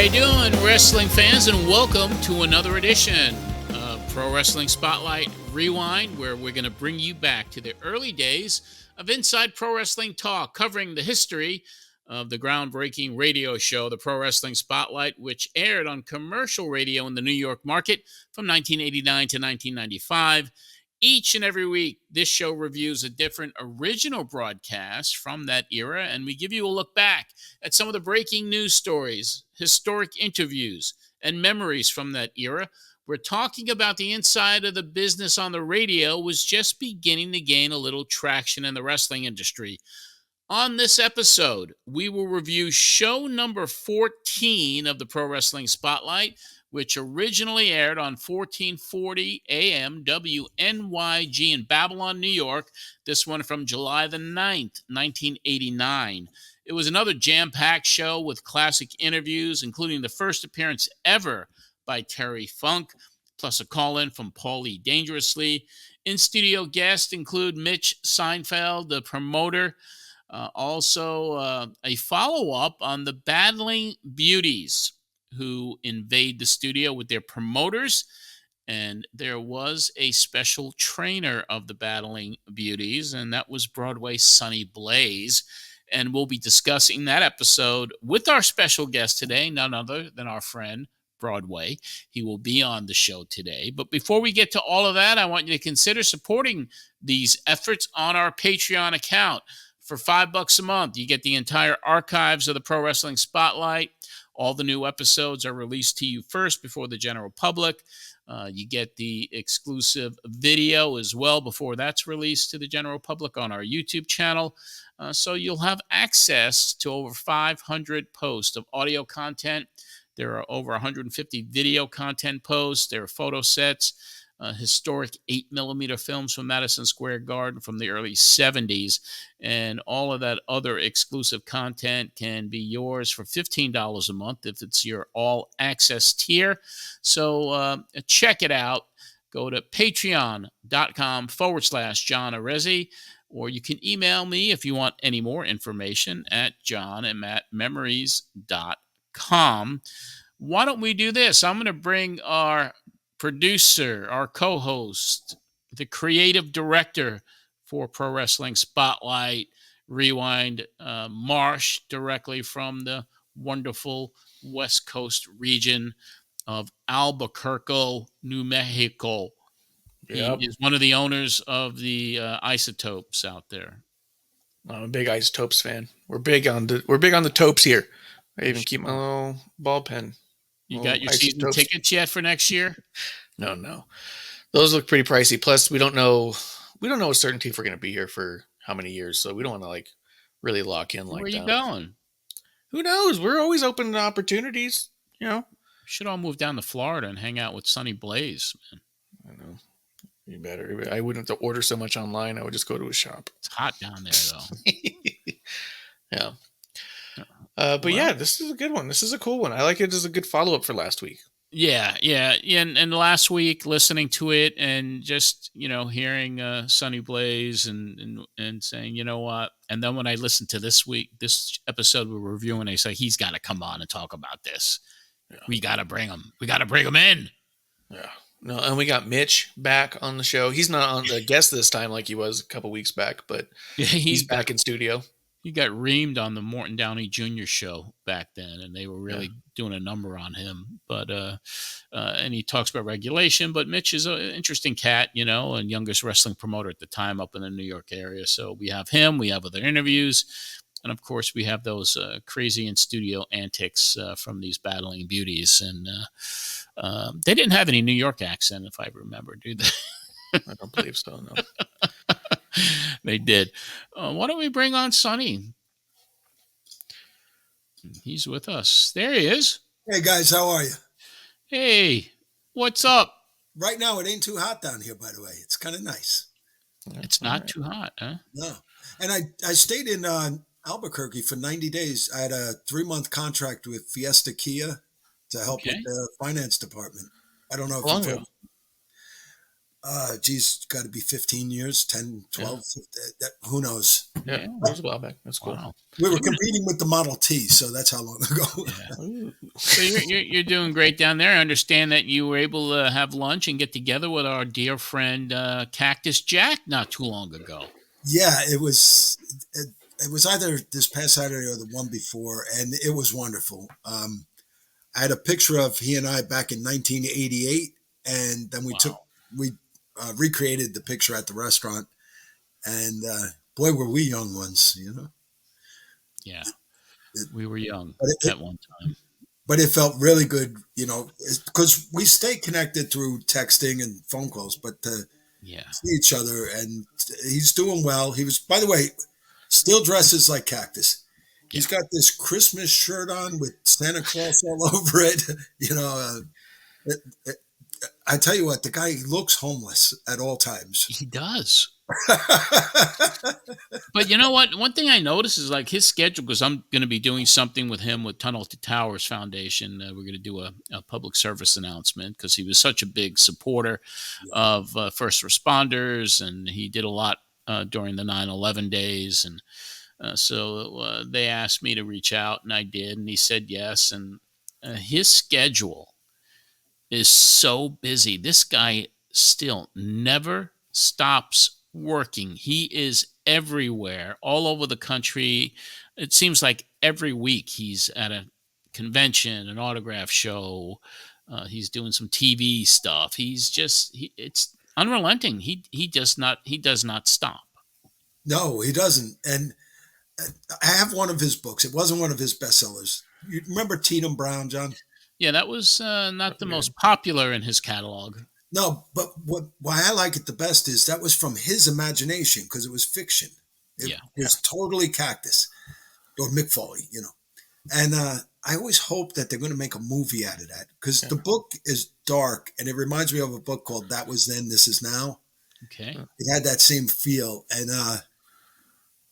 How you doing, wrestling fans, and welcome to another edition of Pro Wrestling Spotlight Rewind, where we're going to bring you back to the early days of Inside Pro Wrestling Talk, covering the history of the groundbreaking radio show, the Pro Wrestling Spotlight, which aired on commercial radio in the New York market from 1989 to 1995. Each and every week, this show reviews a different original broadcast from that era, and we give you a look back at some of the breaking news stories, historic interviews, and memories from that era. We're talking about the inside of the business on the radio was just beginning to gain a little traction in the wrestling industry. On this episode, we will review show number 14 of the Pro Wrestling Spotlight, which originally aired on 1440 AM WNYG in Babylon, New York. This one from July the 9th, 1989. It was another jam-packed show with classic interviews, including the first appearance ever by Terry Funk, plus a call-in from Paulie Dangerously. In-studio guests include Mitch Seinfeld, the promoter, also a follow-up on the Battling Beauties, who invade the studio with their promoters, and there was a special trainer of the Battling Beauties, and that was Broadway Sonny Blaze, and we'll be discussing that episode with our special guest today, none other than our friend Broadway. He will be on the show today. But before we get to all of that, I want you to consider supporting these efforts on our Patreon account. For $5 a month, you get the entire archives of the Pro Wrestling Spotlight. All the new episodes are released to you first before the general public. You get the exclusive video as well before that's released to the general public on our YouTube channel. So you'll have access to over 500 posts of audio content. There are over 150 video content posts. There are photo sets, historic 8mm films from Madison Square Garden from the early 70s. And all of that other exclusive content can be yours for $15 a month if it's your all-access tier. So check it out. Go to patreon.com/John Arezzi, or you can email me if you want any more information at john@memories.com. Why don't we do this? I'm going to bring our producer, our co-host, the creative director for Pro Wrestling Spotlight Rewind, Marsh, directly from the wonderful West Coast region of Albuquerque, New Mexico. Yep. He is one of the owners of the Isotopes out there. I'm a big Isotopes fan. We're big on the Topes here. I even keep my little ball pen. You got your season tickets yet for next year? No. Those look pretty pricey. Plus, we don't know with certainty if we're going to be here for how many years, so we don't want to really lock in like that. Where are you going? Who knows? We're always open to opportunities, you know. We should all move down to Florida and hang out with Sonny Blaze, man. I know. You better. I wouldn't have to order so much online. I would just go to a shop. It's hot down there, though. Yeah. But yeah, this is a good one. This is a cool one. I like it as a good follow-up for last week. Yeah. And last week, listening to it and just, hearing Sonny Blaze and saying, you know what? And then when I listened to this episode we're reviewing, I say, he's got to come on and talk about this. Yeah. We got to bring him. We got to bring him in. Yeah. No, and we got Mitch back on the show. He's not on the guest this time like he was a couple weeks back, but he's back in studio. He got reamed on the Morton Downey Jr. show back then, and they were really doing a number on him. But and he talks about regulation. But Mitch is an interesting cat, and youngest wrestling promoter at the time up in the New York area. So we have him. We have other interviews. And, of course, we have those crazy in-studio antics from these Battling Beauties. And they didn't have any New York accent, if I remember, do they? I don't believe so, no. They did. Why don't we bring on Sonny? He's with us. There he is. Hey, guys. How are you? Hey, what's up? Right now, it ain't too hot down here, by the way. It's kind of nice. It's not too hot, huh? No. And I stayed in Albuquerque for 90 days. I had a 3-month contract with Fiesta Kia to help with the finance department. I don't know if Geez, got to be 15 years, 10, 12, 15, who knows? Yeah, Yeah. that was a while back. That's cool. Wow. We were You're gonna- competing with the Model T, so that's how long ago. yeah. Ooh. So you're doing great down there. I understand that you were able to have lunch and get together with our dear friend Cactus Jack not too long ago. Yeah, it was either this past Saturday or the one before, and it was wonderful. I had a picture of he and I back in 1988, and then Wow. we recreated the picture at the restaurant, and boy, were we young ones, you know. Yeah. It, We were young but at one time. but it felt really good, you know, because we stay connected through texting and phone calls, but to Yeah. see each other, and he's doing well. He was, by the way, still dresses like Cactus. Yeah. He's got this Christmas shirt on with Santa Claus all over it. You know, it, it, I tell you what, the guy looks homeless at all times. He does. But you know what? One thing I noticed is like his schedule, because I'm going to be doing something with him with Tunnel to Towers Foundation. We're going to do a public service announcement because he was such a big supporter of first responders, and he did a lot during the 9/11 days. And so they asked me to reach out, and I did, and he said yes. And his schedule is so busy. This guy still never stops working. He is everywhere, all over the country. It seems like every week he's at a convention, an autograph show. He's doing some TV stuff. It's unrelenting. He does not stop. No, he doesn't. And I have one of his books. It wasn't one of his bestsellers. You remember Tatum Brown, John? Yeah, that was not the Yeah. most popular in his catalog. No, but why I like it the best is that was from his imagination because it was fiction. It Yeah. was totally Cactus or Mick Foley, you know. And I always hope that they're going to make a movie out of that because the book is dark and it reminds me of a book called That Was Then, This Is Now. Okay. It had that same feel, and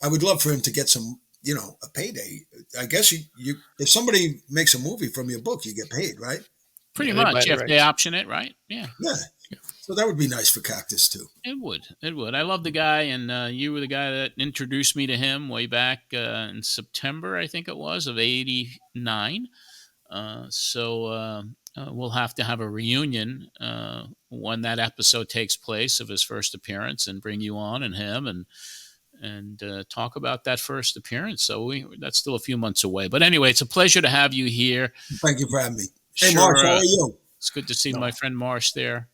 I would love for him to get some, you know, a payday. I guess you if somebody makes a movie from your book, you get paid, right? Pretty Yeah, they buy much the if they rights. option it, right? Yeah. Yeah. So that would be nice for Cactus too. It would. It would. I love the guy, and you were the guy that introduced me to him way back in September, I think it was, of '89. So we'll have to have a reunion when that episode takes place of his first appearance, and bring you on and him, and talk about that first appearance. So that's still a few months away. But anyway, it's a pleasure to have you here. Thank you for having me. Hey, Sure, Mark, how are you? it's good to see my friend Marsh there.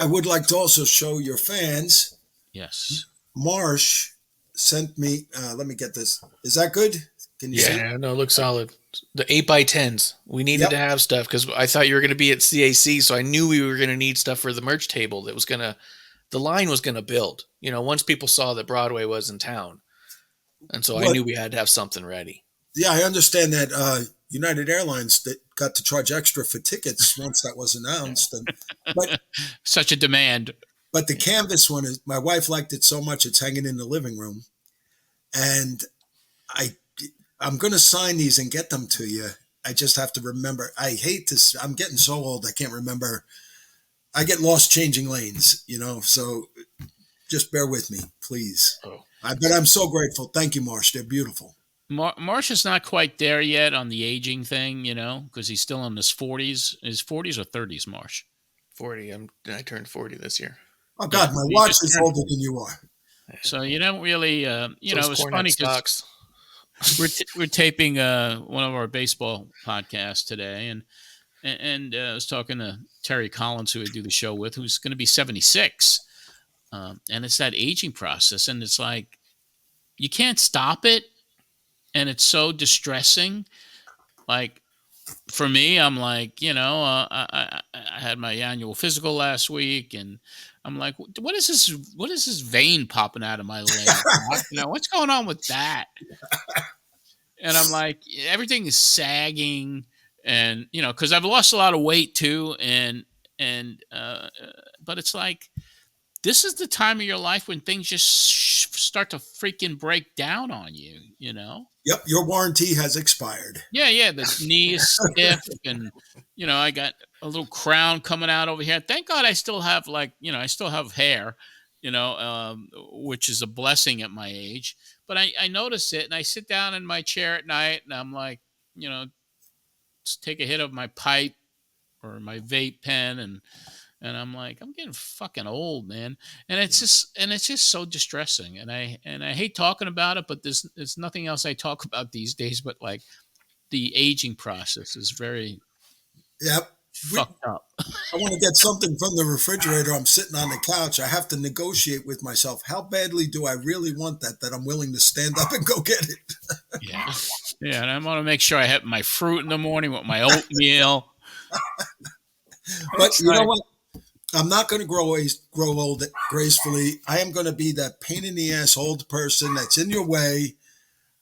I would like to also show your fans. Yes. Marsh sent me. Let me get this. Is that good? Can you see? Yeah, no, it looks solid. The 8x10s. We needed Yep. to have stuff because I thought you were going to be at CAC, so I knew we were going to need stuff for the merch table. The line was going to build. You know, once people saw that Broadway was in town, and so I What? knew we had to have something ready. Yeah, I understand that United Airlines that got to charge extra for tickets once that was announced, but Such a demand. but the canvas one is my wife liked it so much it's hanging in the living room, and I I'm going to sign these and get them to you. I just have to remember. I hate this. I'm getting so old. I can't remember. I get lost changing lanes, you know. So just bear with me, please. Oh, But I'm so grateful. Thank you, Marsh. They're beautiful. Marsh is not quite there yet on the aging thing, you know, because he's still in his 40s or 30s, Marsh. 40. I turned 40 this year. Oh God, my he watch just is turned- older than you are. So you don't really, you know, it was funny because we're taping one of our baseball podcasts today, and I was talking to Terry Collins, who I do the show with, who's going to be 76, and it's that aging process, and it's like you can't stop it, and it's so distressing. Like for me, I'm like, you know, I had my annual physical last week, and I'm like, what is this? What is this vein popping out of my leg? You know, what's going on with that? And I'm like, everything is sagging, and you know, because I've lost a lot of weight too, but it's like this is the time of your life when things just start to freaking break down on you, you know? Yep, your warranty has expired. Yeah, the knee is stiff, and I got a little crown coming out over here. Thank God I still have I still have hair, which is a blessing at my age. But I notice it, and I sit down in my chair at night, and I'm like, just take a hit of my pipe or my vape pen, and I'm like, I'm getting fucking old, man. And it's just so distressing. And I hate talking about it, but there's nothing else I talk about these days, but like the aging process is very Yep. fucked up. I want to get something from the refrigerator. I'm sitting on the couch. I have to negotiate with myself. How badly do I really want that I'm willing to stand up and go get it? Yeah. Yeah. And I want to make sure I have my fruit in the morning with my oatmeal. But you know what? I'm not going to grow old gracefully. I am going to be that pain in the ass old person that's in your way,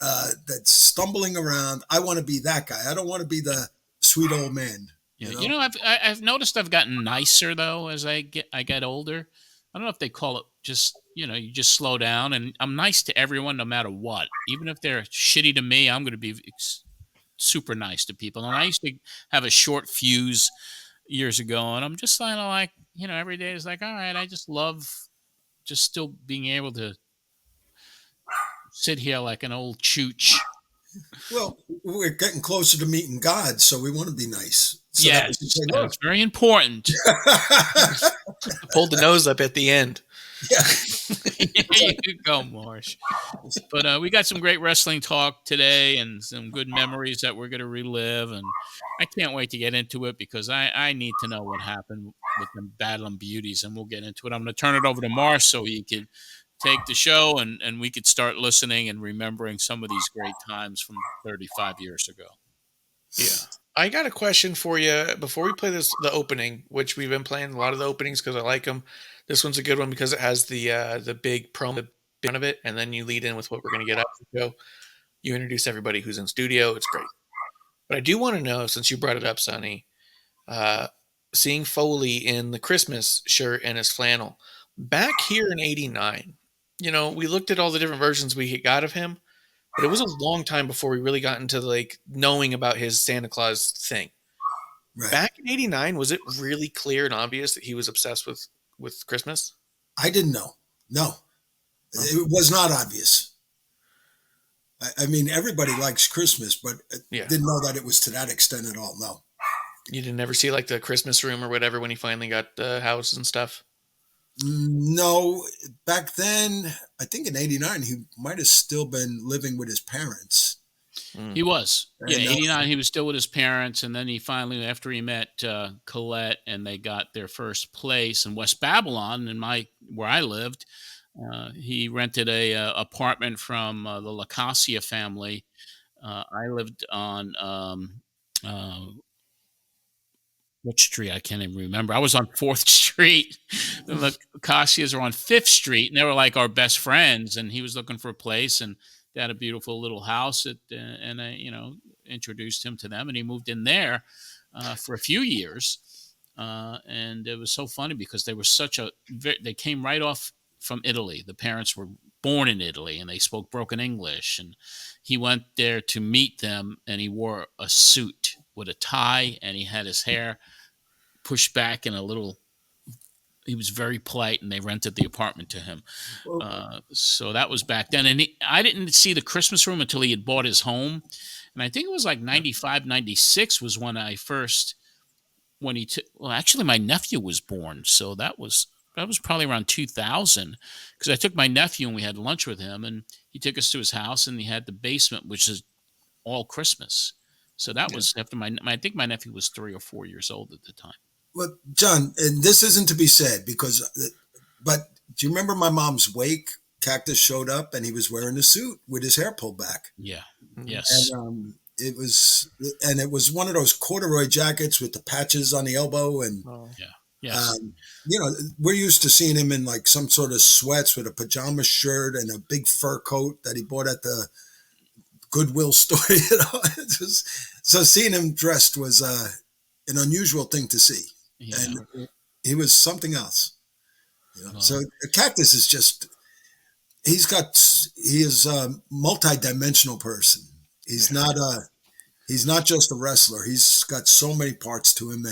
that's stumbling around. I want to be that guy. I don't want to be the sweet old man. Yeah, I've noticed I've gotten nicer though as I get older. I don't know if they call it just you just slow down, and I'm nice to everyone no matter what. Even if they're shitty to me, I'm going to be super nice to people. And I used to have a short fuse years ago, and I'm just kind of like every day is like, all right, I just love just still being able to sit here like an old chooch. Well, we're getting closer to meeting God, so we want to be nice. So yes, that's very important. Hold the nose up at the end. Yeah. You could go, Marsh. But we got some great wrestling talk today and some good memories that we're going to relive. And I can't wait to get into it because I need to know what happened with the Battling Beauties, and we'll get into it. I'm going to turn it over to Marsh so he can take the show and we could start listening and remembering some of these great times from 35 years ago. Yeah. I got a question for you before we play the opening, which we've been playing a lot of the openings because I like them. This one's a good one because it has the big promo of it, and then you lead in with what we're going to get out of the show. You introduce everybody who's in studio. It's great. But I do want to know, since you brought it up, Sonny, seeing Foley in the Christmas shirt and his flannel back here in '89. We looked at all the different versions we got of him, but it was a long time before we really got into knowing about his Santa Claus thing. Right. Back in '89, was it really clear and obvious that he was obsessed with Christmas? I didn't know. No, it was not obvious. I mean, everybody likes Christmas, but didn't know that it was to that extent at all. No. You didn't ever see the Christmas room or whatever when he finally got the house and stuff? No, back then, I think in '89, he might have still been living with his parents. He was. Yeah, '89, he was still with his parents. And then he finally, after he met Colette and they got their first place in West Babylon, where I lived, he rented a apartment from the Lacasia family. I lived on which street? I can't even remember. I was on 4th Street. The Lacasias are on 5th Street, and they were like our best friends. And he was looking for a place, and they had a beautiful little house. And I, introduced him to them, and he moved in there for a few years. And it was so funny because they were they came right off from Italy. The parents were born in Italy, and they spoke broken English. And he went there to meet them, and he wore a suit with a tie, and he had his hair pushed back in he was very polite, and they rented the apartment to him. So that was back then. And I didn't see the Christmas room until he had bought his home. And I think it was like 95, 96 was when actually my nephew was born. So that was probably around 2000 because I took my nephew and we had lunch with him, and he took us to his house, and he had the basement, which is all Christmas. So that was after I think my nephew was 3 or 4 years old at the time. Well, John, and this isn't to be said but do you remember my mom's wake? Cactus showed up and he was wearing a suit with his hair pulled back. Yeah. Yes. And it was one of those corduroy jackets with the patches on the elbow. And yes. We're used to seeing him in like some sort of sweats with a pajama shirt and a big fur coat that he bought at the Goodwill store. So seeing him dressed was an unusual thing to see. Yeah. And he was something else. So the Cactus is just, he is a multi-dimensional person. He's not just a wrestler. He's got so many parts to him,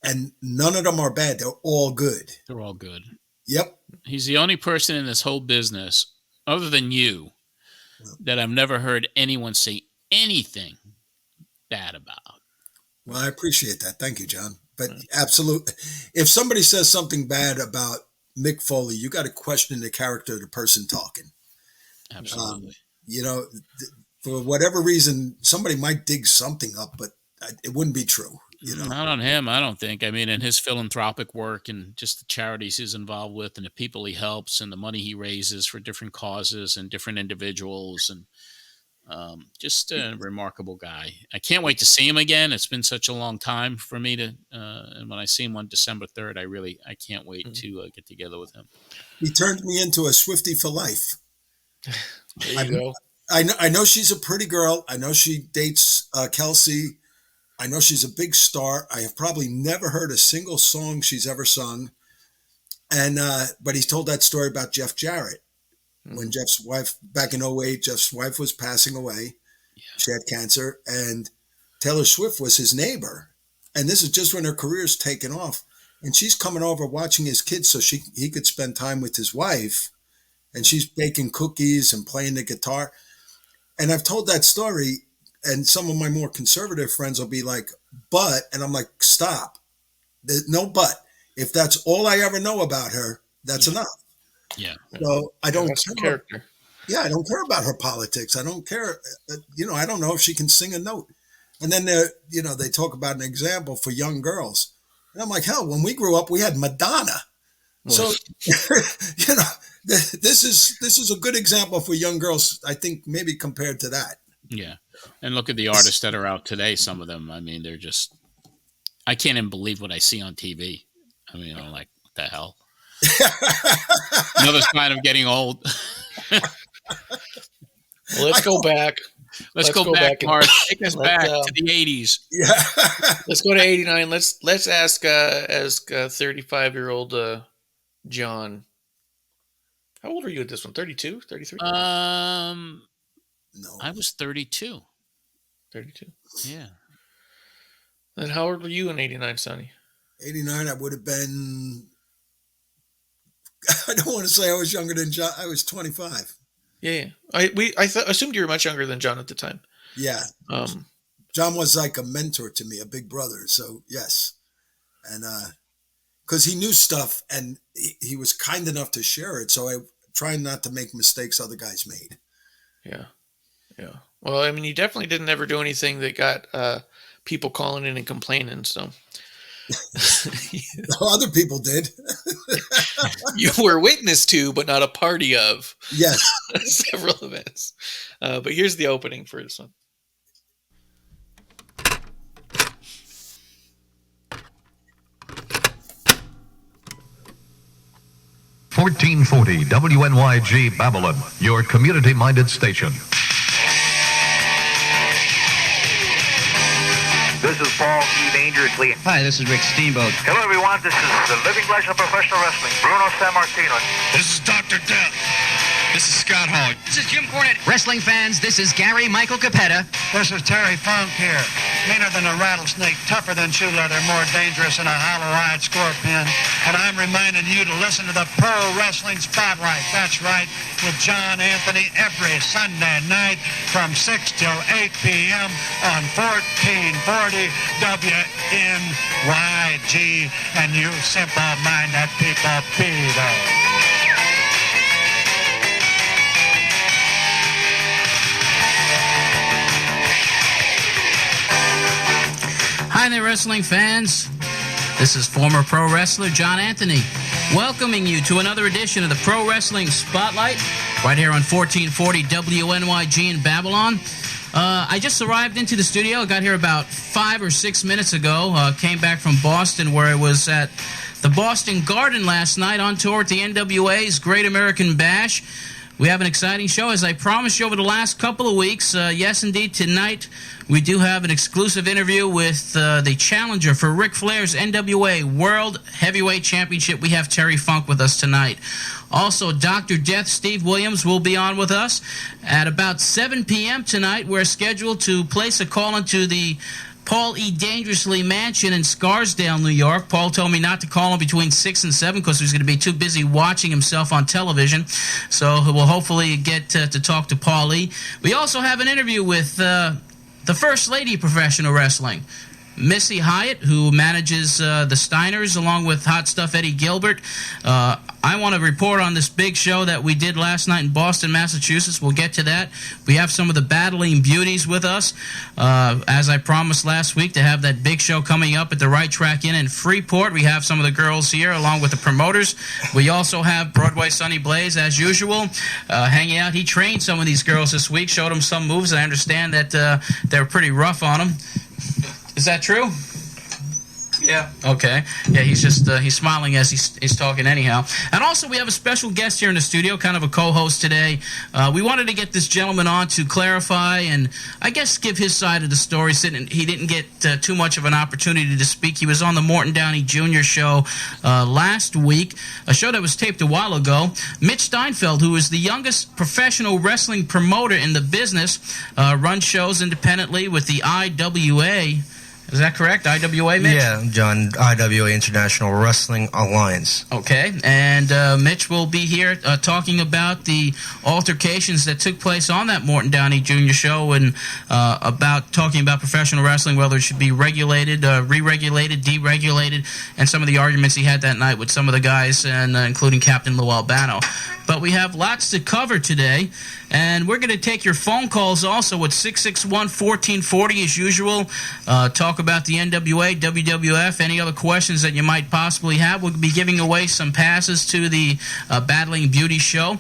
and none of them are bad. They're all good. They're all good. Yep. He's the only person in this whole business, other than you, that I've never heard anyone say anything bad about. Well, I appreciate that. Thank you, John. But absolutely, if somebody says something bad about Mick Foley, you got to question the character of the person talking. Absolutely. For whatever reason, somebody might dig something up, but it wouldn't be true. Not on him, I don't think. I mean, in his philanthropic work and just the charities he's involved with and the people he helps and the money he raises for different causes and different individuals, and just a remarkable guy. I can't wait to see him again. It's been such a long time for me to, and when I see him on December 3rd, I can't wait to get together with him. He turned me into a Swiftie for life. There you go. I know she's a pretty girl. I know she dates Kelsey. I know she's a big star. I have probably never heard a single song she's ever sung. And but he's told that story about Jeff Jarrett. When Jeff's wife, back in 2008, Jeff's wife was passing away. Yeah. She had cancer, and Taylor Swift was his neighbor. And this is just when her career's taken off. And she's coming over watching his kids so he could spend time with his wife. And she's baking cookies and playing the guitar. And I've told that story, and some of my more conservative friends will be like, but, and I'm like, stop. There's no but. If that's all I ever know about her, that's enough. Yeah. So I don't care. Character. Yeah, I don't care about her politics. I don't care. I don't know if she can sing a note. And then they talk about an example for young girls. And I'm like, hell, when we grew up, we had Madonna. So, this is a good example for young girls, I think, maybe compared to that. Yeah. And look at the artists that are out today. Some of them, I mean, they're just, I can't even believe what I see on TV. I mean, I'm like, what the hell? Another sign of getting old. Well, let's go back. Let's go back, Mark. Take us back to the 80s. Yeah. Let's go to 89. Let's ask 35-year-old John. How old are you at this one? 32? 33? No. I was 32. 32. Yeah. And how old were you in 89, Sonny? 89, I would have been, I don't want to say I was younger than John. I was 25. Yeah. I assumed you were much younger than John at the time. Yeah. John was like a mentor to me, a big brother. So, yes. And because he knew stuff and he was kind enough to share it. So I tried not to make mistakes other guys made. Yeah. Yeah. Well, I mean, you definitely didn't ever do anything that got people calling in and complaining. So other people did. You were witness to, but not a party of. Yes. Several events. But here's the opening for this one. (1440) WNYG Babylon, your community-minded station. This is Paul E. Dangerously. Hi, this is Rick Steamboat. Hello, everyone. This is the living legend of professional wrestling, Bruno Sammartino. This is Dr. Death. This is Scott Hall. This is Jim Cornette. Wrestling fans, this is Gary Michael Capetta. This is Terry Funk here. Meaner than a rattlesnake, tougher than shoe leather, more dangerous than a hollow-eyed scorpion. And I'm reminding you to listen to the Pro Wrestling Spotlight. That's right, with John Anthony every Sunday night from 6 till 8 p.m. on 1440 WNYG. And you simple-minded people be there. Hi there, wrestling fans. This is former pro wrestler John Anthony, welcoming you to another edition of the Pro Wrestling Spotlight, right here on 1440 WNYG in Babylon. I just arrived into the studio. I got here about 5 or 6 minutes ago. Came back from Boston, where I was at the Boston Garden last night on tour at the NWA's Great American Bash. We have an exciting show, as I promised you over the last couple of weeks. Yes, indeed, tonight we do have an exclusive interview with the challenger for Ric Flair's NWA World Heavyweight Championship. We have Terry Funk with us tonight. Also, Dr. Death Steve Williams will be on with us. At about 7 p.m. tonight, we're scheduled to place a call into the Paul E. Dangerously Mansion in Scarsdale, New York. Paul told me not to call him between 6 and 7 because he was going to be too busy watching himself on television. So we'll hopefully get to talk to Paul E. We also have an interview with the First Lady of Professional Wrestling, Missy Hyatt, who manages the Steiners along with Hot Stuff Eddie Gilbert. I want to report on this big show that we did last night in Boston, Massachusetts. We'll get to that. We have some of the Battling Beauties with us. As I promised last week to have that big show coming up at the Right Track Inn in Freeport. We have some of the girls here along with the promoters. We also have Broadway Sonny Blaze, as usual, hanging out. He trained some of these girls this week, showed them some moves. I understand that they were pretty rough on them. Is that true? Yeah. Okay. Yeah, he's just he's smiling as he's talking anyhow. And also we have a special guest here in the studio, kind of a co-host today. We wanted to get this gentleman on to clarify and I guess give his side of the story. He didn't get too much of an opportunity to speak. He was on the Morton Downey Jr. show last week, a show that was taped a while ago. Mitch Steinfeld, who is the youngest professional wrestling promoter in the business, runs shows independently with the IWA. Is that correct? IWA, Mitch? Yeah, John, IWA International Wrestling Alliance. Okay, and Mitch will be here talking about the altercations that took place on that Morton Downey Jr. show and talking about professional wrestling, whether it should be regulated, re-regulated, deregulated, and some of the arguments he had that night with some of the guys, and including Captain Lou Albano. But we have lots to cover today, and we're going to take your phone calls also at 661-1440 as usual. Talk about the NWA, WWF, any other questions that you might possibly have. We'll be giving away some passes to the Battling Beauties show.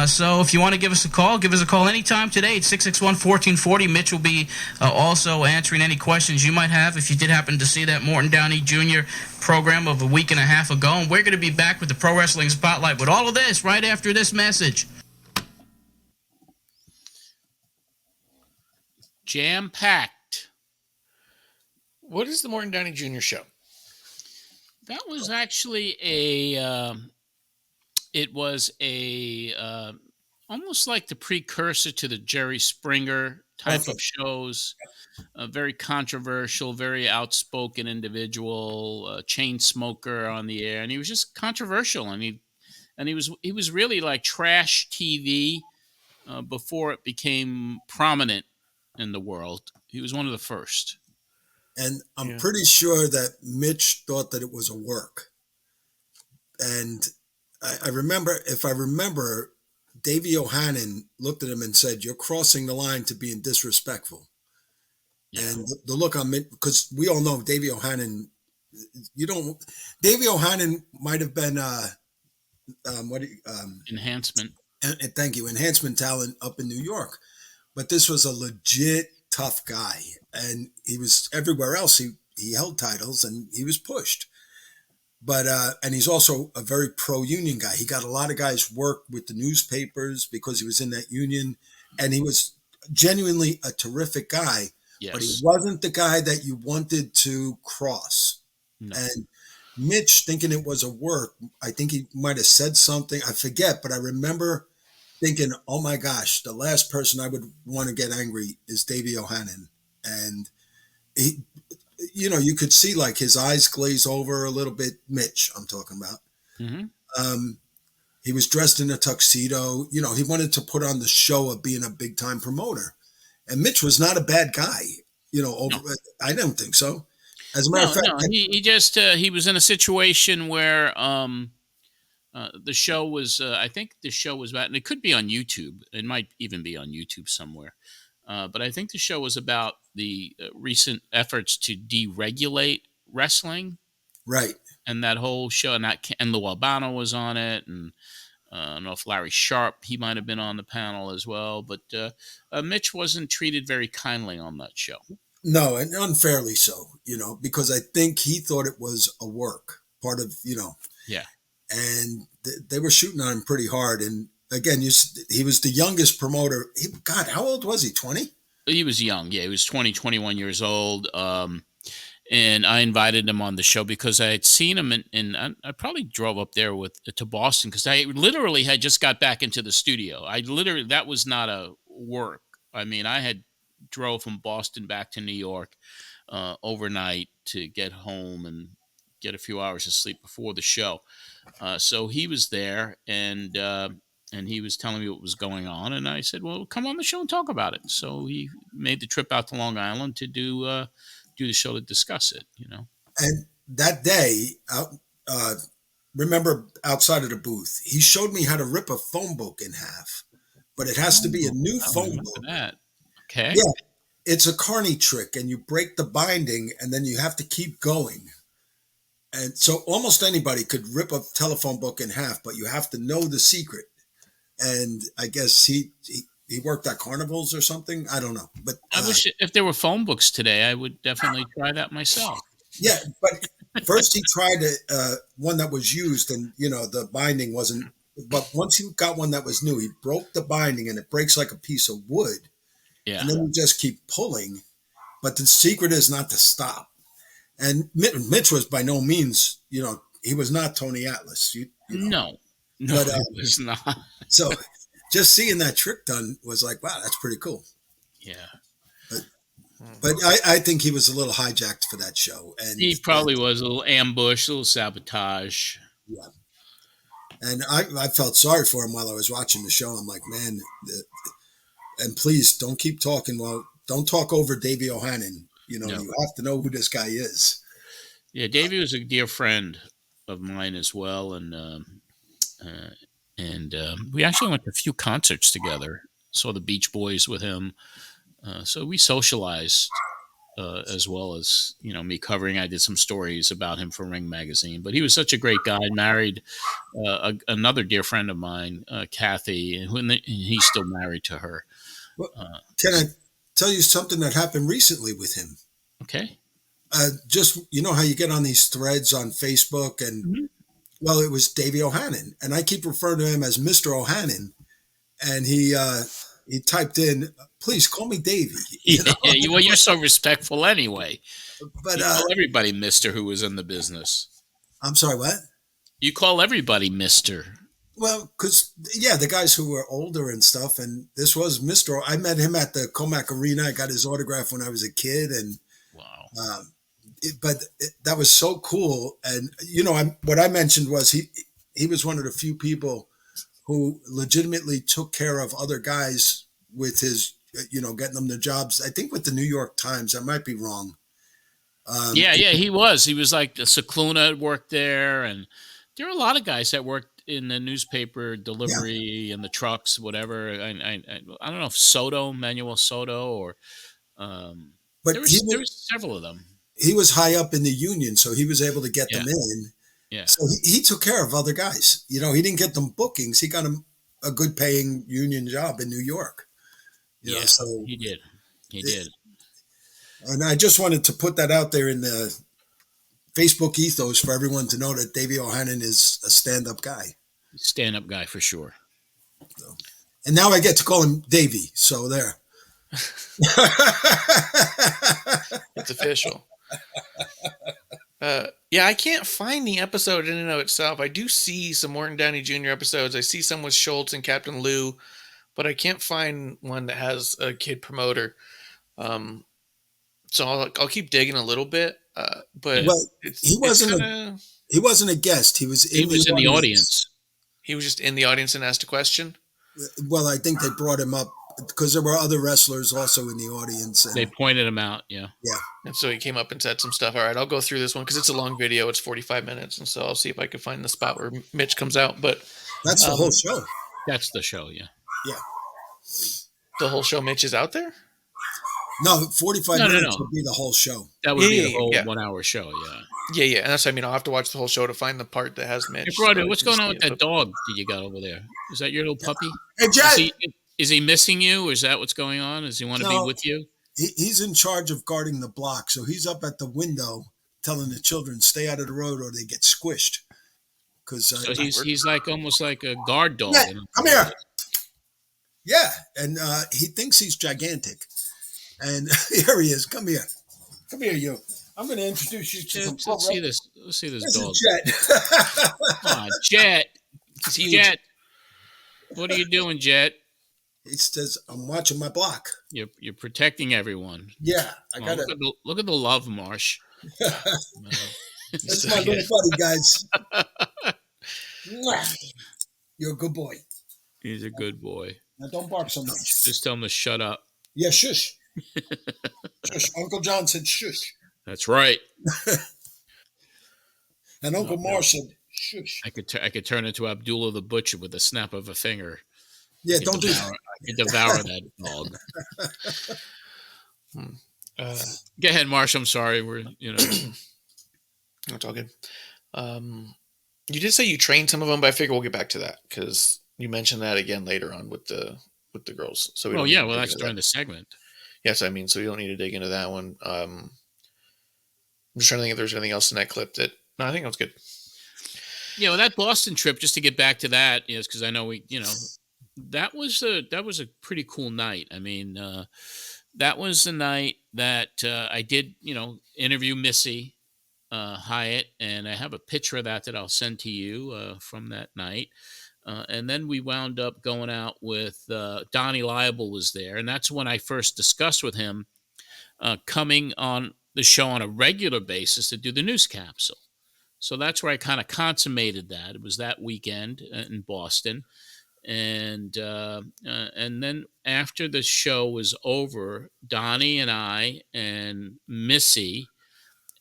So if you want to give us a call anytime today at 661-1440. Mitch will be also answering any questions you might have if you did happen to see that Morton Downey Jr. program of a week and a half ago. And we're going to be back with the Pro Wrestling Spotlight with all of this right after this message. Jam-packed. What is the Morton Downey Jr. show? That was actually almost like the precursor to the Jerry Springer type of shows. A very controversial, very outspoken individual, chain smoker on the air, and he was just controversial. And he was really like trash TV before it became prominent in the world. He was one of the first. And I'm pretty sure that Mitch thought that it was a work. And I remember, Davey O'Hannon looked at him and said, "You're crossing the line to being disrespectful." Yeah. And the look on Mitch, because we all know Davey O'Hannon, Davey O'Hannon might have been, enhancement. Thank you. Enhancement talent up in New York. But this was a legit tough guy. And he was everywhere else. He held titles and he was pushed. But and he's also a very pro-union guy. He got a lot of guys work with the newspapers because he was in that union. And he was genuinely a terrific guy. Yes. But he wasn't the guy that you wanted to cross. No. And Mitch, thinking it was a work, I think he might have said something. I forget, but I remember thinking, oh my gosh, the last person I would want to get angry is Davey O'Hannon. And he, you could see like his eyes glaze over a little bit. Mitch, I'm talking about. Mm-hmm. He was dressed in a tuxedo. He wanted to put on the show of being a big time promoter. And Mitch was not a bad guy. No. I don't think so. As a matter of fact, he was in a situation where the show was. I think the show was about, and it could be on YouTube. It might even be on YouTube somewhere. But I think the show was about the recent efforts to deregulate wrestling, right? And that whole show, and Lou Albano was on it, and I don't know if Larry Sharp, he might have been on the panel as well. But Mitch wasn't treated very kindly on that show. No, and unfairly so, because I think he thought it was a work, part of, Yeah. And they were shooting on him pretty hard. And again, he was the youngest promoter. God, how old was he? 20? He was young. Yeah, he was 20, 21 years old. and I invited him on the show because I had seen him, I probably drove up there to Boston because I literally had just got back into the studio. That was not a work. I mean, I had drove from Boston back to New York overnight to get home and get a few hours of sleep before the show. So he was there, and he was telling me what was going on, and I said, "Well, come on the show and talk about it." So he made the trip out to Long Island to do the show to discuss it. And that day, remember outside of the booth, he showed me how to rip a phone book in half, but it has to be a new phone book. That. Okay. Yeah, it's a Carney trick, and you break the binding, and then you have to keep going. And so almost anybody could rip a telephone book in half, but you have to know the secret. And I guess he worked at carnivals or something. I don't know. But I wish if there were phone books today, I would definitely try that myself. Yeah, but first he tried one that was used, and the binding wasn't. But once he got one that was new, he broke the binding, and it breaks like a piece of wood. Yeah. And then you just keep pulling. But the secret is not to stop. And Mitch was by no means, he was not Tony Atlas. No, but, he was not. So just seeing that trick done was like, wow, that's pretty cool. Yeah. But I think he was a little hijacked for that show. And he probably was a little ambush, a little sabotage. Yeah. And I felt sorry for him while I was watching the show. I'm like, man, and please don't keep talking. Well, don't talk over Davey O'Hannon. You have to know who this guy is. Yeah, Davey was a dear friend of mine as well, and we actually went to a few concerts together. Saw the Beach Boys with him, so we socialized as well as me covering. I did some stories about him for Ring Magazine, but he was such a great guy. Married another dear friend of mine, Kathy, and he's still married to her. Well, can I tell you something that happened recently with him? Okay. Just, how you get on these threads on Facebook and, well, it was Davey O'Hannon, and I keep referring to him as Mr. O'Hannon, and he typed in, please call me Davey. Well, you're so respectful anyway. But you call everybody Mr. who was in the business. I'm sorry, what? You call everybody Mr. Well, because, the guys who were older and stuff, and this was Mr. I met him at the Comac Arena. I got his autograph when I was a kid, and wow. That was so cool. And, what I mentioned was he was one of the few people who legitimately took care of other guys with his, getting them the jobs. I think with the New York Times, I might be wrong. He was. He was like Cicluna worked there, and there are a lot of guys that worked in the newspaper delivery and the trucks, whatever. I don't know if Manuel Soto, or but there was several of them. He was high up in the union, so he was able to get them in. Yeah. So he took care of other guys. He didn't get them bookings. He got them a good paying union job in New York. So he did. He did. And I just wanted to put that out there in the Facebook ethos for everyone to know that Davey O'Hannon is a stand-up guy. Stand-up guy for sure. So, and now I get to call him Davey. So there. It's official. I can't find the episode in and of itself. I do see some Morton Downey Jr. episodes. I see some with Schultz and Captain Lou, but I can't find one that has a kid promoter. So I'll keep digging a little bit. But he wasn't a guest. He was in the audience. He was just in the audience and asked a question. Well, I think they brought him up because there were other wrestlers also in the audience. And they pointed him out. Yeah. And so he came up and said some stuff. All right, I'll go through this one because it's a long video. It's 45 minutes. And so I'll see if I can find the spot where Mitch comes out. But that's the whole show. That's the show. Yeah. Yeah. The whole show Mitch is out there? No, 45 minutes would be the whole show. That would be the whole 1 hour show. Yeah. Yeah. And that's what I mean. I'll have to watch the whole show to find the part that has Mitch. Hey, brother, what's going on with that dog that you got over there? Is that your little puppy? Hey, Jed. Is he missing you? Or is that what's going on? Does he want to be with you? He's in charge of guarding the block. So he's up at the window telling the children, stay out of the road or they get squished. So he's like almost like a guard dog. Yeah, come here. Yeah. And he thinks he's gigantic. And here he is. Come here. Come here, you. I'm going to introduce you to some. Let's see this. Let's see this dog. Jet. Come on, Jet. Jet. What are you doing, Jet? He says, "I'm watching my block." You're protecting everyone. Yeah, I got to look at the love marsh. That's my little buddy, guys. You're a good boy. He's a good boy. Now don't bark so much. Just tell him to shut up. Yeah, shush. Shush. Uncle John said shush. That's right. And Uncle Marsh said shush. I could turn into Abdullah the Butcher with a snap of a finger. Yeah, don't do that. I could devour that dog. Go ahead, Marsh. I'm sorry. That's all good. You did say you trained some of them, but I figure we'll get back to that because you mentioned that again later on with the girls. So that's during the segment. Yes, I mean, so you don't need to dig into that one. I'm just trying to think if there's anything else in that clip that. No, I think that was good. Yeah, well, that Boston trip, just to get back to that, is because I know that was a pretty cool night. I mean, that was the night that I did, interview Missy Hyatt, and I have a picture of that I'll send to you from that night. And then we wound up going out with Donnie Liable was there, and that's when I first discussed with him coming on the show on a regular basis to do the news capsule. So that's where I kind of consummated that. It was that weekend in Boston. And then after the show was over, Donnie and I and Missy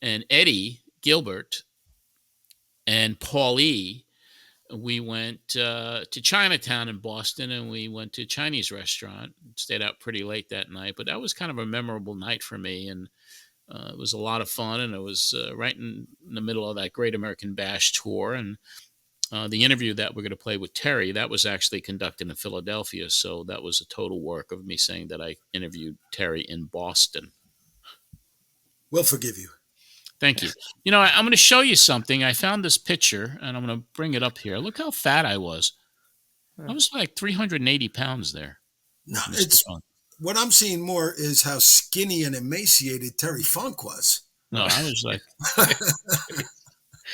and Eddie Gilbert and Paulie, we went to Chinatown in Boston, and we went to a Chinese restaurant. Stayed out pretty late that night, but that was kind of a memorable night for me. And it was a lot of fun, and it was right in the middle of that Great American Bash tour. And the interview that we're going to play with Terry, that was actually conducted in Philadelphia. So that was a total work of me saying that I interviewed Terry in Boston. We'll forgive you. Thank you. I'm going to show you something. I found this picture, and I'm going to bring it up here. Look how fat I was. I was like 380 pounds there. No, what I'm seeing more is how skinny and emaciated Terry Funk was. No, I was like, I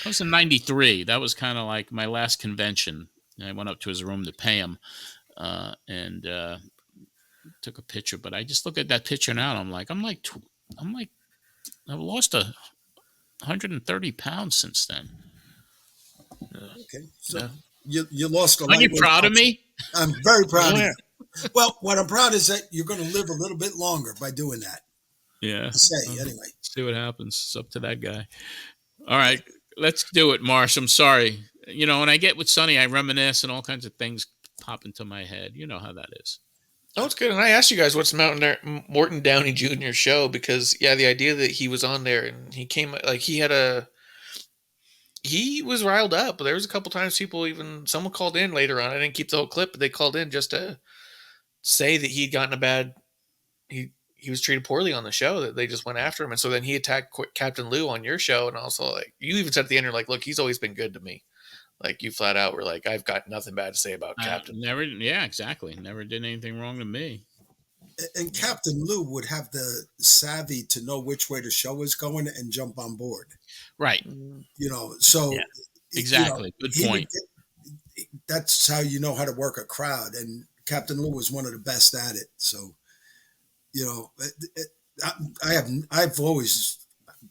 was in 93. That was kind of like my last convention. I went up to his room to pay him and took a picture. But I just look at that picture now, and I've lost 130 pounds since then. Okay. So you lost a lot. Are you proud of me? I'm very proud of you. Well, what I'm proud is that you're going to live a little bit longer by doing that. Yeah. Anyway. See what happens. It's up to that guy. All right. Let's do it, Marsh. I'm sorry. When I get with Sonny, I reminisce and all kinds of things pop into my head. You know how that is. Oh, it's good. And I asked you guys what's Morton Downey Jr. show because, the idea that he was on there and he came, he was riled up. There was a couple times someone called in later on. I didn't keep the whole clip, but they called in just to say that he'd gotten he was treated poorly on the show, that they just went after him. And so then he attacked Captain Lou on your show. And also, you even said at the end, you're like, look, he's always been good to me. Like, you flat out were like, I've got nothing bad to say about Captain. Exactly. Never did anything wrong to me. And Captain Lou would have the savvy to know which way the show is going and jump on board. Right. So. Yeah, exactly. Good point. That's how you know how to work a crowd. And Captain Lou was one of the best at it. So, I've always,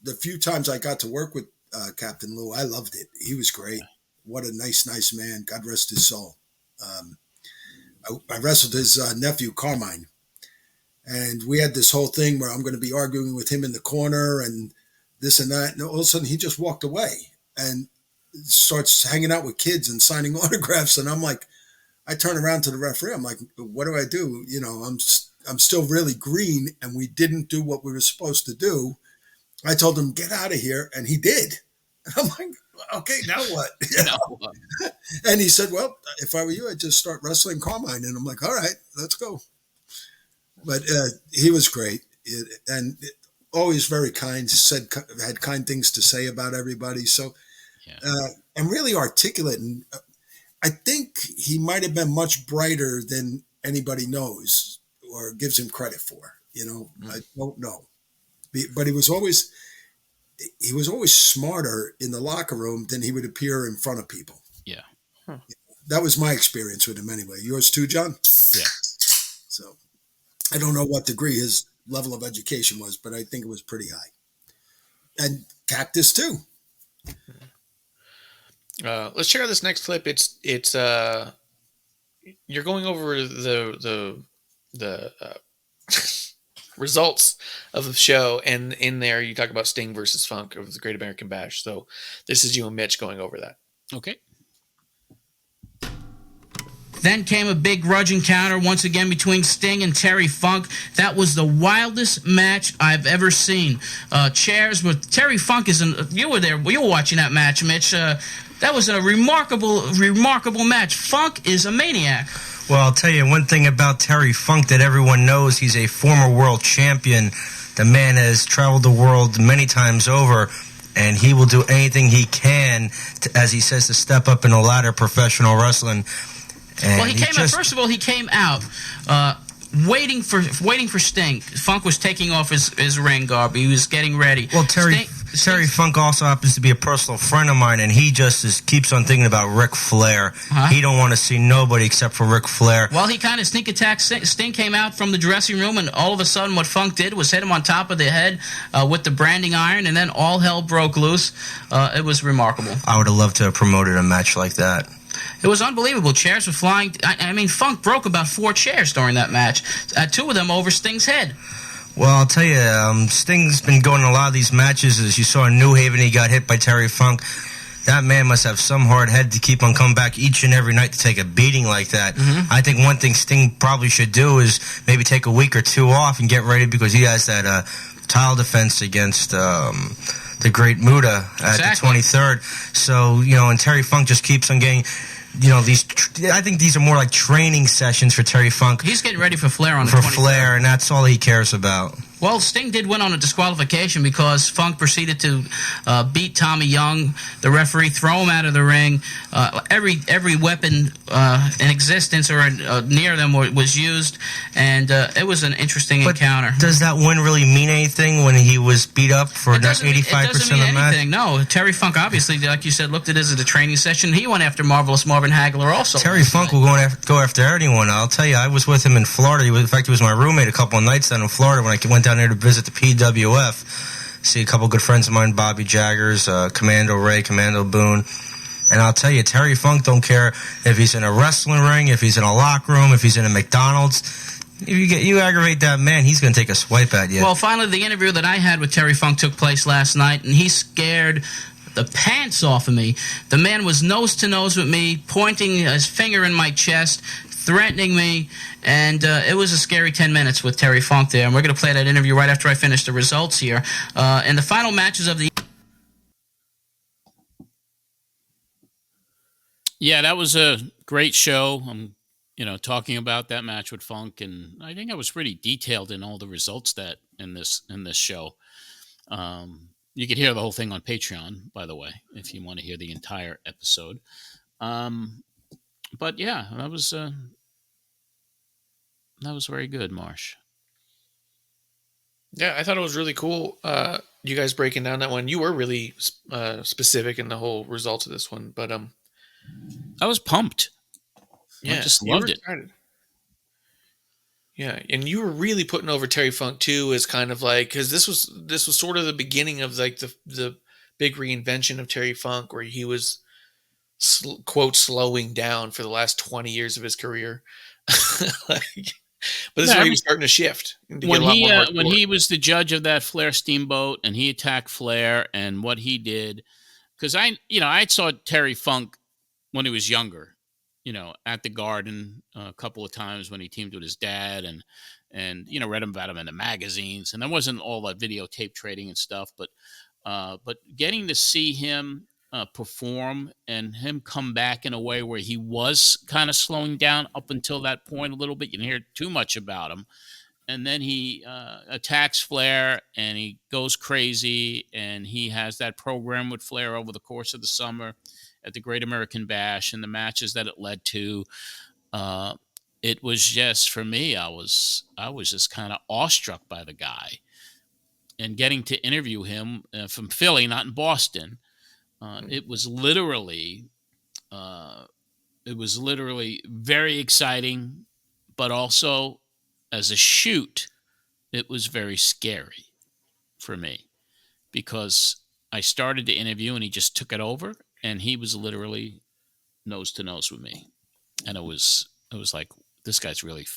the few times I got to work with Captain Lou, I loved it. He was great. What a nice man. God rest his soul. I wrestled his nephew, Carmine. And we had this whole thing where I'm going to be arguing with him in the corner and this and that. And all of a sudden he just walked away and starts hanging out with kids and signing autographs. And I'm like, I turn around to the referee. I'm like, what do I do? I'm still really green and we didn't do what we were supposed to do. I told him, get out of here. And he did. And I'm like, okay, now what? And he said, well, if I were you, I'd just start wrestling Carmine. And I'm like, all right, let's go. But he was great. Always very kind, had kind things to say about everybody. So, and really articulate. And I think he might have been much brighter than anybody knows or gives him credit for. I don't know. But he was always, he was always smarter in the locker room than he would appear in front of people. Yeah. That was my experience with him anyway. Yours too, John? Yeah. So I don't know what degree his level of education was, but I think it was pretty high. And Cactus too. Let's check out this next clip. It's you're going over the results of the show, and in there you talk about Sting versus Funk of the Great American Bash. So this is you and Mitch going over that. Okay. Then came a big grudge encounter once again between Sting and Terry Funk. That was the wildest match I've ever seen. Chairs with Terry Funk you were there. You were watching that match, Mitch. That was a remarkable match. Funk is a maniac. Well, I'll tell you one thing about Terry Funk that everyone knows. He's a former world champion. The man has traveled the world many times over, and he will do anything he can, as he says, to step up in the ladder of professional wrestling. And well, first of all, he came out waiting for Sting. Funk was taking off his ring garb. He was getting ready. Well, Terry Funk also happens to be a personal friend of mine, and he just keeps on thinking about Ric Flair. He don't want to see nobody except for Ric Flair. Well, he kind of sneak attacked. Sting came out from the dressing room, and all of a sudden what Funk did was hit him on top of the head with the branding iron, and then all hell broke loose. It was remarkable. I would have loved to have promoted a match like that. It was unbelievable. Chairs were flying. I mean, Funk broke about 4 chairs during that match. 2 of them over Sting's head. Well, I'll tell you, Sting's been going to a lot of these matches. As you saw in New Haven, he got hit by Terry Funk. That man must have some hard head to keep on coming back each and every night to take a beating like that. Mm-hmm. I think one thing Sting probably should do is maybe take a week or 2 off and get ready, because he has that title defense against the Great Muta at the 23rd. So, and Terry Funk just keeps on getting... I think these are more like training sessions for Terry Funk. He's getting ready for Flair on the 23rd. For Flair, and that's all he cares about. Well, Sting did win on a disqualification because Funk proceeded to beat Tommy Young, the referee, throw him out of the ring. Every weapon in existence or near them was used, and it was an interesting encounter. Does that win really mean anything when he was beat up for 85% of the match? No, Terry Funk obviously, like you said, looked at it as a training session. He went after Marvelous Marvin Hagler also. Terry Funk will go after anyone. I'll tell you, I was with him in Florida. In fact, he was my roommate a couple of nights down in Florida when I went down there to visit the PWF. See a couple good friends of mine, Bobby Jaggers, Commando Ray, Commando Boone. And I'll tell you, Terry Funk don't care if he's in a wrestling ring, if he's in a locker room, if he's in a McDonald's. If you aggravate that man, he's going to take a swipe at you. Well, finally, the interview that I had with Terry Funk took place last night, and he scared the pants off of me. The man was nose to nose with me, pointing his finger in my chest, threatening me, and it was a scary 10 minutes with Terry Funk there. And we're going to play that interview right after I finish the results here. And the final matches of the... Yeah, that was a great show. I'm, talking about that match with Funk, and I think I was pretty detailed in all the results that in this show. You could hear the whole thing on Patreon, by the way, if you want to hear the entire episode. But yeah, that was very good, Marsh. Yeah, I thought it was really cool. You guys breaking down that one. You were really specific in the whole results of this one, but I was pumped. Yeah, I just loved it. Excited. Yeah, and you were really putting over Terry Funk too, as kind of like, because this was sort of the beginning of like the big reinvention of Terry Funk, where he was quote slowing down for the last 20 years of his career. But this is where he was starting to shift. When he was the judge of that Flair Steamboat, and he attacked Flair, and what he did, because I saw Terry Funk when he was younger. At the Garden a couple of times when he teamed with his dad, and read about him in the magazines. And there wasn't all that videotape trading and stuff, but getting to see him perform and him come back in a way where he was kind of slowing down up until that point a little bit. You didn't hear too much about him. And then he attacks Flair, and he goes crazy, and he has that program with Flair over the course of the summer at the Great American Bash, and the matches that it led to. It was just, for me, I was just kind of awestruck by the guy. and getting to interview him from Philly, not in Boston, it was literally very exciting, but also as a shoot, it was very scary for me because I started the interview and he just took it over, and he was literally nose to nose with me, and it was like, this guy's really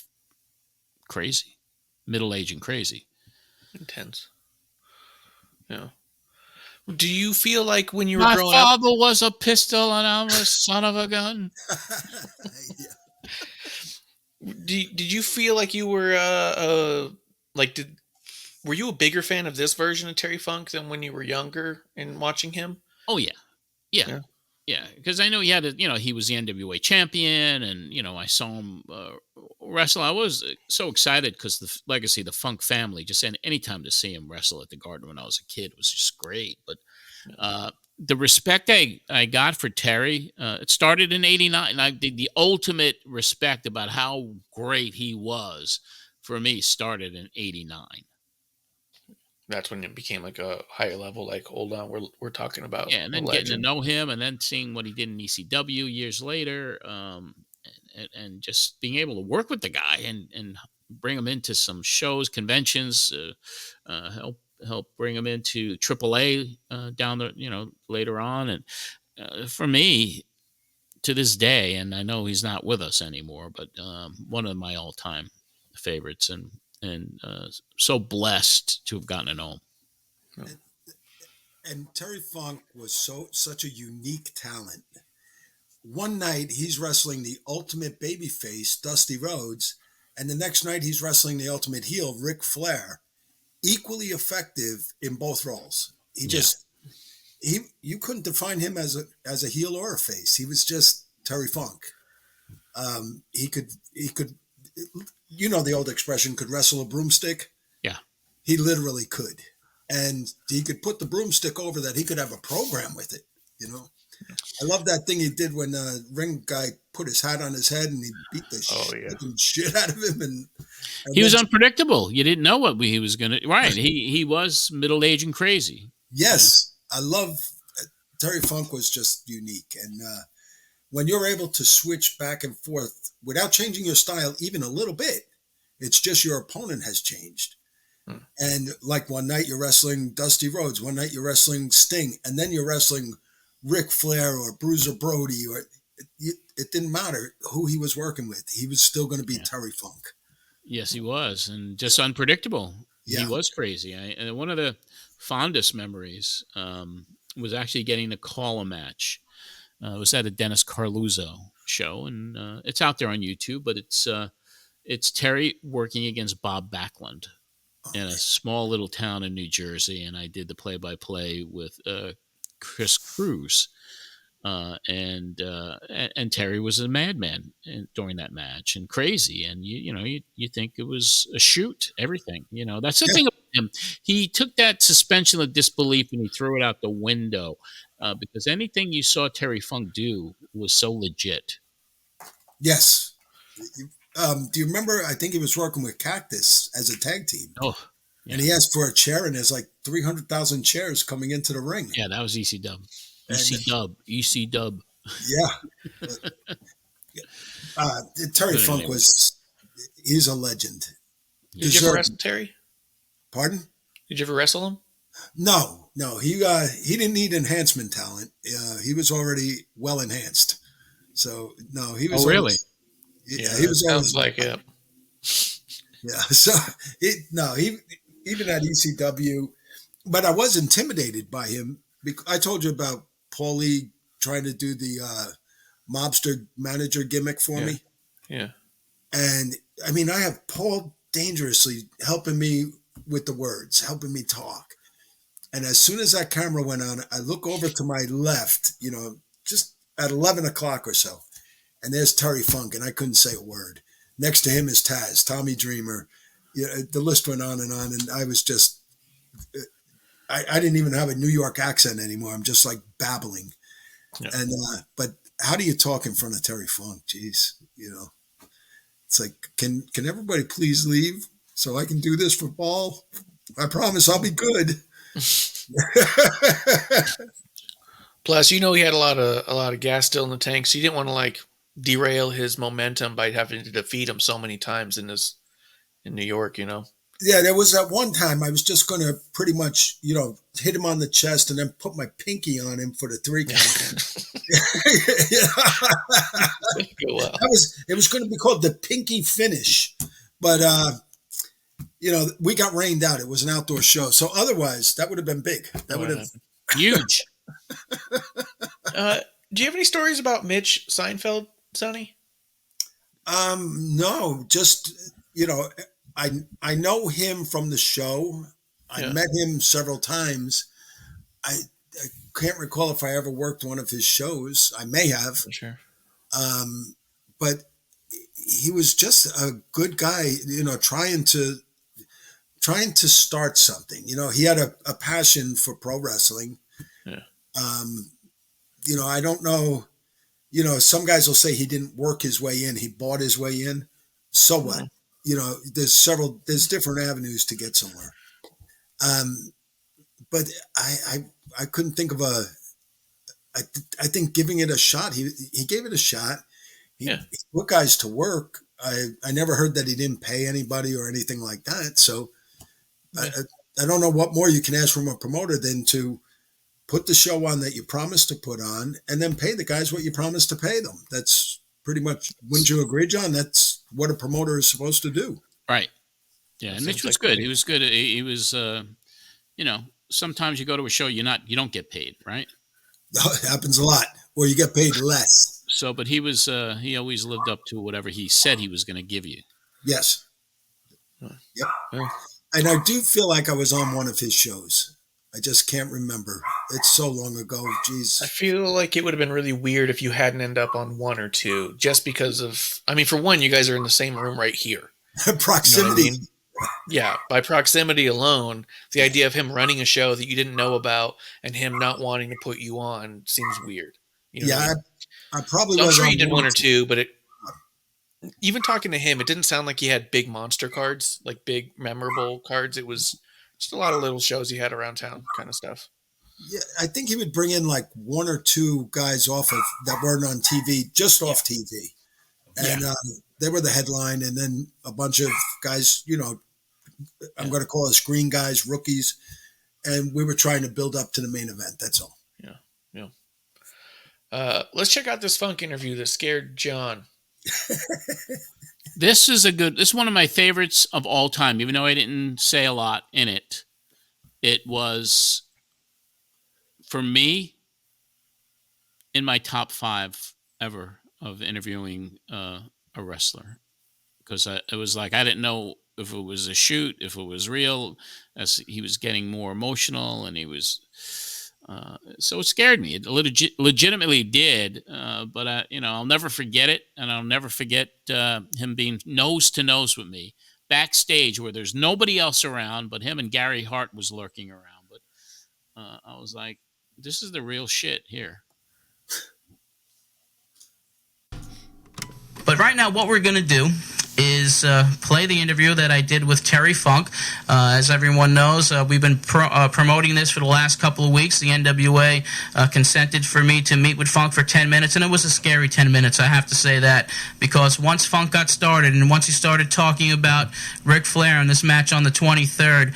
crazy, middle-aged and crazy, intense. Yeah. Do you feel like when you were my growing up, father was a pistol and I'm a son of a gun? did you feel like you were were you a bigger fan of this version of Terry Funk than when you were younger and watching him? Oh yeah. Because I know he had he was the NWA champion, and I saw him wrestle. I was so excited because the legacy of the Funk family. Just anytime to see him wrestle at the Garden when I was a kid was just great. But the respect I got for Terry, it started in '89, and I did the ultimate respect about how great he was. For me, started in '89. That's when it became like a higher level. Like, hold on, we're talking about and then getting to know him, and then seeing what he did in ECW years later, and just being able to work with the guy and bring him into some shows, conventions, help bring him into AAA down the later on, and for me to this day, and I know he's not with us anymore, but one of my all time favorites, and so blessed to have gotten to know him. And Terry Funk was such a unique talent. One night he's wrestling the ultimate babyface, Dusty Rhodes, and the next night he's wrestling the ultimate heel, Ric Flair. Equally effective in both roles. You couldn't define him as a heel or a face. He was just Terry Funk. He could the old expression, could wrestle a broomstick. Yeah. He literally could. And he could put the broomstick over that. He could have a program with it, I love that thing he did when the ring guy put his hat on his head and he beat the shit out of him. And he was unpredictable. You didn't know what he was going to... Right. He was middle-aged and crazy. Yes. I love... Terry Funk was just unique. And when you're able to switch back and forth without changing your style even a little bit, it's just your opponent has changed. And like one night you're wrestling Dusty Rhodes, one night you're wrestling Sting, and then you're wrestling Ric Flair or Bruiser Brody, or it didn't matter who he was working with. He was still going to be Terry Funk. Yes, he was, and just unpredictable. Yeah. He was crazy. And one of the fondest memories was actually getting to call a match. It was at a Dennis Carluzzo show, and it's out there on YouTube, but it's Terry working against Bob Backlund in a small little town in New Jersey, and I did the play-by-play with Chris Cruz, and Terry was a madman during that match and crazy, and you think it was a shoot, everything. That's the thing about him. He took that suspension of disbelief and he threw it out the window, because anything you saw Terry Funk do was so legit. Yes. Do you remember? I think he was working with Cactus as a tag team. Oh, yeah. And he asked for a chair, and there's like 300,000 chairs coming into the ring. Yeah, that was EC Dub. EC Dub. Yeah. Terry Funk he's a legend. Did you ever wrestle Terry? Pardon? Did you ever wrestle him? No. He didn't need enhancement talent. He was already well enhanced. So no, he was. Oh, really? He was. Sounds like it. Yeah. So he even at ECW, but I was intimidated by him. I told you about Paulie trying to do the mobster manager gimmick for me. Yeah. And I mean, I have Paul dangerously helping me with the words, helping me talk. And as soon as that camera went on, I look over to my left, just at 11 o'clock or so. And there's Terry Funk, and I couldn't say a word. Next to him is Taz, Tommy Dreamer. The list went on, and I was just, I didn't even have a New York accent anymore. I'm just like babbling. Yeah. And but how do you talk in front of Terry Funk? Jeez, it's like, can everybody please leave so I can do this for Paul? I promise I'll be good. Plus, he had a lot of gas still in the tank, so you didn't want to like derail his momentum by having to defeat him so many times in New York. Yeah, there was that one time I was just going to pretty much, hit him on the chest and then put my pinky on him for the 3 count. It was going to be called the pinky finish, but we got rained out. It was an outdoor show, so otherwise that would have been big. That would have huge. Do you have any stories about Mitch Seinfeld, Sonny? No, just I know him from the show. I met him several times. I can't recall if I ever worked one of his shows. I may have. Sure. But he was just a good guy, trying to start something. He had a passion for pro wrestling. Yeah. I don't know. Some guys will say he didn't work his way in. He bought his way in. So what? There's different avenues to get somewhere. But I couldn't think of I think giving it a shot. He gave it a shot. He put guys to work. I never heard that he didn't pay anybody or anything like that. So I don't know what more you can ask from a promoter than to put the show on that you promised to put on and then pay the guys what you promised to pay them. That's pretty much, wouldn't you agree, John? That's what a promoter is supposed to do. Right. Yeah. And Mitch was good. He was good. He was, sometimes you go to a show, you don't get paid, right? It happens a lot, or you get paid less. So, but he was, he always lived up to whatever he said he was going to give you. Yes. Yep. Yeah. And I do feel like I was on one of his shows. I just can't remember. It's so long ago. Jeez. I feel like it would have been really weird if you hadn't ended up on one or two, just because of, for one, you guys are in the same room right here. Proximity. You know what I mean? Yeah. By proximity alone, the idea of him running a show that you didn't know about and him not wanting to put you on seems weird. I probably I'm was. sure he did one or two, but even talking to him, it didn't sound like he had big monster cards, like big memorable cards. It was just a lot of little shows he had around town kind of stuff. Yeah, I think he would bring in like one or two guys off of that weren't on TV, just off TV. And they were the headline. And then a bunch of guys, I'm going to call it screen guys, rookies. And we were trying to build up to the main event. That's all. Yeah. Let's check out this funk interview that scared John. This is one of my favorites of all time, even though I didn't say a lot in it. It was, for me, in my top 5 ever of interviewing a wrestler. Because it was like, I didn't know if it was a shoot, if it was real, as he was getting more emotional, and he was... so it scared me. It legitimately did, but I'll never forget it, and I'll never forget him being nose to nose with me backstage, where there's nobody else around, but him and Gary Hart was lurking around. But I was like, "This is the real shit here." But right now, what we're going to do is play the interview that I did with Terry Funk. As everyone knows, we've been promoting this for the last couple of weeks. The NWA consented for me to meet with Funk for 10 minutes, and it was a scary 10 minutes, I have to say that, because once Funk got started and once he started talking about Ric Flair in this match on the 23rd,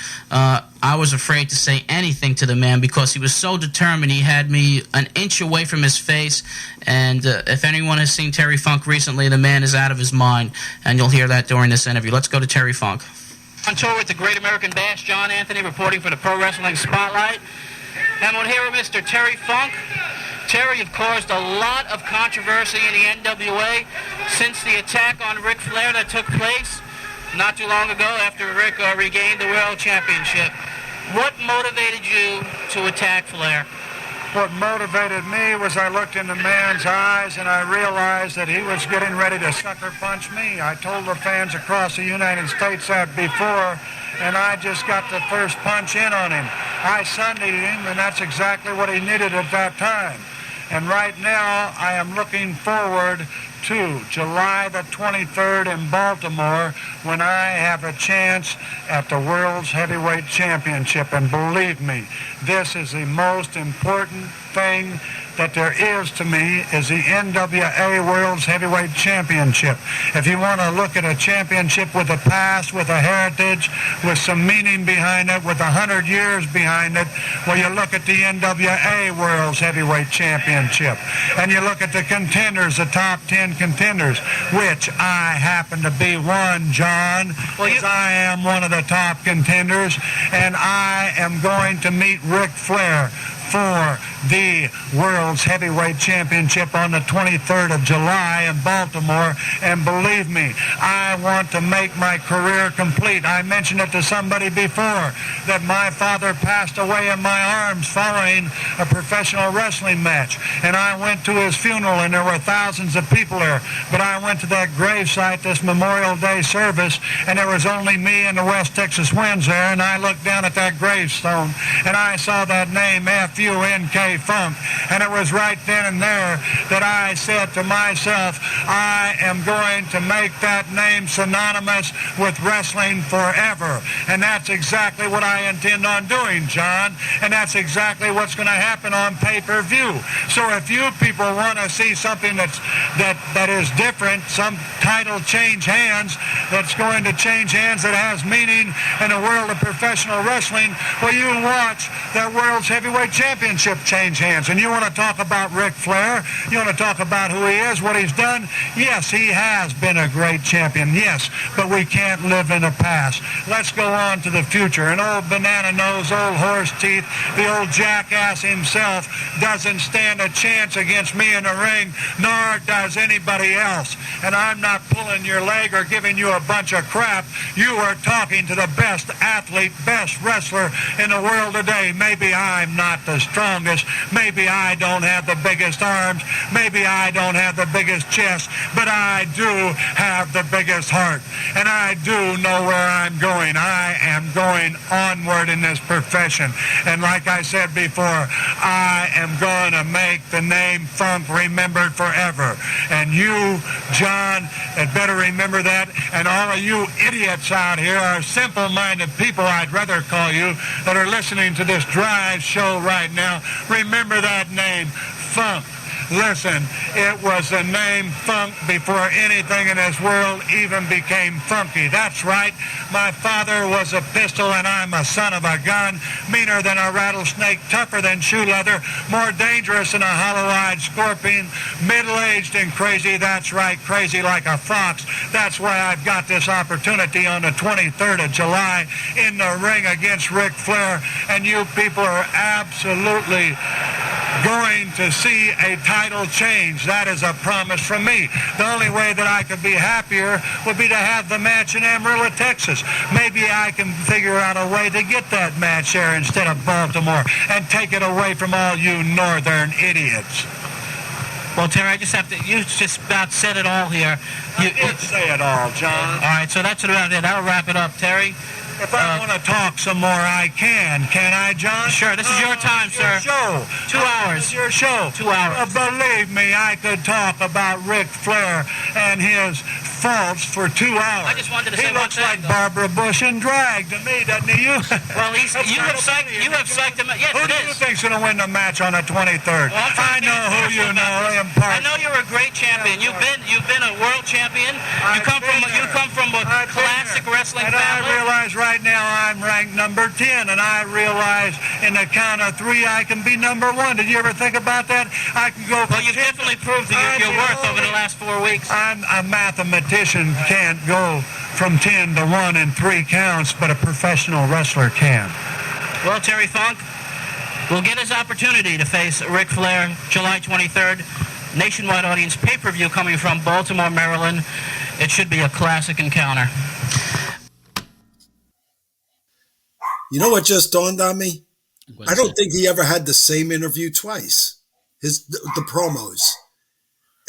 I was afraid to say anything to the man because he was so determined. He had me an inch away from his face, and if anyone has seen Terry Funk recently, the man is out of his mind, and you'll hear that during this interview. Let's go to Terry Funk. On tour with the Great American Bash, John Anthony reporting for the Pro Wrestling Spotlight, and we'll hear Mr. Terry Funk. Terry, you've caused a lot of controversy in the NWA since the attack on Ric Flair that took place not too long ago after Rick regained the World Championship. What motivated you to attack Flair? What motivated me was I looked in the man's eyes and I realized that he was getting ready to sucker punch me. I told the fans across the United States that before, and I just got the first punch in on him. I Sundied him, and that's exactly what he needed at that time. And right now, I am looking forward to July the 23rd in Baltimore, when I have a chance at the World's Heavyweight Championship. And believe me, this is the most important thing that there is to me, is the NWA World's Heavyweight Championship. If you want to look at a championship with a past, with a heritage, with some meaning behind it, with 100 years behind it, well, you look at the NWA World's Heavyweight Championship. And you look at the contenders, the top 10 contenders, which I happen to be one, John. Well, I am one of the top contenders, and I am going to meet Ric Flair for the World's Heavyweight Championship on the 23rd of July in Baltimore. And believe me, I want to make my career complete. I mentioned it to somebody before, that my father passed away in my arms following a professional wrestling match. And I went to his funeral, and there were thousands of people there. But I went to that gravesite, this Memorial Day service, and there was only me and the West Texas Winds there. And I looked down at that gravestone, and I saw that name, F-U-N-K, Funk. And it was right then and there that I said to myself, I am going to make that name synonymous with wrestling forever. And that's exactly what I intend on doing, John. And that's exactly what's going to happen on pay-per-view. So if you people want to see something that is different, some title change hands, that's going to change hands, that has meaning in the world of professional wrestling, well, you watch that World's Heavyweight Championship change hands. And you want to talk about Ric Flair? You want to talk about who he is, what he's done? Yes, he has been a great champion, yes, but we can't live in the past. Let's go on to the future. An old banana nose, old horse teeth, the old jackass himself doesn't stand a chance against me in the ring, nor does anybody else. And I'm not pulling your leg or giving you a bunch of crap. You are talking to the best athlete, best wrestler in the world today. Maybe I'm not the strongest. Maybe I don't have the biggest arms. Maybe I don't have the biggest chest. But I do have the biggest heart. And I do know where I'm going. I am going onward in this profession. And like I said before, I am going to make the name Funk remembered forever. And you, John, had better remember that. And all of you idiots out here are simple-minded people, I'd rather call you, that are listening to this drive show right now. Remember that name, Funk. Listen, it was the name Funk before anything in this world even became funky. That's right. My father was a pistol and I'm a son of a gun. Meaner than a rattlesnake, tougher than shoe leather, more dangerous than a hollow-eyed scorpion, middle-aged and crazy. That's right, crazy like a fox. That's why I've got this opportunity on the 23rd of July in the ring against Ric Flair. And you people are absolutely going to see a title change. That is a promise from me. The only way that I could be happier would be to have the match in Amarillo, Texas. Maybe I can figure out a way to get that match there instead of Baltimore and take it away from all you northern idiots. Well, Terry, I just have to, you just about said it all here. You did say it all, John. All right, so that's about it. That'll wrap it up, Terry. If I want to talk some more, I can. Can I, John? Sure. This is your time, sir. Show. 2 hours. It's your show. 2 hours. Believe me, I could talk about Ric Flair and his faults for 2 hours. I just wanted to say he looks like though. Barbara Bush in drag to me, doesn't he? Well, you have psyched him. Yes, who do you think's going to win the match on the 23rd? Well, I know who you know. I know you're a great champion. You've been a world champion. You come from a classic wrestling family. And I realize right now I'm ranked number 10, and I realize in the count of 3 I can be number 1. Did you ever think about that? I can go. Well, you've definitely proved your worth over the last 4 weeks. I'm a mathematician, can't go from 10 to 1 in 3 counts, but a professional wrestler can. Well, Terry Funk will get his opportunity to face Ric Flair July 23rd. Nationwide audience pay-per-view coming from Baltimore, Maryland. It should be a classic encounter. You know what just dawned on me? What's I don't that? think he ever had the same interview twice. The promos.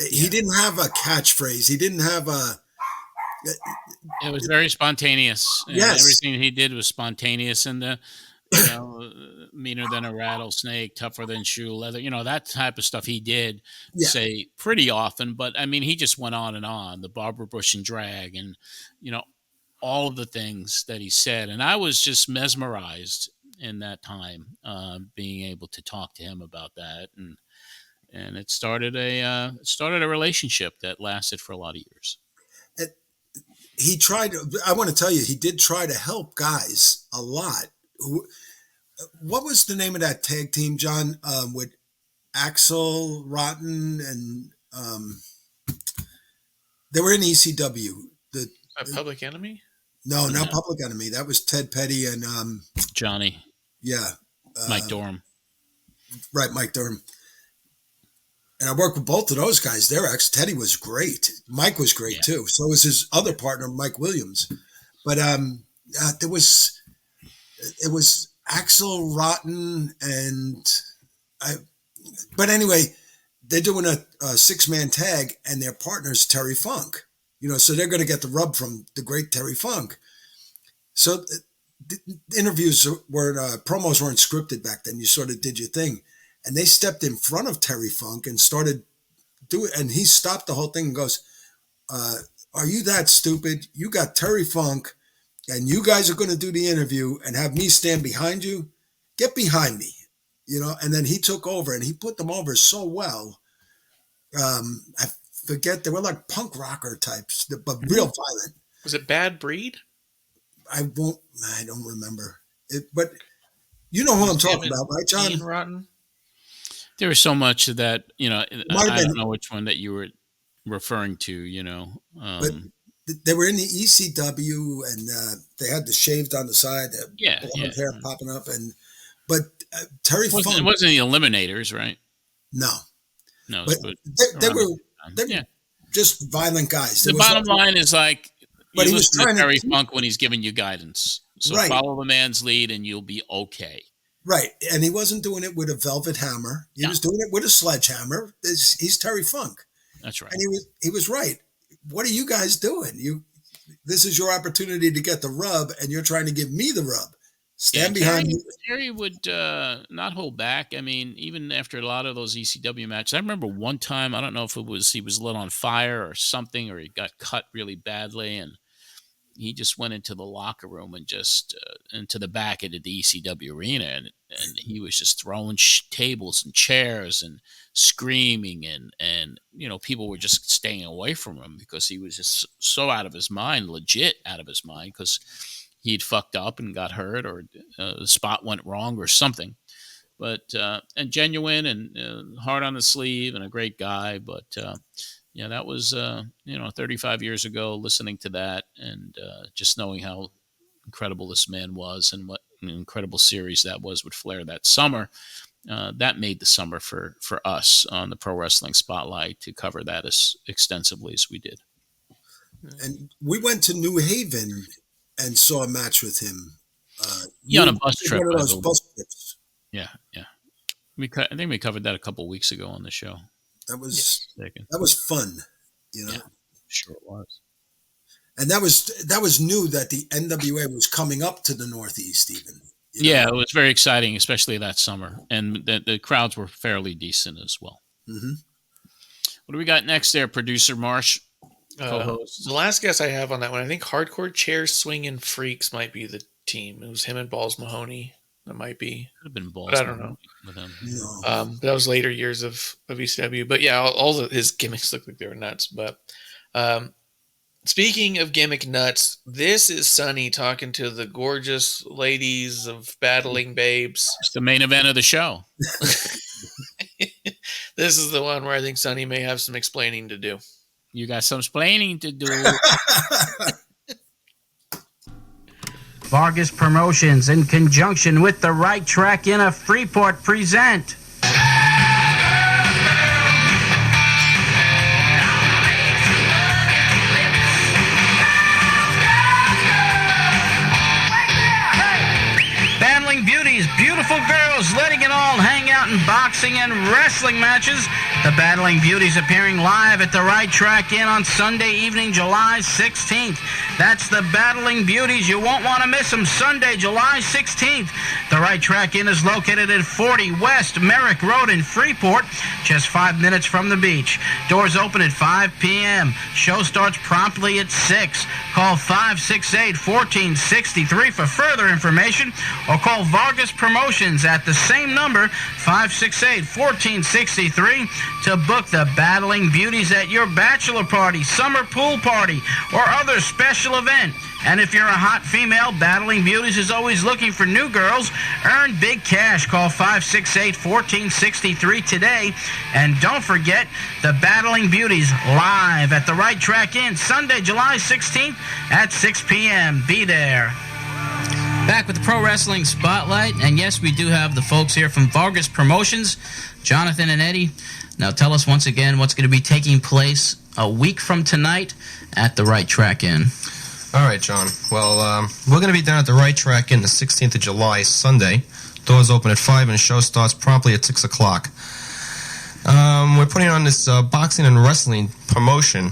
He didn't have a catchphrase. He didn't have a. It was very spontaneous. And Yes. Everything he did was spontaneous. And you know, meaner than a rattlesnake, tougher than shoe leather, you know, that type of stuff he did say pretty often. But I mean, he just went on, the Barbara Bush and drag, and, you know, all of the things that he said. And I was just mesmerized in that time, being able to talk to him about that. And it started a relationship that lasted for a lot of years. He tried. I want to tell you, he did try to help guys a lot. What was the name of that tag team, John? With Axel Rotten and they were in ECW. Public Enemy? No, not Public Enemy. That was Ted Petty and Johnny. Yeah, Mike Durham. Right, Mike Durham. And I worked with both of those guys. Their ex, Teddy, was great. Mike was great too. So was his other partner, Mike Williams. But it was Axel Rotten but anyway, they're doing a 6-man tag, and their partner's Terry Funk. You know, so they're going to get the rub from the great Terry Funk. So the interviews promos weren't scripted back then. You sort of did your thing. And they stepped in front of Terry Funk and started doing, and he stopped the whole thing and goes, are you that stupid? You got Terry Funk, and you guys are going to do the interview and have me stand behind you? Get behind me, you know? And then he took over, and he put them over so well. I forget, they were like punk rocker types, but real violent. Was it Bad Breed? I don't remember it, but you know who I'm talking about, right, John? Ian Rotten? There was so much of that, you know, I don't know which one that you were referring to, you know. But they were in the ECW, and they had the shaved on the side, blonde hair popping up. But Terry Funk. It wasn't the Eliminators, right? No. But they were just violent guys. The bottom line is, like, you listen to Terry Funk when he's giving you guidance. So follow the man's lead and you'll be okay. Right. And he wasn't doing it with a velvet hammer. He was doing it with a sledgehammer. He's Terry Funk. That's right. And he was right. What are you guys doing? This is your opportunity to get the rub, and you're trying to give me the rub. Stand behind me. Terry would not hold back. I mean, even after a lot of those ECW matches, I remember one time, I don't know if it was he was lit on fire or something, or he got cut really badly, and he just went into the locker room and just into the back into the ECW arena, and he was just throwing tables and chairs and screaming, and you know, people were just staying away from him because he was just so out of his mind, legit out of his mind, because he'd fucked up and got hurt, or the spot went wrong or something. But and genuine and hard on the sleeve and a great guy, but. Yeah, that was, 35 years ago, listening to that and just knowing how incredible this man was and what an incredible series that was with Flair that summer. That made the summer for us on the Pro Wrestling Spotlight to cover that as extensively as we did. And we went to New Haven and saw a match with him. On a bus trip. One of those bus trips. Yeah. I think we covered that a couple of weeks ago on the show. That was fun, you know. Yeah, sure it was. And that was new that the NWA was coming up to the Northeast, even. Yeah, it was very exciting, especially that summer, and the crowds were fairly decent as well. Mm-hmm. What do we got next, there, producer Marsh? Co-host. The last guess I have on that one, I think Hardcore Chair Swinging Freaks might be the team. It was him and Balls Mahoney. That might be. Could have been Balls. But I don't know. With him. No. That was later years of ECW. But yeah, all of his gimmicks look like they were nuts. But speaking of gimmick nuts, this is Sonny talking to the gorgeous ladies of Battling Babes. It's the main event of the show. This is the one where I think Sonny may have some explaining to do. You got some explaining to do. Vargas Promotions, in conjunction with the Right Track in a Freeport, present Battling Beauties, beautiful girls letting it all hang out in box boxing and wrestling matches. The Battling Beauties appearing live at the Right Track Inn on Sunday evening, July 16th. That's the Battling Beauties. You won't want to miss them. Sunday, July 16th. The Right Track Inn is located at 40 West Merrick Road in Freeport, just 5 minutes from the beach. Doors open at 5 p.m. Show starts promptly at 6. Call 568-1463 for further information, or call Vargas Promotions at the same number, 568-1463, to book the Battling Beauties at your bachelor party, summer pool party, or other special event. And if you're a hot female, Battling Beauties is always looking for new girls. Earn big cash. Call 568-1463 today. And don't forget the Battling Beauties live at the Right Track Inn, Sunday, July 16th at 6 p.m. Be there. Back with the Pro Wrestling Spotlight. And yes, we do have the folks here from Vargas Promotions, Jonathan and Eddie. Now tell us once again what's going to be taking place a week from tonight at the Right Track Inn. All right, John. Well, we're going to be down at the Right Track Inn the 16th of July, Sunday. Doors open at 5 and the show starts promptly at 6 o'clock. We're putting on this boxing and wrestling promotion.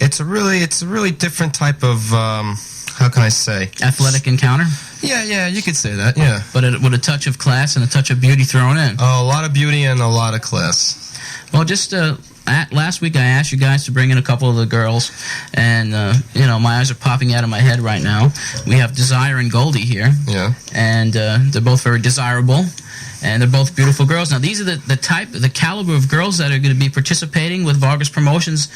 It's a really different type of, how can I say? Athletic encounter? Yeah, you could say that, yeah. But with a touch of class and a touch of beauty thrown in. Oh, a lot of beauty and a lot of class. Well, just last week I asked you guys to bring in a couple of the girls, and my eyes are popping out of my head right now. We have Desire and Goldie here, yeah, and they're both very desirable, and they're both beautiful girls. Now these are the caliber of girls that are going to be participating with Vargas Promotions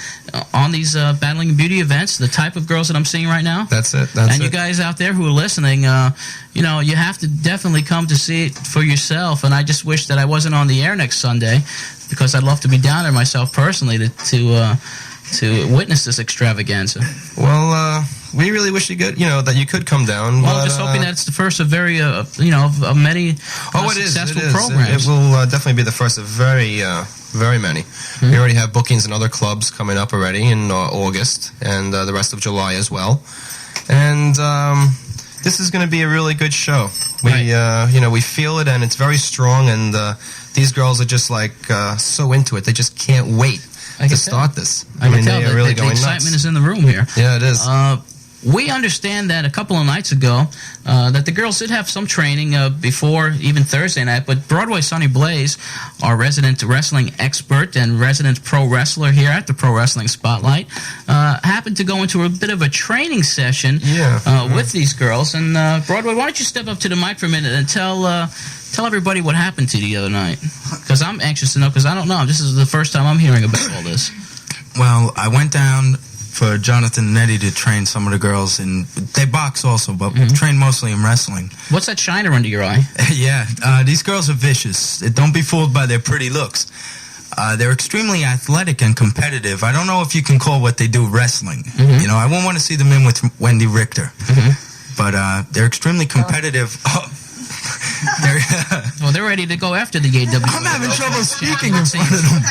on these Battling Beauty events. The type of girls that I'm seeing right now. That's it. You guys out there who are listening, you have to definitely come to see it for yourself. And I just wish that I wasn't on the air next Sunday, because I'd love to be down there myself personally to witness this extravaganza. Well, we really wish that you could come down. Well, I'm just hoping that it's the first of very, of many successful programs. It will definitely be the first of very many. Mm-hmm. We already have bookings in other clubs coming up already in August and the rest of July as well. And this is going to be a really good show. We feel it, and it's very strong, and these girls are just so into it. They just can't wait to start this. I mean, they are really going nuts. The excitement is in the room here. Yeah, it is. We understand that a couple of nights ago that the girls did have some training before even Thursday night, but Broadway Sonny Blaze, our resident wrestling expert and resident pro wrestler here at the Pro Wrestling Spotlight, happened to go into a bit of a training session with these girls. And Broadway, why don't you step up to the mic for a minute and tell everybody what happened to you the other night? Because I'm anxious to know, because I don't know. This is the first time I'm hearing about all this. Well, I went down for Jonathan and Eddie to train some of the girls, and they box also, but train mostly in wrestling. What's that shiner under your eye? Yeah, these girls are vicious. Don't be fooled by their pretty looks. They're extremely athletic and competitive. I don't know if you can call what they do wrestling. Mm-hmm. I won't want to see them in with Wendy Richter. Mm-hmm. But they're extremely competitive. They're ready to go after the AW. I'm having trouble speaking in front of them.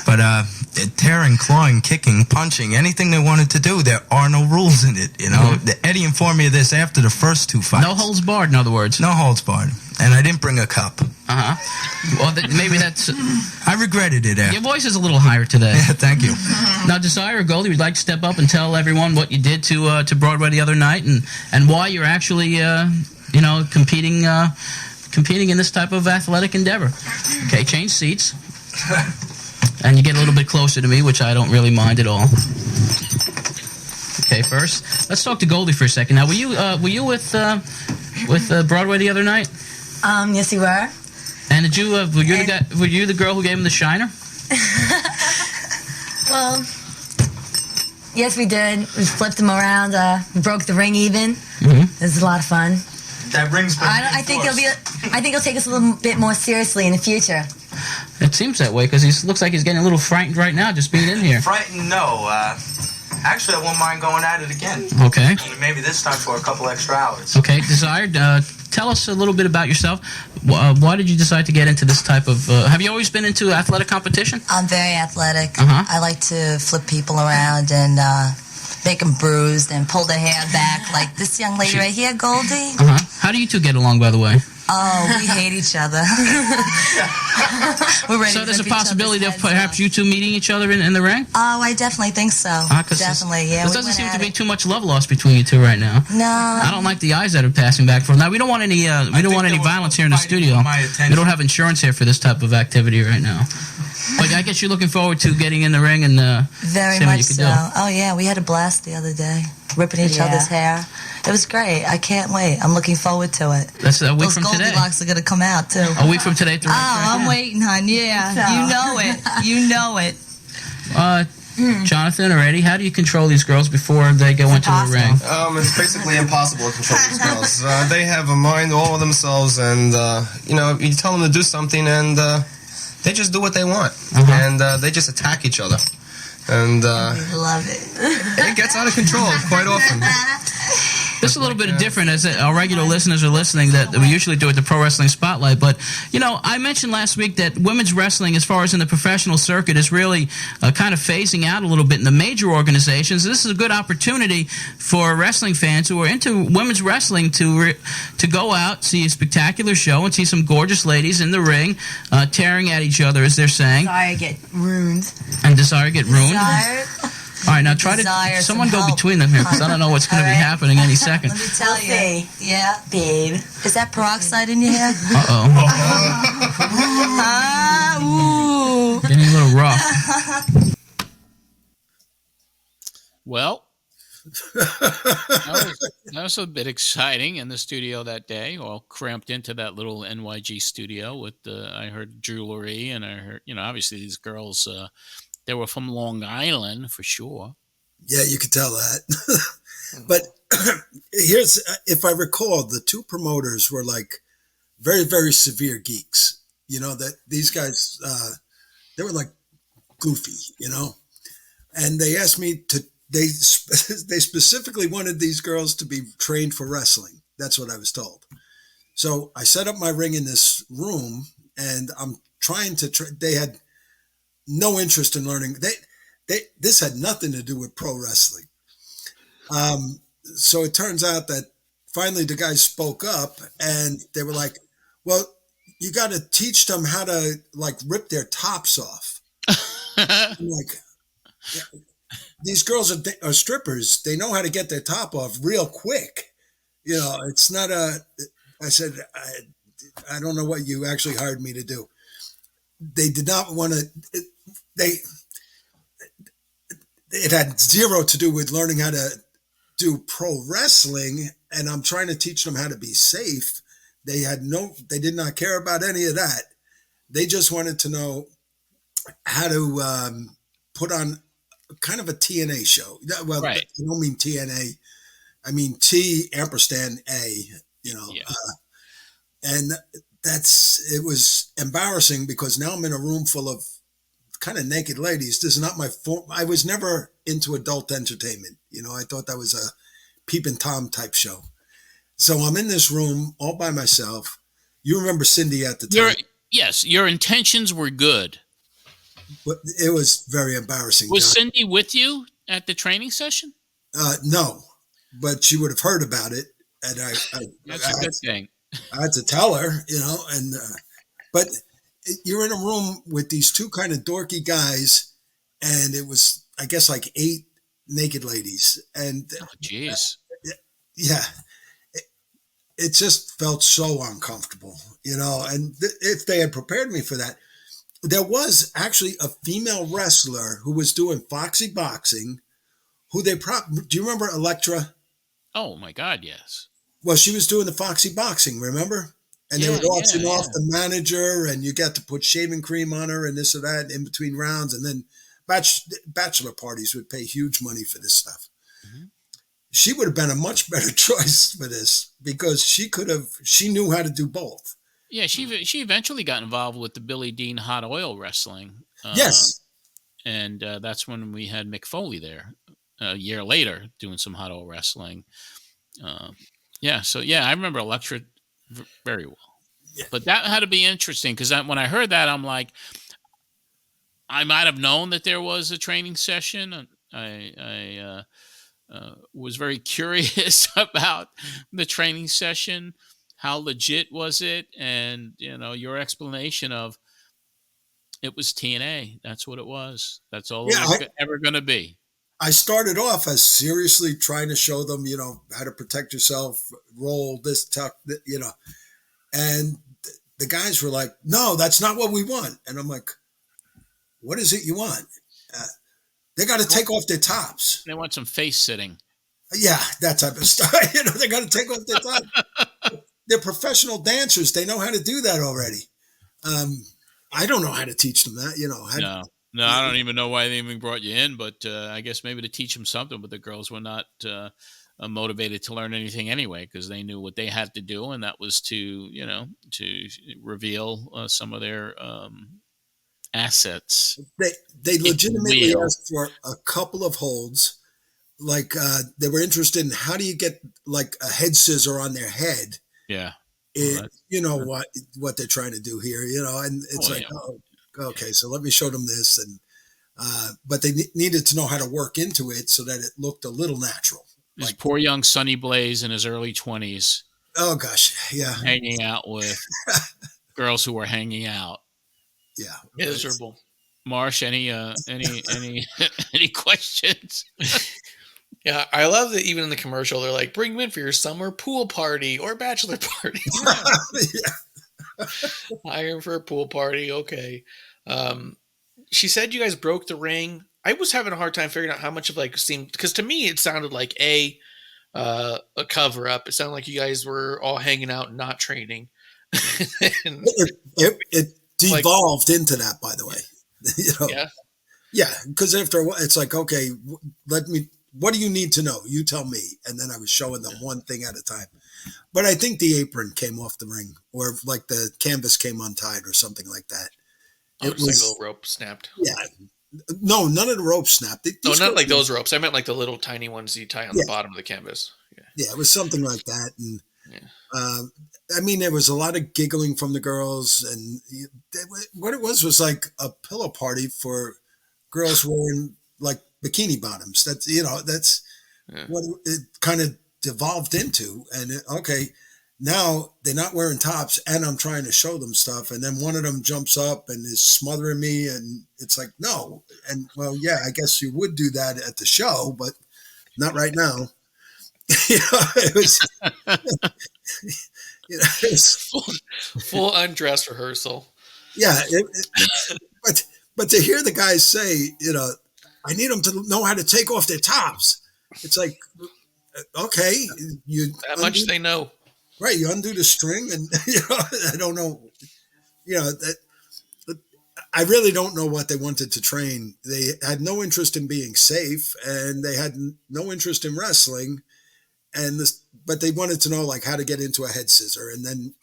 But tearing, clawing, kicking, punching, anything they wanted to do, there are no rules in it. Eddie informed me of this after the first two fights. No holds barred, in other words. No holds barred. And I didn't bring a cup. Well, maybe that's... I regretted it after. Your voice is a little higher today. Yeah, thank you. Now, Desire or Goldie, would you like to step up and tell everyone what you did to Broadway the other night, and why you're actually, competing in this type of athletic endeavor? Okay, change seats. And you get a little bit closer to me, which I don't really mind at all. Okay, first, let's talk to Goldie for a second. Now, were you with Broadway the other night? Yes, you were. And did you were you the girl who gave him the shiner? Well, yes, we did. We flipped him around. We broke the ring even. Mm-hmm. It was a lot of fun. That ring's been I think he'll take us a little bit more seriously in the future. It seems that way, because he looks like he's getting a little frightened right now just being in here. Frightened? No. Actually, I won't mind going at it again. Okay. Maybe this time for a couple extra hours. Okay, Desire, tell us a little bit about yourself. Why did you decide to get into this type of... have you always been into athletic competition? I'm very athletic. I like to flip people around and make them bruised and pull their hair back, like this young lady right here, Goldie. How do you two get along, by the way? Oh, we hate each other. We're ready So there's a rip each possibility of other's perhaps heads you two meeting each other in the ring? off. Oh, I definitely think so. Definitely, yeah. There we doesn't went seem at to be it. too much love lost between you two right now. No. I don't like the eyes that are passing back and forth. Now we don't want any violence here in the studio. We don't have insurance here for this type of activity right now. But I guess you're looking forward to getting in the ring and Very seeing what much you can so. do. Oh yeah, we had a blast the other day, ripping each other's hair. It was great. I can't wait. I'm looking forward to it. That's a week Those from today. Goldilocks are going to come out too. A week from today at the ring. I'm waiting, hon. Yeah, you know it. You know it. Jonathan or Eddie, how do you control these girls before they go into the ring? It's basically impossible to control these girls. They have a mind all of themselves, and you tell them to do something, and they just do what they want, and they just attack each other, and We love it. it gets out of control quite often. This is a little bit different as our regular listeners are listening that we usually do at the Pro Wrestling Spotlight. But, I mentioned last week that women's wrestling, as far as in the professional circuit, is really kind of phasing out a little bit in the major organizations. This is a good opportunity for wrestling fans who are into women's wrestling to go out, see a spectacular show, and see some gorgeous ladies in the ring tearing at each other, as they're saying. Desire get ruined. And desire get ruined. Desire. All right, now try Desire to someone some go help. between them here because I don't know what's going to be happening any second. Let me tell you. Yeah, babe. Is that peroxide in your hair? Uh-oh. Ooh. Getting a little rough. Well, that was a bit exciting in the studio that day, all cramped into that little NYG studio with I heard jewelry, and I heard, obviously these girls, they were from Long Island for sure. Yeah, you could tell that. But here's, if I recall, the two promoters were like very, very severe geeks. That these guys, they were like goofy, and they asked me they specifically wanted these girls to be trained for wrestling. That's what I was told. So I set up my ring in this room, and I'm trying to, they had no interest in learning. This had nothing to do with pro wrestling. So it turns out that finally the guys spoke up, and they were like, well, you got to teach them how to rip their tops off. I'm like, yeah, these girls are strippers. They know how to get their top off real quick. It's not I said, I don't know what you actually hired me to do. They did not want to, it had zero to do with learning how to do pro wrestling, and I'm trying to teach them how to be safe. They did not care about any of that. They just wanted to know how to put on kind of a TNA show. Well, right. I don't mean TNA. I mean T ampersand A, and it was embarrassing because now I'm in a room full of kind of naked ladies. This is not my form. I was never into adult entertainment. I thought that was a Peep and Tom type show. So I'm in this room all by myself. You remember Cindy at the time. Yes, your intentions were good. But it was very embarrassing. Was Cindy with you at the training session? No, but she would have heard about it. And that's a good thing. I had to tell her, but you're in a room with these two kind of dorky guys, and it was, I guess, like 8 naked ladies. And jeez. Yeah. It just felt so uncomfortable, and if they had prepared me for that, there was actually a female wrestler who was doing Foxy Boxing, do you remember Electra? Oh my God, yes. Well, she was doing the Foxy Boxing, remember? And they would auction off the manager, and you got to put shaving cream on her and this or that in between rounds. And then bachelor parties would pay huge money for this stuff. Mm-hmm. She would have been a much better choice for this because she knew how to do both. Yeah, she eventually got involved with the Billy Dean Hot Oil Wrestling. Yes. And that's when we had Mick Foley there a year later doing some Hot Oil Wrestling. I remember Electra very well. Yeah. But that had to be interesting because when I heard that, I'm like, I might have known that there was a training session. I was very curious about the training session. how legit was it? And, your explanation of it was TNA. That's what it was. That's all it was ever going to be. I started off as seriously trying to show them, how to protect yourself, roll this, tuck, and the guys were like, no, that's not what we want. And I'm like, what is it you want? They got to take off their tops. They want some face sitting. Yeah, that type of stuff. They got to take off their tops. They're professional dancers. They know how to do that already. I don't know how to teach them that, No, I don't even know why they even brought you in, but I guess maybe to teach them something, but the girls were not motivated to learn anything anyway, because they knew what they had to do, and that was to reveal some of their assets. They legitimately asked for a couple of holds. Like they were interested in how do you get like a head scissor on their head. Yeah. What they're trying to do here, and it's okay, so let me show them this. And, but they needed to know how to work into it so that it looked a little natural. This poor young Sonny Blaze in his early 20s. Oh gosh. Yeah. Hanging out with girls who were hanging out. Yeah. Miserable. Marsh, any any questions? Yeah, I love that even in the commercial, they're like, bring them in for your summer pool party or bachelor party. Hire for a pool party. Okay. She said you guys broke the ring. I was having a hard time figuring out how much of seemed, because to me, it sounded like a cover up. It sounded like you guys were all hanging out and not training. And it devolved into that, by the way. Yeah. Yeah. Because after a while, it's like, okay, what do you need to know? You tell me. And then I was showing them one thing at a time. But I think the apron came off the ring, or like the canvas came untied or something like that. It was like a little rope snapped. Yeah. No, none of the ropes snapped. No, not like those ropes. I meant like the little tiny ones you tie on the bottom of the canvas. Yeah, it was something like that. And I mean, there was a lot of giggling from the girls. And what it was like a pillow party for girls wearing like bikini bottoms. That's what it kind of devolved into. And now they're not wearing tops and I'm trying to show them stuff. And then one of them jumps up and is smothering me. And it's like, no. And well, yeah, I guess you would do that at the show, but not right now. It was, full undress rehearsal. Yeah. But to hear the guys say, I need them to know how to take off their tops. It's like, okay, that much they know. Right, you undo the string, and I don't know. I really don't know what they wanted to train. They had no interest in being safe, and they had no interest in wrestling, but they wanted to know like how to get into a head scissor, and then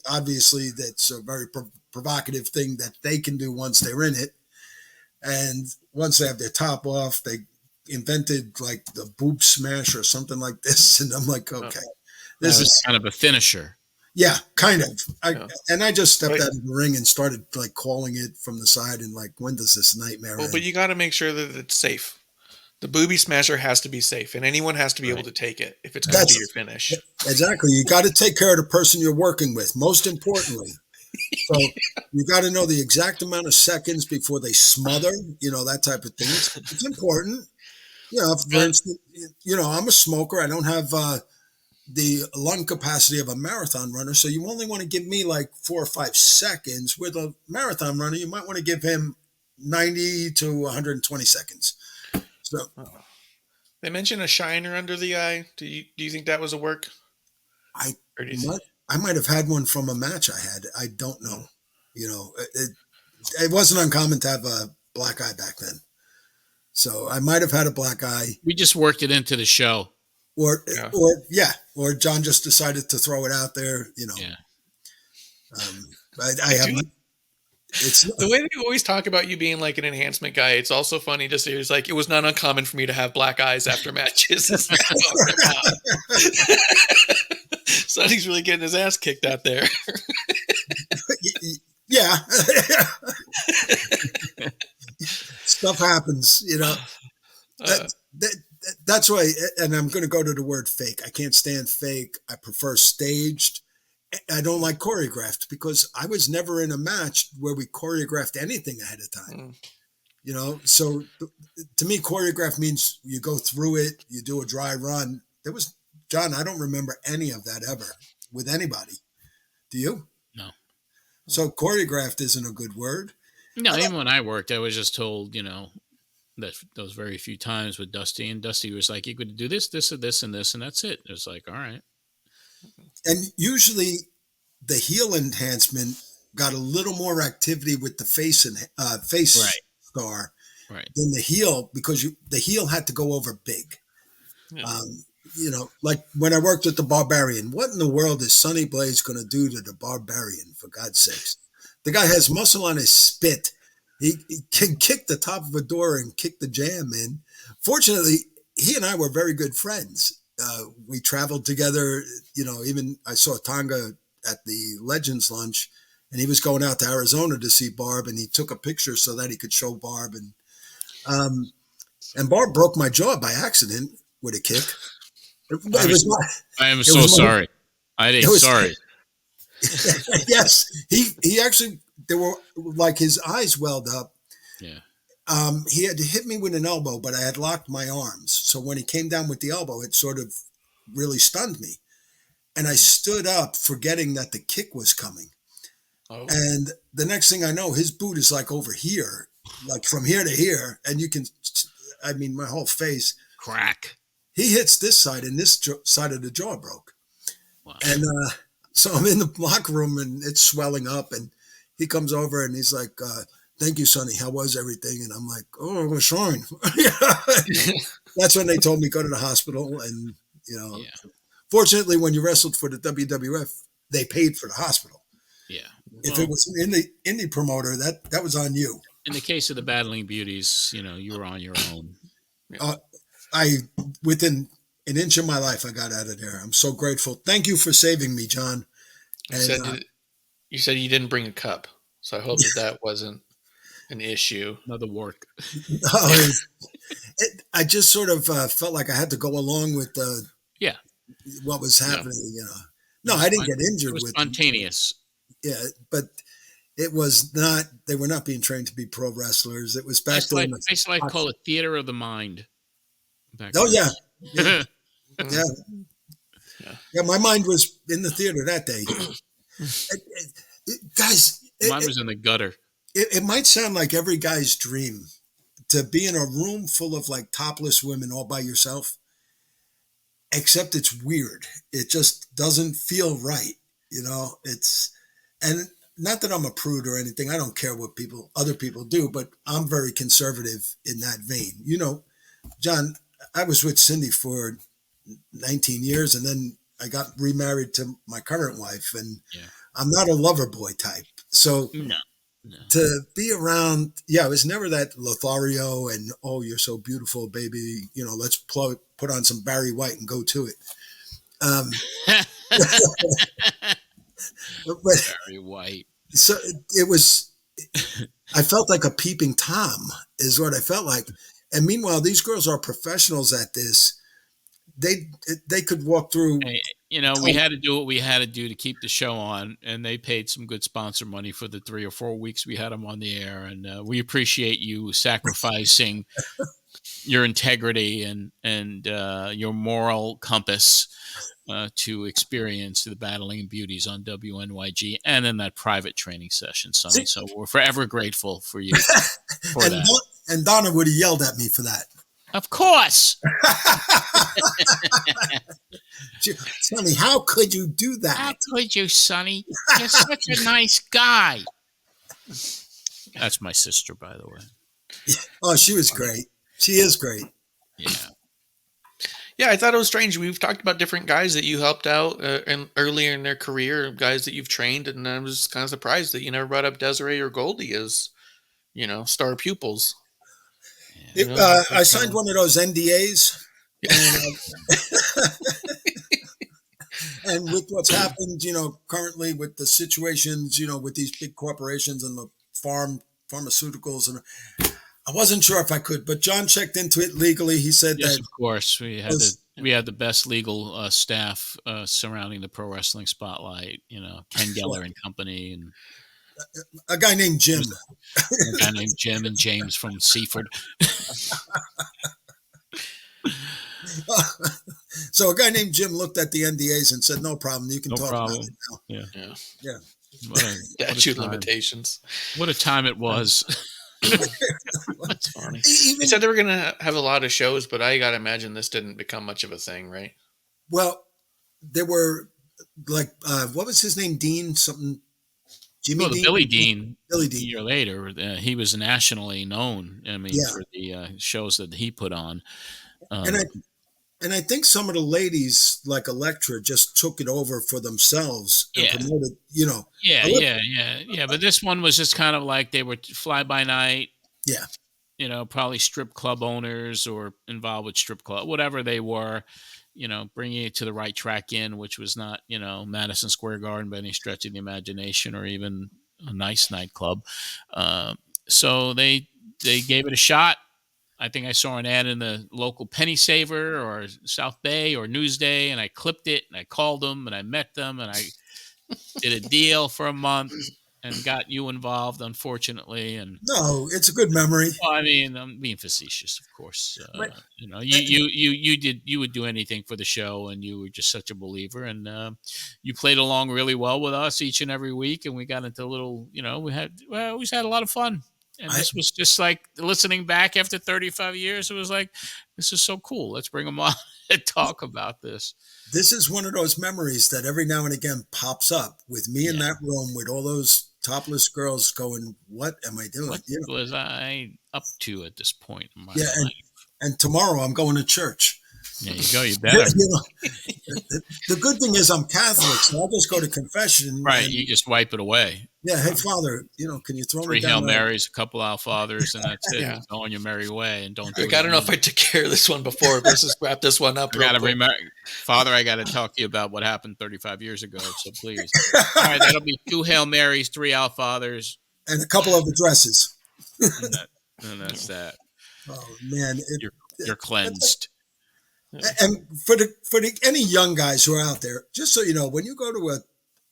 obviously that's a very provocative thing that they can do once they're in it, and once they have their top off, they invented like the boob smash or something like this, and I'm like, okay. This is kind of a finisher. Yeah, kind of. I just stepped out of the ring and started like calling it from the side and like, when does this nightmare end? But you got to make sure that it's safe. The booby smasher has to be safe, and anyone has to be able to take it if it's going to be your finish. Exactly. You got to take care of the person you're working with, most importantly. So you got to know the exact amount of seconds before they smother, that type of thing. It's important. For instance, I'm a smoker. I don't have the lung capacity of a marathon runner. So you only want to give me like 4 or 5 seconds. With a marathon runner, you might want to give him 90 to 120 seconds. So they mentioned a shiner under the eye. Do you think that was a work? I might have had one from a match I had. I don't know. It wasn't uncommon to have a black eye back then. So I might have had a black eye. We just worked it into the show. Or John just decided to throw it out there, Yeah. I haven't. It's the way they always talk about you being like an enhancement guy. It's also funny to see. It's like, it was not uncommon for me to have black eyes after matches. Sonny's really getting his ass kicked out there. Yeah. Stuff happens, that's why, and I'm going to go to the word fake. I can't stand fake. I prefer staged. I don't like choreographed because I was never in a match where we choreographed anything ahead of time. So to me, choreograph means you go through it, you do a dry run. John, I don't remember any of that ever with anybody. Do you? No. So choreographed isn't a good word. No, even when I worked, I was just told, that those very few times with Dusty, and Dusty was like, you could do this, this, and this, and this, and that's it. It was like, all right. And usually the heel enhancement got a little more activity with the face star than the heel, because the heel had to go over big. Yeah. Like when I worked with the Barbarian, what in the world is Sonny Blaze going to do to the Barbarian, for God's sakes? The guy has muscle on his spit. He can kick the top of a door and kick the jam in. Fortunately, he and I were very good friends. We traveled together, even I saw Tonga at the Legends lunch, and he was going out to Arizona to see Barb, and he took a picture so that he could show Barb. And Barb broke my jaw by accident with a kick. I am so sorry. Sorry. Yes, he actually, there were like his eyes welled up. Yeah. He had to hit me with an elbow, but I had locked my arms. So when he came down with the elbow, it sort of really stunned me. And I stood up forgetting that the kick was coming. Oh. And the next thing I know, his boot is like over here, like from here to here. And my whole face. Crack. He hits this side, and this side of the jaw broke. Wow. And so I'm in the locker room, and it's swelling up. And he comes over, and he's like, thank you, Sonny. How was everything? And I'm like, oh, it was fine. That's when they told me go to the hospital. And, fortunately, when you wrestled for the WWF, they paid for the hospital. Yeah. If it was in the indie promoter, that was on you. In the case of the Battling Beauties, you were on your own. Within an inch of my life, I got out of there. I'm so grateful. Thank you for saving me, John. And, you said you didn't bring a cup, so I hope that wasn't an issue. Another work. I just sort of felt like I had to go along with what was happening. No, I didn't get injured. It was with spontaneous. Yeah, but it was not. They were not being trained to be pro wrestlers. It was back to I used to call it theater of the mind. Yeah. My mind was in the theater that day. Guys, mine was in the gutter. It might sound like every guy's dream to be in a room full of like topless women all by yourself, except it's weird. It just doesn't feel right. And not that I'm a prude or anything. I don't care what other people do, but I'm very conservative in that vein. John, I was with Cindy for 19 years, and then I got remarried to my current wife, and I'm not a lover boy type. So to be around, it was never that Lothario and, oh, you're so beautiful, baby. Let's put on some Barry White and go to it. But Barry White. So it was, I felt like a peeping Tom is what I felt like. And meanwhile, these girls are professionals at this. They could walk through. We had to do what we had to do to keep the show on, and they paid some good sponsor money for the 3 or 4 weeks we had them on the air. And we appreciate you sacrificing your integrity and your moral compass to experience the Battling Beauties on WNYG and in that private training session, Sonny. So we're forever grateful for you for that. And Donna would have yelled at me for that. Of course. Sonny, how could you do that? How could you, Sonny? You're such a nice guy. That's my sister, by the way. Oh, she was great. She is great. Yeah. Yeah, I thought it was strange. We've talked about different guys that you helped out earlier in their career, guys that you've trained, and I was kind of surprised that you never brought up Desiree or Goldie as, star pupils. I signed one of those NDAs, and with what's happened, currently with the situations, with these big corporations and the pharmaceuticals, and I wasn't sure if I could, but John checked into it legally. He said yes, that of course we had to We had the best legal staff surrounding the Pro Wrestling Spotlight. Ken Geller and Company, and a guy named Jim. A guy named Jim and James from Seaford. So a guy named Jim looked at the NDAs and said, "No problem, you can talk about it now." Yeah. Statute limitations. What a time it was. That's funny. They said they were going to have a lot of shows, but I got to imagine this didn't become much of a thing, right? Well, there were like, what was his name? Dean something. Jimmy Dean? Billy Dean. Billy Dean. A year later, he was nationally known. I mean, for the shows that he put on. And I think some of the ladies, like Elektra, just took it over for themselves and promoted, Yeah. But this one was just kind of like they were fly by night. Yeah. Probably strip club owners or involved with strip club, whatever they were, bringing it to the right track in, which was not, Madison Square Garden by any stretch of the imagination or even a nice nightclub. So they gave it a shot. I think I saw an ad in the local Penny Saver or South Bay or Newsday, and I clipped it and I called them and I met them and I did a deal for a month and got you involved, unfortunately. And no, it's a good memory. Well, I mean, I'm being facetious, of course. You would do anything for the show, and you were just such a believer. And you played along really well with us each and every week, and we got into a little, we always had a lot of fun. And this was just like listening back after 35 years. It was like, this is so cool. Let's bring them on and talk about this. This is one of those memories that every now and again pops up with me in that room with all those topless girls going, what am I doing? What was I up to at this point in my life? And tomorrow I'm going to church. There you go. You better. The good thing is I'm Catholic, so I'll just go to confession. Right. You just wipe it away. Yeah. Hey, Father, can you throw me 3 down Hail there? Marys, a couple Our Fathers, and that's it. Go on your merry way, and don't. I don't know if I took care of this one before. Let's just wrap this one up. Father, I got to talk to you about what happened 35 years ago. So please. All right, that'll be 2 Hail Marys, 3 Our Fathers, and a couple of addresses. and that's that. Oh man, you're cleansed. And for any young guys who are out there, just so you know, when you go to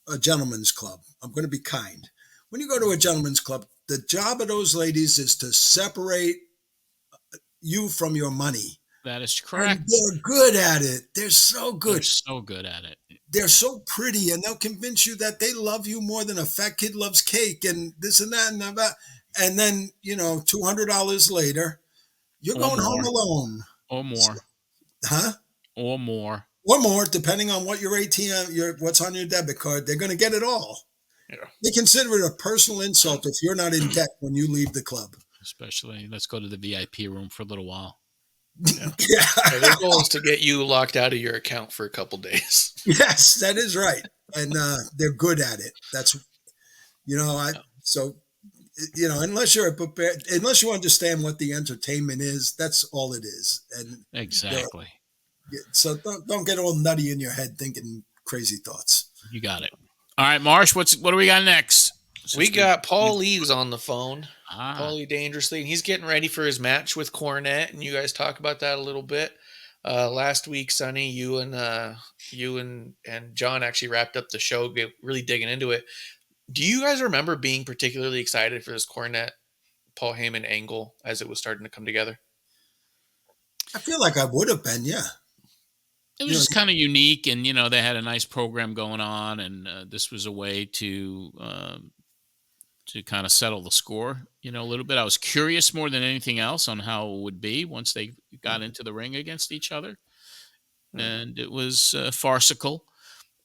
a gentleman's club, I'm going to be kind. When you go to a gentleman's club, the job of those ladies is to separate you from your money. That is correct. And they're good at it. They're so good. They're so good at it. They're so pretty, and they'll convince you that they love you more than a fat kid loves cake and this and that and that. And then, $200 later, you're going home alone. Or more. Huh? Or more. Or more, depending on what your ATM, what's on your debit card. They're going to get it all. Yeah. They consider it a personal insult if you're not in debt when you leave the club. Especially, let's go to the VIP room for a little while. Yeah. Their goal is to get you locked out of your account for a couple days. Yes, that is right. And they're good at it. That's, unless you're prepared, unless you understand what the entertainment is, that's all it is. And exactly. So don't get all nutty in your head thinking crazy thoughts. You got it. All right, Marsh, what do we got next? We got Paul Lee's on the phone. Paul Lee Dangerously, and he's getting ready for his match with Cornette, and you guys talk about that a little bit. Last week, Sonny, you and John actually wrapped up the show, really digging into it. Do you guys remember being particularly excited for this Cornette Paul Heyman angle as it was starting to come together? I feel like I would have been, yeah. It was just kind of unique, and they had a nice program going on, and this was a way to kind of settle the score, a little bit. I was curious more than anything else on how it would be once they got into the ring against each other, and it was farcical,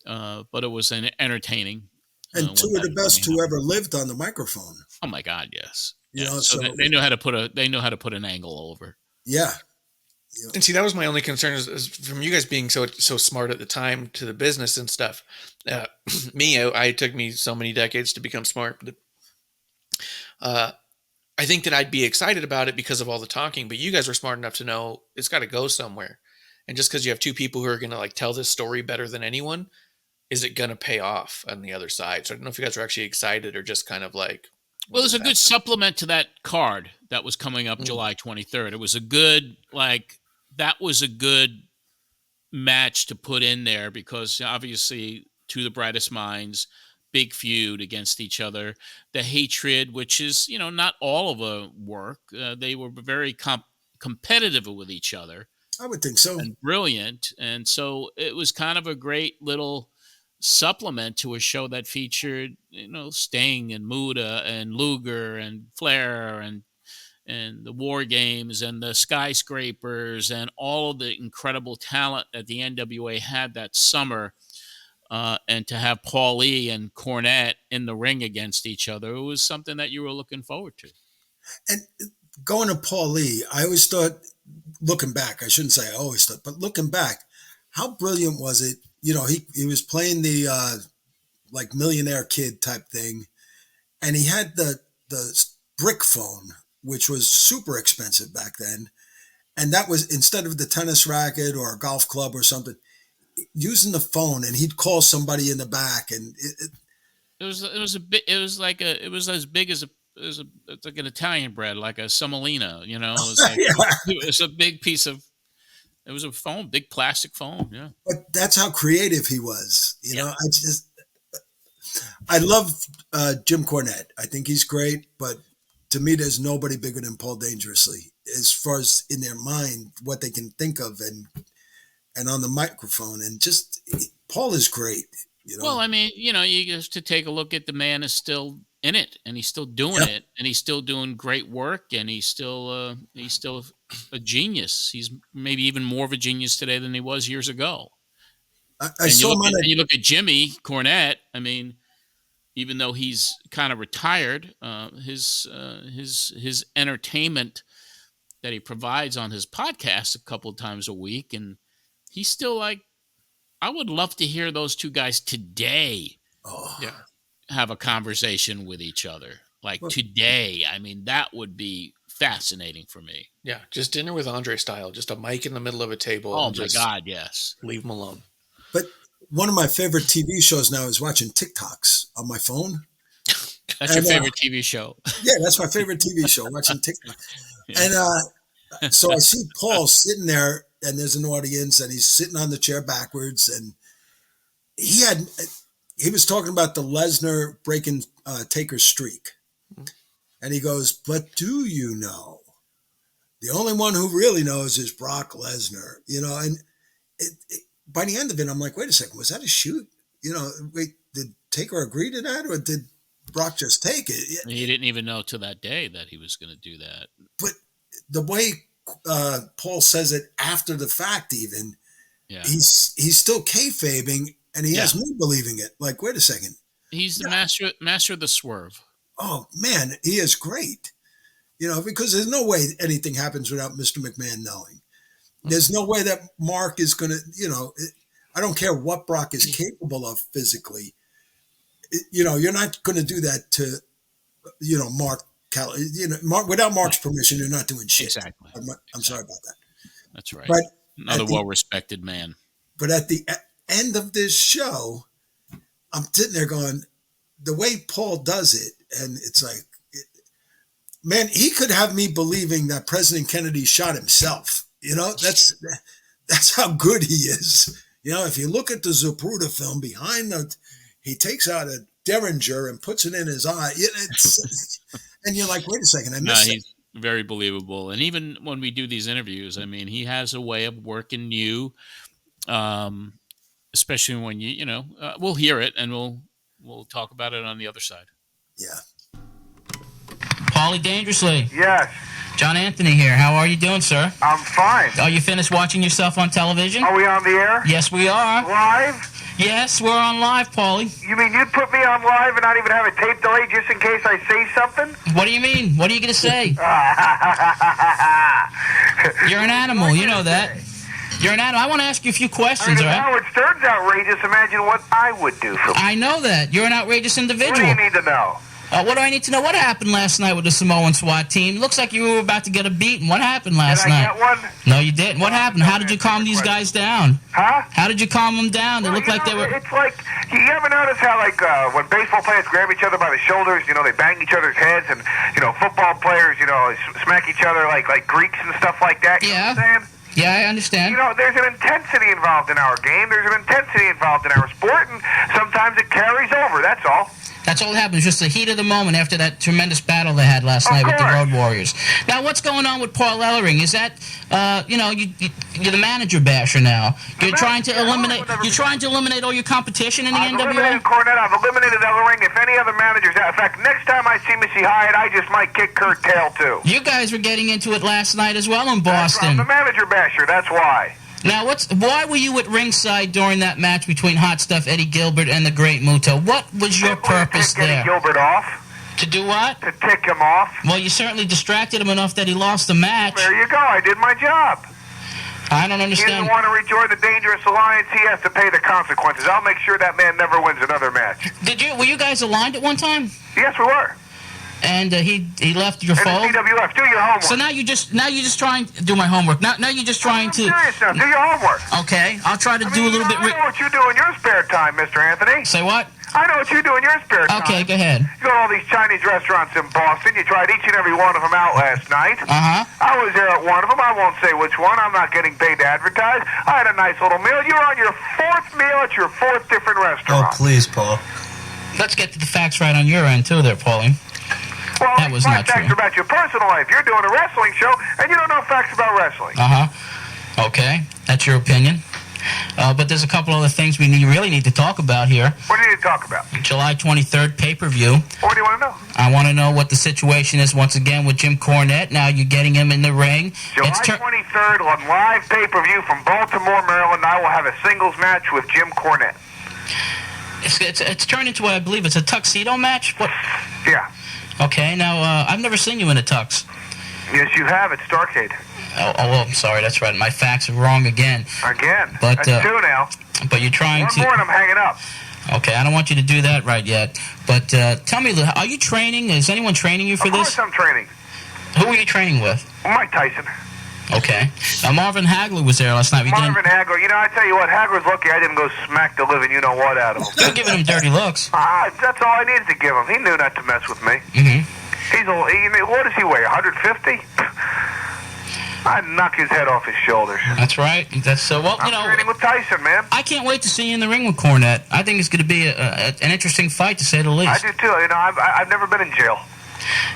but it was entertaining. And two of the best who ever lived on the microphone. Oh my God, yes. So they know how to put an angle over. Yeah. And see, that was my only concern is from you guys being so smart at the time to the business and stuff. It took me so many decades to become smart. I think that I'd be excited about it because of all the talking, but you guys were smart enough to know it's got to go somewhere. And just because you have two people who are going to tell this story better than anyone, is it going to pay off on the other side? So I don't know if you guys are actually excited or just kind of like. Well, there's a good supplement to that card that was coming up July 23rd. It was a good, that was a good match to put in there because obviously To the Brightest Minds, big feud against each other. The hatred, which is, not all of a work. They were very competitive with each other. I would think so. And brilliant. And so it was kind of a great little supplement to a show that featured, Sting and Muda and Luger and Flair and the War Games and the Skyscrapers and all of the incredible talent that the NWA had that summer. And to have Paul Lee and Cornette in the ring against each other, it was something that you were looking forward to. And going to Paul Lee, I always thought, looking back, I shouldn't say I always thought, but looking back, how brilliant was it? He was playing the like millionaire kid type thing, and he had the brick phone, which was super expensive back then, and that was instead of the tennis racket or a golf club or something, using the phone, and he'd call somebody in the back, and it was as big as it's like an Italian bread, like a semolina, It was it was a big piece of. It was a phone, big plastic phone. Yeah, but that's how creative he was. I love Jim Cornette. I think he's great, but to me, there's nobody bigger than Paul Dangerously as far as in their mind what they can think of and on the microphone, and just Paul is great. Well, you just to take a look at the man is still in it, and he's still doing it, and he's still doing great work, and he's still a genius. He's maybe even more of a genius today than he was years ago. You look at Jimmy Cornette. Even though he's kind of retired, his entertainment that he provides on his podcast a couple of times a week, and he's still I would love to hear those two guys today. Have a conversation with each other today. That would be fascinating for me. Yeah, just dinner with Andre style, just a mic in the middle of a table. Oh my God, yes. Leave him alone. But one of my favorite TV shows now is watching TikToks on my phone. That's your favorite TV show. Yeah, that's my favorite TV show, watching TikTok. Yeah. And so I see Paul sitting there, and there's an audience, and he's sitting on the chair backwards, and he was talking about the Lesnar breaking Taker's streak. And he goes, but do you know, the only one who really knows is Brock Lesnar, and by the end of it, I'm like, wait a second, was that a shoot? Wait, did Taker agree to that, or did Brock just take it? He didn't even know till that day that he was going to do that. But the way Paul says it after the fact, even, he's still kayfabing, and he has me believing it. Like, wait a second. He's the master of the swerve. Oh, man, he is great. Because there's no way anything happens without Mr. McMahon knowing. There's no way that Mark is going to, I don't care what Brock is capable of physically. You're not going to do that to, Mark. Without Mark's permission, you're not doing shit. Exactly. I'm sorry about that. That's right. But another well-respected man. But at the end of this show, I'm sitting there going, the way Paul does it, and it's like, man, he could have me believing that President Kennedy shot himself. That's how good he is. If you look at the Zapruder film, he takes out a Derringer and puts it in his eye. And you're like, wait a second, I missed it. He's very believable. And even when we do these interviews, he has a way of working you, especially when we'll hear it and we'll talk about it on the other side. Yeah. Paulie Dangerously. Yes. John Anthony here. How are you doing, sir? I'm fine. Are you finished watching yourself on television? Are we on the air? Yes, we are. Live? Yes, we're on live, Paulie. You mean you'd put me on live and not even have a tape delay just in case I say something? What do you mean? What are you going to say? You're an animal. You know that. You're an animal. I want to ask you a few questions, all right? Howard Stern's outrageous. Imagine what I would do for me. I know that. You're an outrageous individual. What do you need to know? What do I need to know? What happened last night with the Samoan SWAT team? Looks like you were about to get a beating. What happened last night? Did I get one? No, you didn't. What happened? How did you calm these guys down? Huh? How did you calm them down? They looked like they were... It's like, you ever notice how, when baseball players grab each other by the shoulders, they bang each other's heads, and, football players, smack each other like Greeks and stuff like that? You know what I'm saying? Yeah, I understand. You know, there's an intensity involved in our game. There's an intensity involved in our sport, and sometimes it carries over. That's all. That's all that happens. Just the heat of the moment after that tremendous battle they had last night with the Road Warriors. Now, what's going on with Paul Ellering? Is that, you're the manager basher now. You're trying to eliminate. You're trying to eliminate all your competition in the NWA. I've eliminated Cornette. I've eliminated Ellering. If any other managers, in fact, next time I see Missy Hyatt, I just might kick Kurt tail too. You guys were getting into it last night as well in Boston. I'm the manager basher. That's why. Now, why were you at ringside during that match between Hot Stuff Eddie Gilbert and the Great Muto? What was your purpose there? Eddie Gilbert off. To do what? To tick him off. Well, you certainly distracted him enough that he lost the match. There you go. I did my job. I don't understand. He doesn't want to rejoin the Dangerous Alliance. He has to pay the consequences. I'll make sure that man never wins another match. Were you guys aligned at one time? Yes, we were. And he left your fold. CWF, do your homework. So now you're just trying to do my homework. Now you're just trying to. I'm serious now. Do your homework. Okay, I'll try to do a little bit. I know what you do in your spare time, Mr. Anthony. Say what? I know what you do in your spare time. Okay, go ahead. You go to all these Chinese restaurants in Boston. You tried each and every one of them out last night. I was there at one of them. I won't say which one. I'm not getting paid to advertise. I had a nice little meal. You were on your fourth meal at your fourth different restaurant. Oh, please, Paul. Let's get the facts right on your end too, there, Paulie. Well, that was not facts true. About your personal life. You're doing a wrestling show, and you don't know facts about wrestling. Okay, that's your opinion. But there's a couple other things we really need to talk about here. What do you need to talk about? July 23rd pay-per-view. What do you want to know? I want to know what the situation is once again with Jim Cornette. Now you're getting him in the ring. July 23rd on live pay-per-view from Baltimore, Maryland. I will have a singles match with Jim Cornette. It's turned into what I believe it's a tuxedo match. What? Yeah. Okay. Now I've never seen you in a tux. Yes, you have. It's Starcade. Oh, I'm sorry. That's right. My facts are wrong again. Again? But, that's two now. But you're trying One more and I'm hanging up. Okay, I don't want you to do that right yet. But tell me, are you training? Is anyone training you for this? Of course I'm training. Who are you training with? Mike Tyson. Okay. Marvin Hagler was there last night. Marvin Hagler. You know, I tell you what, Hagler's lucky I didn't go smack the living you-know-what out of him. You're giving him dirty looks. That's all I needed to give him. He knew not to mess with me. What does he weigh, 150? I'd knock his head off his shoulders. That's right. That's so. Well, I'm training with Tyson, man. I can't wait to see you in the ring with Cornette. I think it's going to be an interesting fight, to say the least. I do too. You know, I've never been in jail.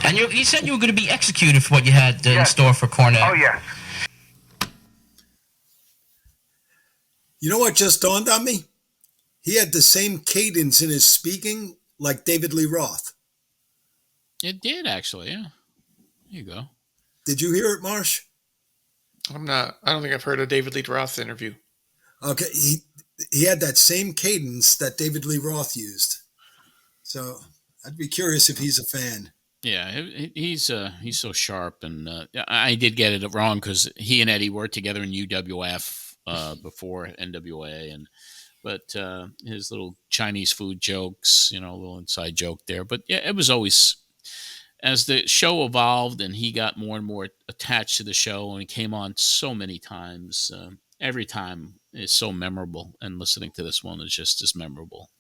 And you said you were going to be executed for what you had in store for Cornette. Oh yes. You know what just dawned on me? He had the same cadence in his speaking like David Lee Roth. It did, actually, yeah. There you go. Did you hear it, Marsh? I don't think I've heard a David Lee Roth interview. Okay, he had that same cadence that David Lee Roth used. So I'd be curious if he's a fan. Yeah, he's so sharp, and I did get it wrong because he and Eddie worked together in UWF before NWA, but his little Chinese food jokes, a little inside joke there. But yeah, it was always, as the show evolved and he got more and more attached to the show and he came on so many times, every time is so memorable, and listening to this one is just as memorable.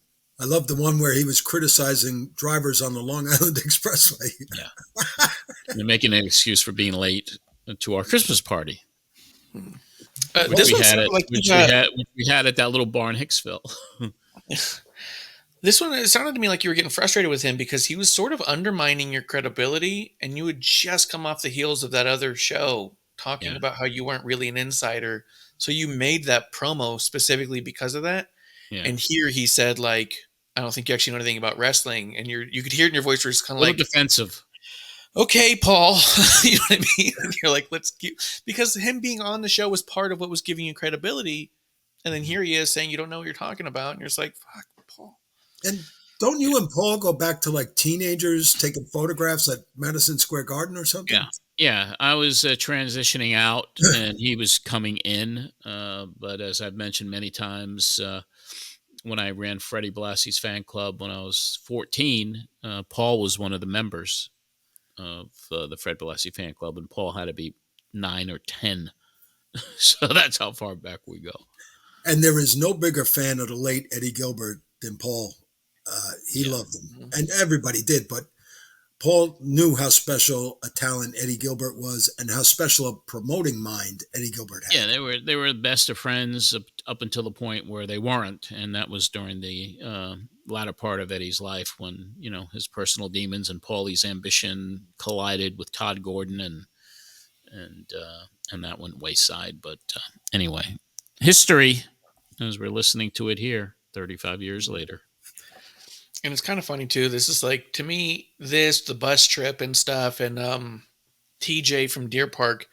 I love the one where he was criticizing drivers on the Long Island Expressway. Yeah. They're making an excuse for being late to our Christmas party. Which we had at that little bar in Hicksville. This one, it sounded to me like you were getting frustrated with him because he was sort of undermining your credibility, and you had just come off the heels of that other show talking about how you weren't really an insider. So you made that promo specifically because of that. Yeah. And here he said, like, I don't think you actually know anything about wrestling. And you could hear it in your voice where it's kind of like defensive. Okay, Paul. You know what I mean? And you're like, let's keep, because him being on the show was part of what was giving you credibility. And then here he is saying you don't know what you're talking about. And you're just like, fuck, Paul. And don't you and Paul go back to like teenagers taking photographs at Madison Square Garden or something? Yeah. I was transitioning out and he was coming in. But as I've mentioned many times, when I ran Freddie Blassie's fan club when I was 14, Paul was one of the members of the Fred Blassie fan club, and Paul had to be 9 or 10. So that's how far back we go. And there is no bigger fan of the late Eddie Gilbert than Paul. He loved him, and everybody did. But Paul knew how special a talent Eddie Gilbert was and how special a promoting mind Eddie Gilbert had. Yeah, they were the best of friends up until the point where they weren't, and that was during the latter part of Eddie's life when, you know, his personal demons and Paulie's ambition collided with Todd Gordon, and that went wayside. But anyway, history, as we're listening to it here 35 years later. And it's kind of funny too. This is like, to me, the bus trip and stuff, and TJ from Deer Park.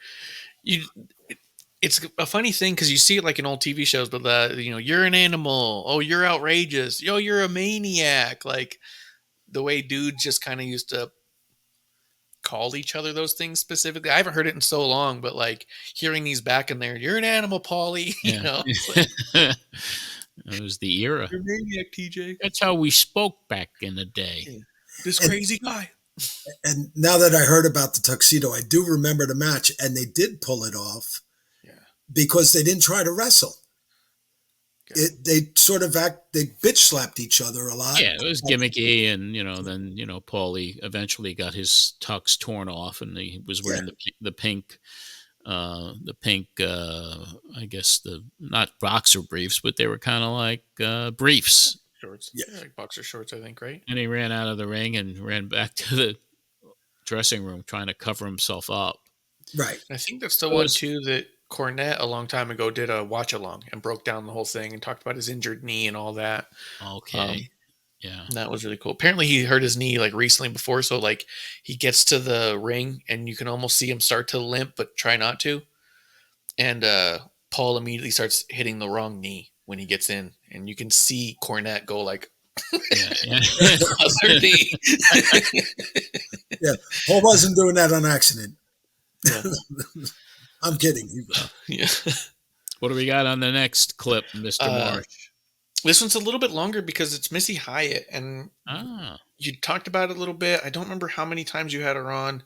It's a funny thing because you see it like in old TV shows, but you're an animal. Oh, you're outrageous. Yo, you're a maniac. Like the way dudes just kind of used to call each other those things specifically. I haven't heard it in so long, but like hearing these back in there, you're an animal, Paulie. Yeah. You know. Like, it was the era. You're a maniac, TJ. That's how we spoke back in the day. Yeah. This crazy guy. And now that I heard about the tuxedo, I do remember the match, and they did pull it off because they didn't try to wrestle. Okay. They bitch slapped each other a lot. Yeah, it was gimmicky, and then Paulie eventually got his tux torn off, and he was wearing the pink. I guess not boxer briefs, but they were kind of like briefs. Shorts. Yeah, like boxer shorts, I think, right? And he ran out of the ring and ran back to the dressing room trying to cover himself up. Right. I think that's the one, too, that Cornette a long time ago did a watch-along and broke down the whole thing and talked about his injured knee and all that. Okay. Yeah. And that was really cool. Apparently he hurt his knee like recently before, so like he gets to the ring and you can almost see him start to limp but try not to. And Paul immediately starts hitting the wrong knee when he gets in, and you can see Cornette go like other knee. Yeah, Paul wasn't doing that on accident. Yeah. I'm kidding. Yeah. What do we got on the next clip, Mr. Marsh? This one's a little bit longer because it's Missy Hyatt, and you talked about it a little bit. I don't remember how many times you had her on.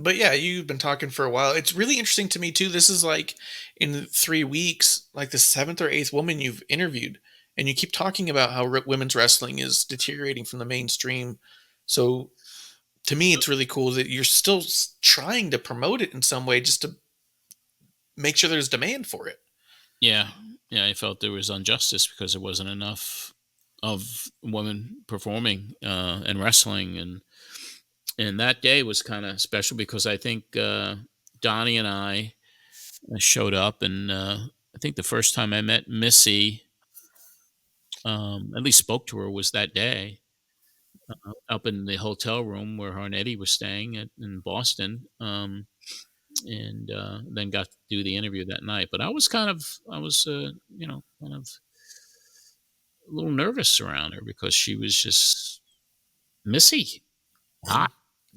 But yeah, you've been talking for a while. It's really interesting to me too. This is like in 3 weeks, like the 7th or 8th woman you've interviewed, and you keep talking about how women's wrestling is deteriorating from the mainstream. So to me, it's really cool that you're still trying to promote it in some way just to make sure there's demand for it. Yeah. Yeah, I felt there was injustice because there wasn't enough of women performing and wrestling, and that day was kind of special because I think Donnie and I showed up, and I think the first time I met Missy, at least spoke to her, was that day up in the hotel room where her and Eddie was staying in Boston, and then got to do the interview that night. But I was kind of a little nervous around her because she was just Missy. Hot,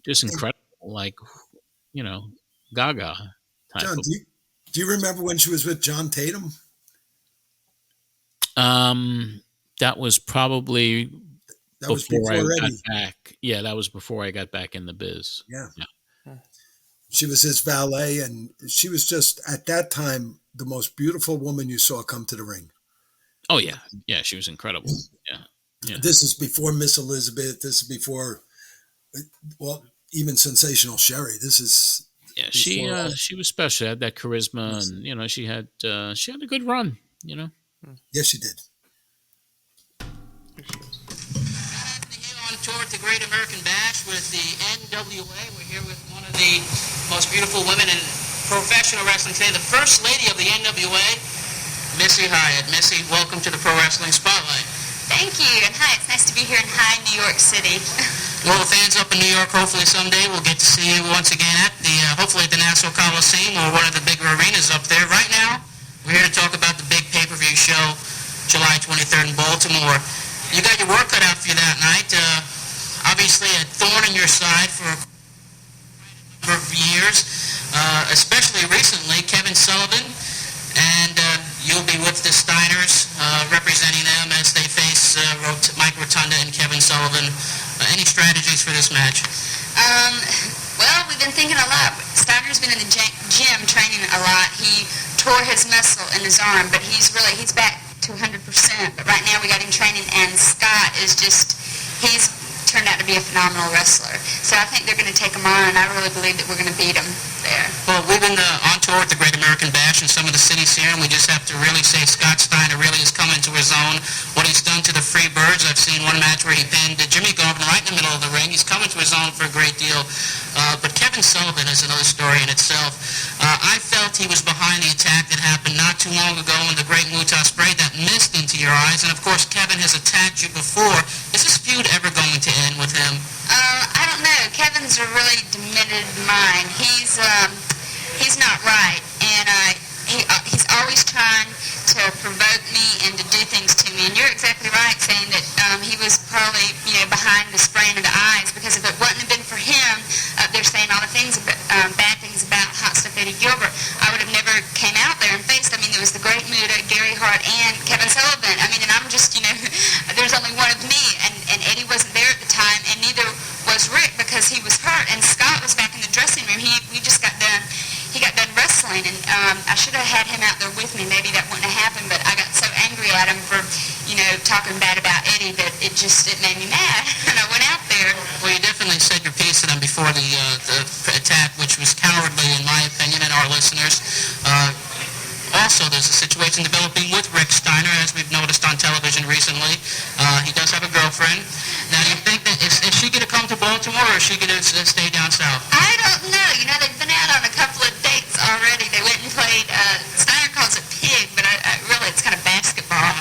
just incredible, like, Gaga type. John, do you remember when she was with John Tatum? That was probably before I got back. Yeah, that was before I got back in the biz. Yeah. She was his valet, and she was just, at that time, the most beautiful woman you saw come to the ring. Oh, yeah. Yeah, she was incredible. Yeah. This is before Miss Elizabeth. This is before... Well, even Sensational Sherry. This is she was special. She had that charisma, and she had a good run. Yes, she did. Here on tour at the Great American Bash with the NWA. We're here with one of the most beautiful women in professional wrestling today, the First Lady of the NWA, Missy Hyatt. Missy, welcome to the Pro Wrestling Spotlight. Thank you, and hi, it's nice to be here in New York City. Well, the fans up in New York, hopefully someday we'll get to see you once again at hopefully at the Nassau Coliseum or one of the bigger arenas up there. Right now, we're here to talk about the big pay-per-view show, July 23rd in Baltimore. You got your work cut out for you that night. Obviously, a thorn in your side for a number of years, especially recently, Kevin Sullivan, and you'll be with the Steiners, representing them as they face Mike Rotunda and Kevin Sullivan. Any strategies for this match? Well, we've been thinking a lot. Steiner's been in the gym training a lot. He tore his muscle in his arm, but he's back to 100%. But right now we got him training, and Scott is he's turned out to be a phenomenal wrestler. So I think they're going to take him on, and I really believe that we're going to beat him there. Well, we've been on tour with the Great American Bash in some of the cities here, and we just have to really say Scott Steiner really has come into his own. What he's done to the Freebirds, I've seen one match where he pinned Jimmy Garvin right in the middle of the ring. He's come into his own for a great deal. But Kevin Sullivan is another story in itself. I felt he was behind the attack that happened not too long ago when the Great Muta sprayed that mist into your eyes. And, of course, Kevin has attacked you before. Is this feud ever going to end with him? I don't know. Kevin's a really demented mind. He's not right, and he's always trying to provoke me and to do things to me. And you're exactly right saying that he was probably behind the spraying of the eyes, because if it wouldn't have been for him up there saying all the things bad things about Hot Stuff Eddie Gilbert, I would have never came out there and faced. I mean, there was the Great Muta, Gary Hart, and Kevin Sullivan. I mean, and I'm just there's only one of me, and Eddie wasn't there at the time, and neither was Rick because he was hurt, and Scott was back in the dressing room. He just got done. He got done wrestling, and I should have had him out there with me. Maybe that wouldn't have happened, but I got so angry at him for, talking bad about Eddie that it made me mad, and I went out there. Well, you definitely said your piece to them before the attack, which was cowardly in my opinion and our listeners. Also, there's a situation developing with Rick Steiner, as we've noticed on television recently. He does have a girlfriend. Now, do you think that is she going to come to Baltimore, or is she going to stay down south? I don't know. They've been out on a couple of dates already. They went and played, Steiner calls it pig, but really it's kind of basketball.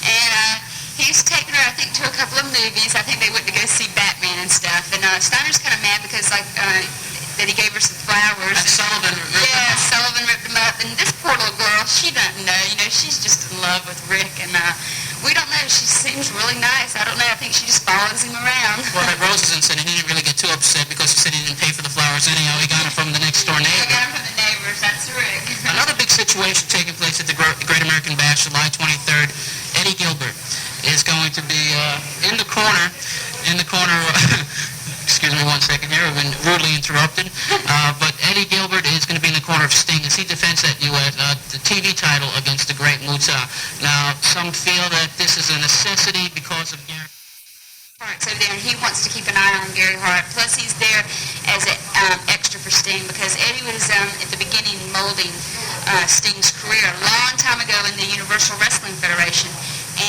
And he's taken her, I think, to a couple of movies. I think they went to go see Batman and stuff. And Steiner's kind of mad because, that he gave her some flowers. And Sullivan ripped him up. Sullivan ripped him up. And this poor little girl, she doesn't know. She's just in love with Rick. And we don't know. She seems really nice. I don't know. I think she just follows him around. Well, at Rose's incident, he didn't really get too upset because he said he didn't pay for the flowers anyhow. He got them from the next door neighbor. He got them from the neighbors. That's Rick. Another big situation taking place at the Great American Bash, July 23rd. Eddie Gilbert is going to be in the corner. Excuse me 1 second here. I've been rudely interrupted. But Eddie Gilbert is going to be in the corner of Sting as he defends that the TV title against the Great Muta. Now, some feel that this is a necessity because of Gary Hart's over there, and he wants to keep an eye on Gary Hart. Plus, he's there as an extra for Sting because Eddie was at the beginning molding Sting's career a long time ago in the Universal Wrestling Federation.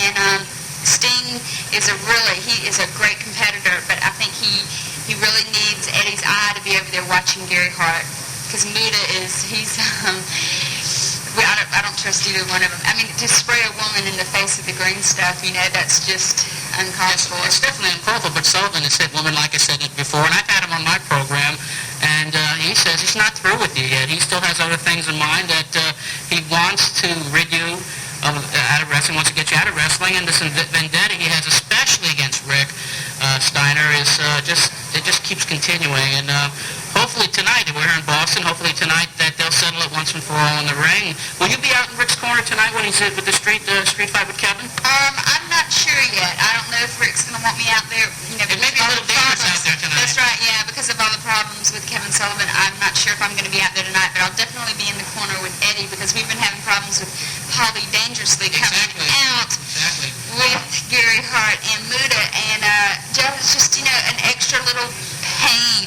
And Sting is a great competitor, but I think he really needs Eddie's eye to be over there watching Gary Hart, because Muta I don't trust either one of them. I mean, to spray a woman in the face with the green stuff, that's just uncalled for. It's definitely uncalled for, but Sullivan has said woman, like I said before, and I've had him on my program, and he says he's not through with you yet. He still has other things in mind that he wants to rid you out of wrestling, wants to get you out of wrestling, and this vendetta he has, especially against Rick Steiner, it just keeps continuing. And hopefully tonight, we're here in Boston, hopefully tonight that they'll settle it once and for all in the ring. Will you be out in Rick's corner tonight when he's with the street fight with Kevin? I'm not sure yet. I don't know if Rick's going to want me out there. It may be a little dangerous out there tonight. That's right, yeah, because of all the problems with Kevin Sullivan. I'm not sure if I'm going to be out there tonight, but I'll definitely be in the corner with Eddie because we've been having problems with Holly Dangerously coming out with Gary Hart and Muta, and it's just an extra little pain,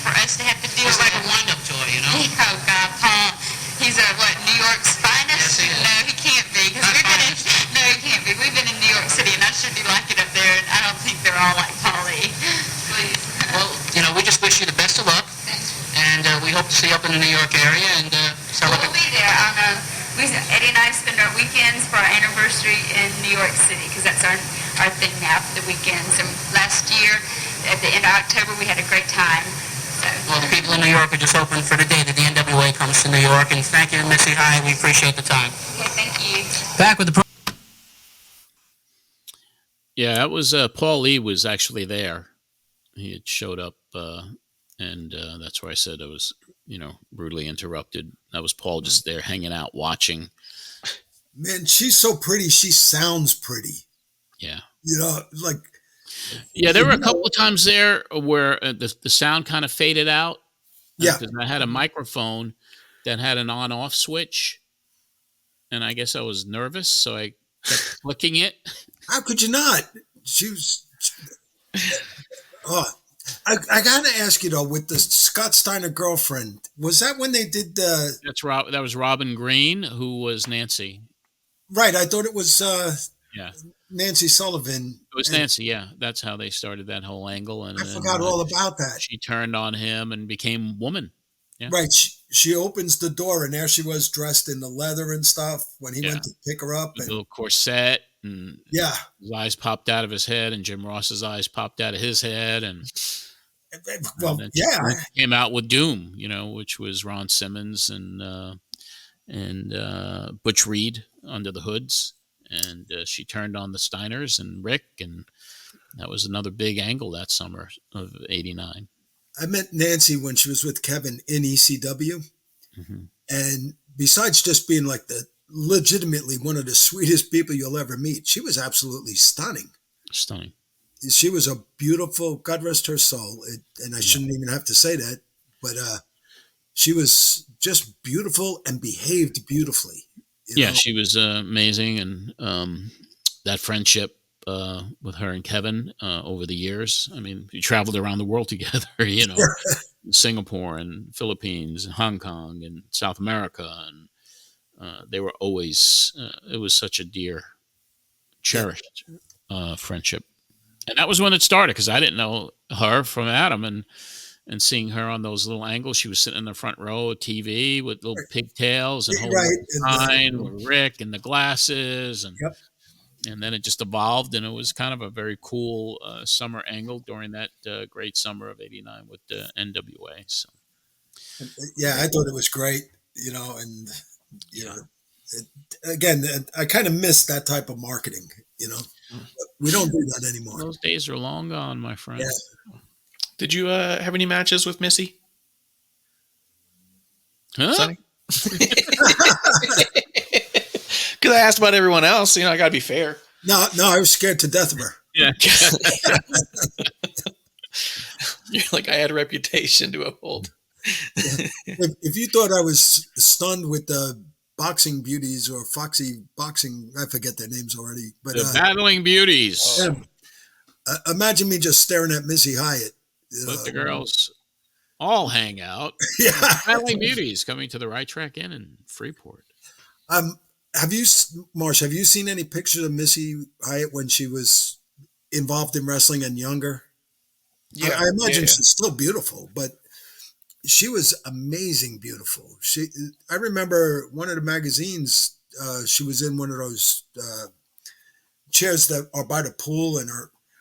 for us to have to deal with. It's like a wind-up toy, Oh God, Paul, he's New York's finest? Yes, he is. No, he can't be, because no, he can't be. We've been in New York City, and I sure do like it up there, and I don't think they're all like Paulie. Please. Well, we just wish you the best of luck, and we hope to see you up in the New York area, and we'll be there on Eddie and I spend our weekends for our anniversary in New York City because that's our thing now for the weekends. And last year, at the end of October, we had a great time. So. Well, the people in New York are just hoping for the day that the NWA comes to New York. And thank you, Missy Hyatt. We appreciate the time. Okay, thank you. Back with the Yeah, that was Paul Lee was actually there. He had showed up, and that's where I said it was, brutally interrupted. That was Paul just there hanging out, watching. Man, she's so pretty. She sounds pretty. Yeah. Yeah, there were a couple of times there where the sound kind of faded out. Yeah. Because I had a microphone that had an on-off switch, and I guess I was nervous, so I kept flicking it. How could you not? Oh, I got to ask you though, with the Scott Steiner girlfriend, was that when they did the? That was Robin Green, who was Nancy. Right, I thought it was Yeah, Nancy Sullivan. it was Nancy. Yeah, that's how they started that whole angle, and I then forgot all about that. she turned on him and became woman. Yeah. Right, she opens the door, and there she was dressed in the leather and stuff when he went to pick her up. With And, a little corset, and yeah, his eyes popped out of his head, and Jim Ross's eyes popped out of his head, and well, and yeah, she came out with Doom, which was Ron Simmons and Butch Reed under the hoods, and she turned on the Steiners and Rick, and that was another big angle that summer of '89. I met Nancy when she was with Kevin in ECW, and besides just being like legitimately one of the sweetest people you'll ever meet, she was absolutely stunning. Stunning. She was a beautiful, God rest her soul, and I shouldn't even have to say that, but she was just beautiful and behaved beautifully. You know? She was amazing, and that friendship with her and Kevin over the years. I mean, we traveled around the world together, Singapore and Philippines and Hong Kong and South America, and they were always. It was such a dear, cherished friendship. And that was when it started, because I didn't know her from Adam, and seeing her on those little angles, she was sitting in the front row of TV with little pigtails and holding the sign with Rick and the glasses, and then it just evolved, and it was kind of a very cool summer angle during that great summer of '89 with the NWA. So, yeah, I thought it was great, and again, I kind of missed that type of marketing, We don't do that anymore. Those days are long gone, my friend. Yeah. Did you have any matches with Missy? Huh? Sonny? Because I asked about everyone else. I got to be fair. No, I was scared to death of her. Yeah. You're like, I had a reputation to uphold. If you thought I was stunned with the Boxing Beauties or Foxy Boxing, I forget their names already. But the Battling Beauties. Imagine me just staring at Missy Hyatt. Let the girls all hang out. Yeah. Battling Beauties coming to the Right Track Inn in Freeport. Have you, Marsh, have you seen any pictures of Missy Hyatt when she was involved in wrestling and younger? Yeah, I imagine she's still beautiful, but she was amazing beautiful. I remember one of the magazines, she was in one of those chairs that are by the pool, and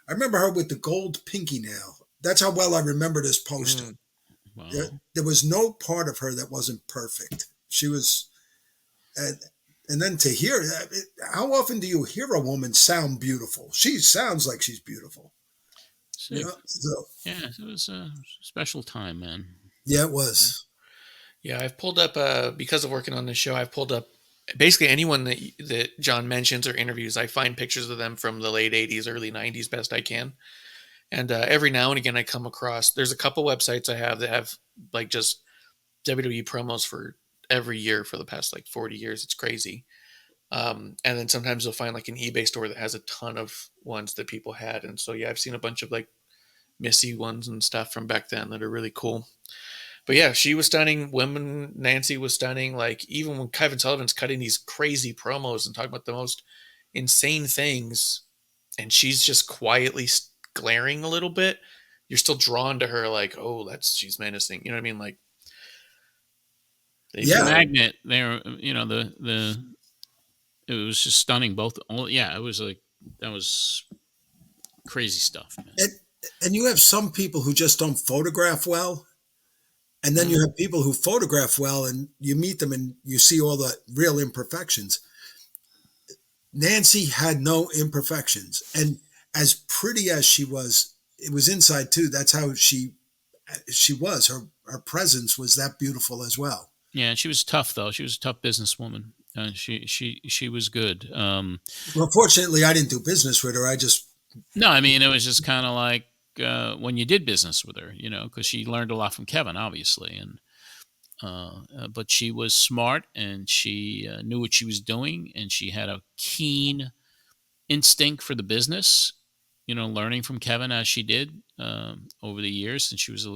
I remember her with the gold pinky nail. That's how well I remember this poster. Wow. There was no part of her that wasn't perfect. She was, and then to hear, how often do you hear a woman sound beautiful? She sounds like she's beautiful. It was a special time, man. Yeah, it was. Yeah, I've pulled up, because of working on this show, I've pulled up basically anyone that John mentions or interviews. I find pictures of them from the late 80s, early 90s best I can. And every now and again, I come across, there's a couple websites I have that have like just WWE promos for every year for the past like 40 years. It's crazy. And then sometimes you'll find like an eBay store that has a ton of ones that people had. And so, yeah, I've seen a bunch of like Missy ones and stuff from back then that are really cool. But yeah, she was stunning. Nancy was stunning. Like even when Kevin Sullivan's cutting these crazy promos and talking about the most insane things, and she's just quietly glaring a little bit, you're still drawn to her. Like, oh, she's menacing. You know what I mean? Like, the magnet there. It was just stunning. It was like that was crazy stuff, man. And you have some people who just don't photograph well. And then you have people who photograph well, and you meet them and you see all the real imperfections. Nancy had no imperfections. And as pretty as she was, it was inside too. That's how she was. Her presence was that beautiful as well. Yeah, she was tough though. She was a tough businesswoman. She was good. Well, fortunately, I didn't do business with her. No, I mean, it was just kind of like when you did business with her, because she learned a lot from Kevin, obviously, and but she was smart, and she knew what she was doing, and she had a keen instinct for the business, learning from Kevin as she did over the years since she was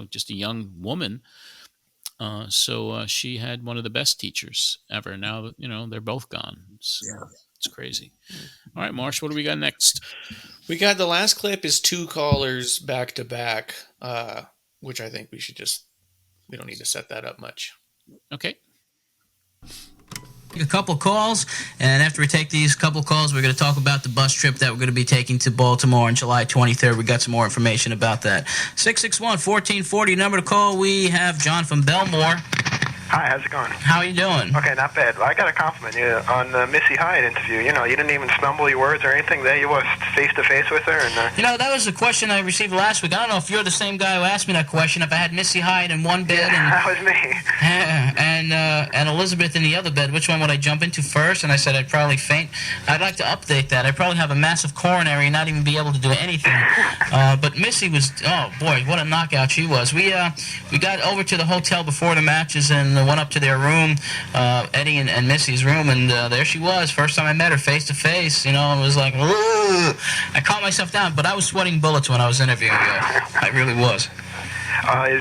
just a young woman. So she had one of the best teachers ever. Now, they're both gone. It's crazy. All right, Marsh, what do we got next? We got the last clip is 2 callers back to back, which I think we don't need to set that up much. Okay. A couple calls, and after we take these couple calls, we're going to talk about the bus trip that we're going to be taking to Baltimore on July 23rd. We got some more information about that. 661-1440, number to call. We have John from Belmore. Hi, how's it going? How are you doing? Okay, not bad. I got to compliment you on the Missy Hyatt interview. You didn't even stumble your words or anything. There you was, face-to-face with her. And that was a question I received last week. I don't know if you're the same guy who asked me that question, if I had Missy Hyatt in one bed. Yeah, that was me. And Elizabeth in the other bed. Which one would I jump into first? And I said I'd probably faint. I'd like to update that. I'd probably have a massive coronary and not even be able to do anything. But Missy was, oh boy, what a knockout she was. We got over to the hotel before the matches and went up to their room, Eddie and Missy's room, and there she was. First time I met her face to face, it was like, ugh. I calmed myself down, but I was sweating bullets when I was interviewing her. I really was.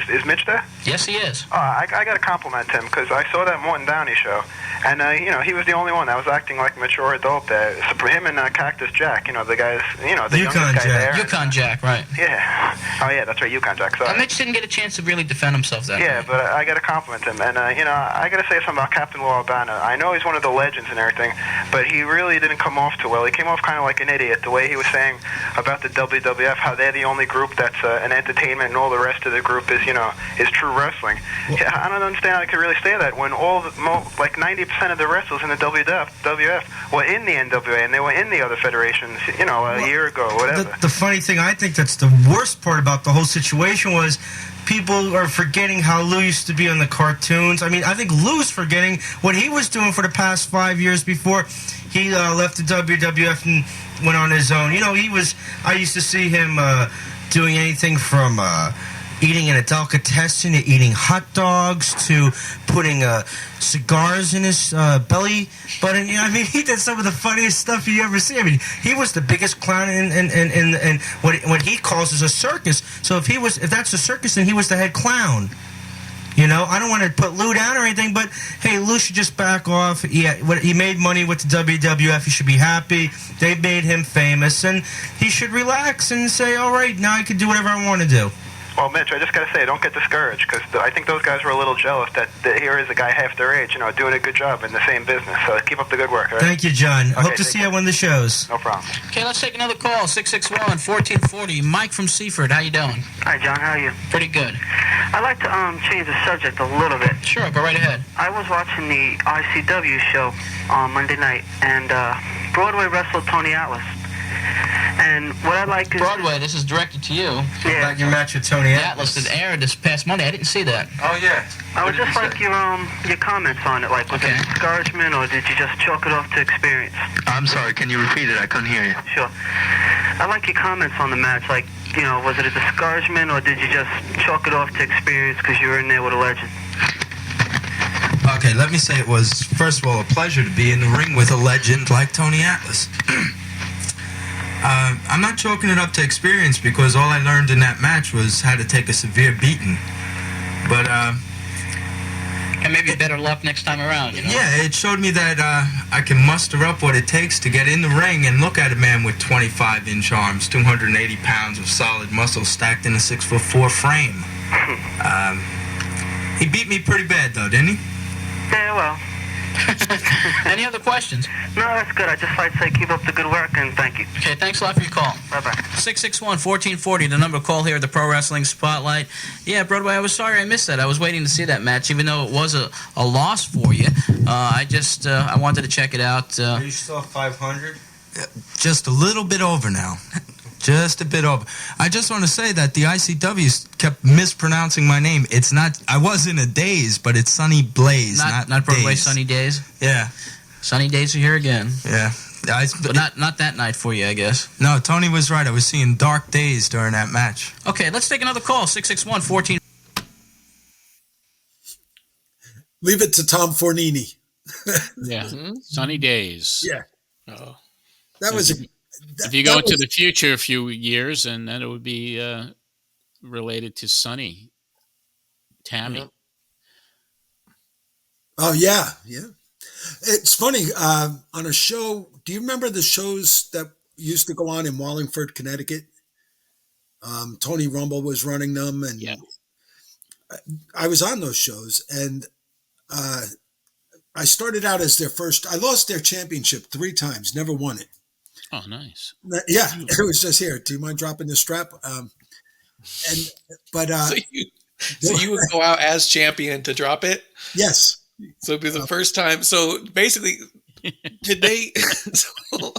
Is Mitch there? Yes, he is. I got to compliment him because I saw that Morton Downey show, and he was the only one that was acting like a mature adult there. So for him and Cactus Jack, the guys, the youngest guy there. Yukon Jack, right? Yeah. Oh yeah, that's right, Yukon Jack. Sorry. Mitch didn't get a chance to really defend himself that Yeah, way. but I got to compliment him, and I got to say something about Captain Lou Albano. I know he's one of the legends and everything, but he really didn't come off too well. He came off kind of like an idiot. The way he was saying about the WWF, how they're the only group that's an entertainment, and all the rest of the group is true wrestling. Yeah, I don't understand how they could really say that when like 90% of the wrestlers in the WWF were in the NWA and they were in the other federations, a year ago, whatever. The funny thing, I think that's the worst part about the whole situation was people are forgetting how Lou used to be on the cartoons. I mean, I think Lou's forgetting what he was doing for the past 5 years before he left the WWF and went on his own. I used to see him doing anything from eating an delicatessen to eating hot dogs to putting cigars in his belly button. He did some of the funniest stuff you ever see. He was the biggest clown in what he calls is a circus. So if that's a circus, then he was the head clown. I don't want to put Lou down or anything, but hey, Lou should just back off. He made money with the WWF. He should be happy. They made him famous, and he should relax and say, all right, now I can do whatever I want to do. Well, Mitch, I just got to say, don't get discouraged, because I think those guys were a little jealous that here is a guy half their age, doing a good job in the same business. So keep up the good work, all right? Thank you, John. Okay, hope to see you at one of the shows. No problem. Okay, let's take another call, 661-1440. Mike from Seaford, how you doing? Hi, John, how are you? Pretty good. I'd like to change the subject a little bit. Sure, go right ahead. I was watching the ICW show on Monday night, and Broadway wrestled Tony Atlas. And what I like is... Broadway, this is directed to you. Yeah. Like your match with Tony Atlas. Atlas that aired this past Monday. I didn't see that. Oh, yeah. I would just like your comments on it. Like, was it discouragement, or did you just chalk it off to experience? I'm sorry, can you repeat it? I couldn't hear you. Sure. I'd like your comments on the match. Like, was it a discouragement, or did you just chalk it off to experience because you were in there with a legend? Okay, let me say it was, first of all, a pleasure to be in the ring with a legend like Tony Atlas. I'm not chalking it up to experience because all I learned in that match was how to take a severe beating. But, and maybe better luck next time around, Yeah, it showed me that I can muster up what it takes to get in the ring and look at a man with 25-inch arms, 280 pounds of solid muscle stacked in a 6'4" frame. He beat me pretty bad, though, didn't he? Yeah, well. Any other questions? No, that's good. I'd just like to say keep up the good work, and thank you. Okay, thanks a lot for your call. Bye-bye. 661-1440, the number to call here at the Pro Wrestling Spotlight. Yeah, Broadway, I was sorry I missed that. I was waiting to see that match, even though it was a loss for you. I wanted to check it out. Are you still 500? Just a little bit over now. Just a bit over. I just want to say that the ICW kept mispronouncing my name. It's not, I was in a daze, but it's Sonny Blaze, not Broadway Daze. Sunny Days? Yeah. Sunny Days are here again. Yeah. But not that night for you, I guess. No, Tony was right. I was seeing dark days during that match. Okay, let's take another call, 661-14. Leave it to Tom Fornini. Yeah. Sunny Days. Yeah. Oh. That was If you go into the future a few years, and then it would be related to Sonny, Tammy. Yep. Oh yeah. It's funny. On a show, do you remember the shows that used to go on in Wallingford, Connecticut? Tony Rumble was running them, and I was on those shows, and I started out as their first. I lost their championship 3 times, never won it. Oh, nice. Yeah, it was just here. Do you mind dropping the strap? So you would go out as champion to drop it? Yes. So it'd be the first time. So basically, did they?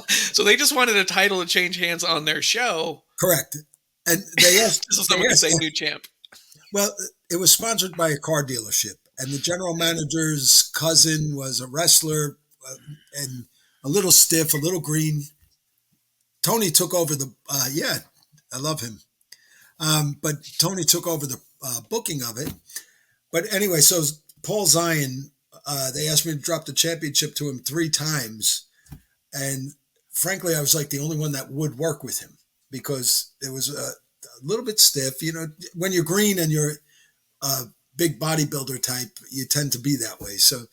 So they just wanted a title to change hands on their show. Correct. And they asked. So someone could say new champ. Well, it was sponsored by a car dealership, and the general manager's cousin was a wrestler and a little stiff, a little green. Tony took over the. I love him. But Tony took over the booking of it. But anyway, so Paul Zion, they asked me to drop the championship to him 3 times. And frankly, I was like the only one that would work with him because it was a little bit stiff. You know, when you're green and you're a big bodybuilder type, you tend to be that way. So,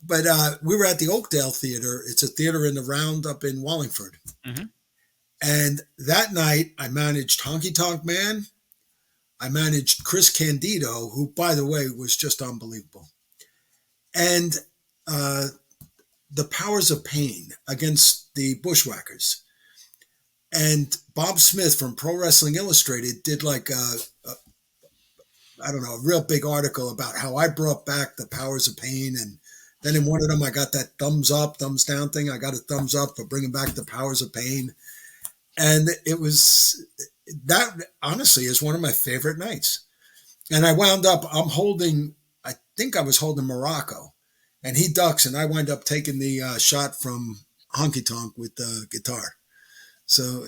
but we were at the Oakdale Theater. It's a theater in the Round up in Wallingford. Mm-hmm. And that night, I managed Honky Tonk Man. I managed Chris Candido, who, by the way, was just unbelievable. And the Powers of Pain against the Bushwhackers. And Bob Smith from Pro Wrestling Illustrated did like a real big article about how I brought back the Powers of Pain. And then in one of them, I got that thumbs up, thumbs down thing. I got a thumbs up for bringing back the Powers of Pain. And it was, that honestly is one of my favorite nights. And I wound up, I think I was holding Morocco, and he ducks, and I wind up taking the shot from Honky Tonk with the guitar. So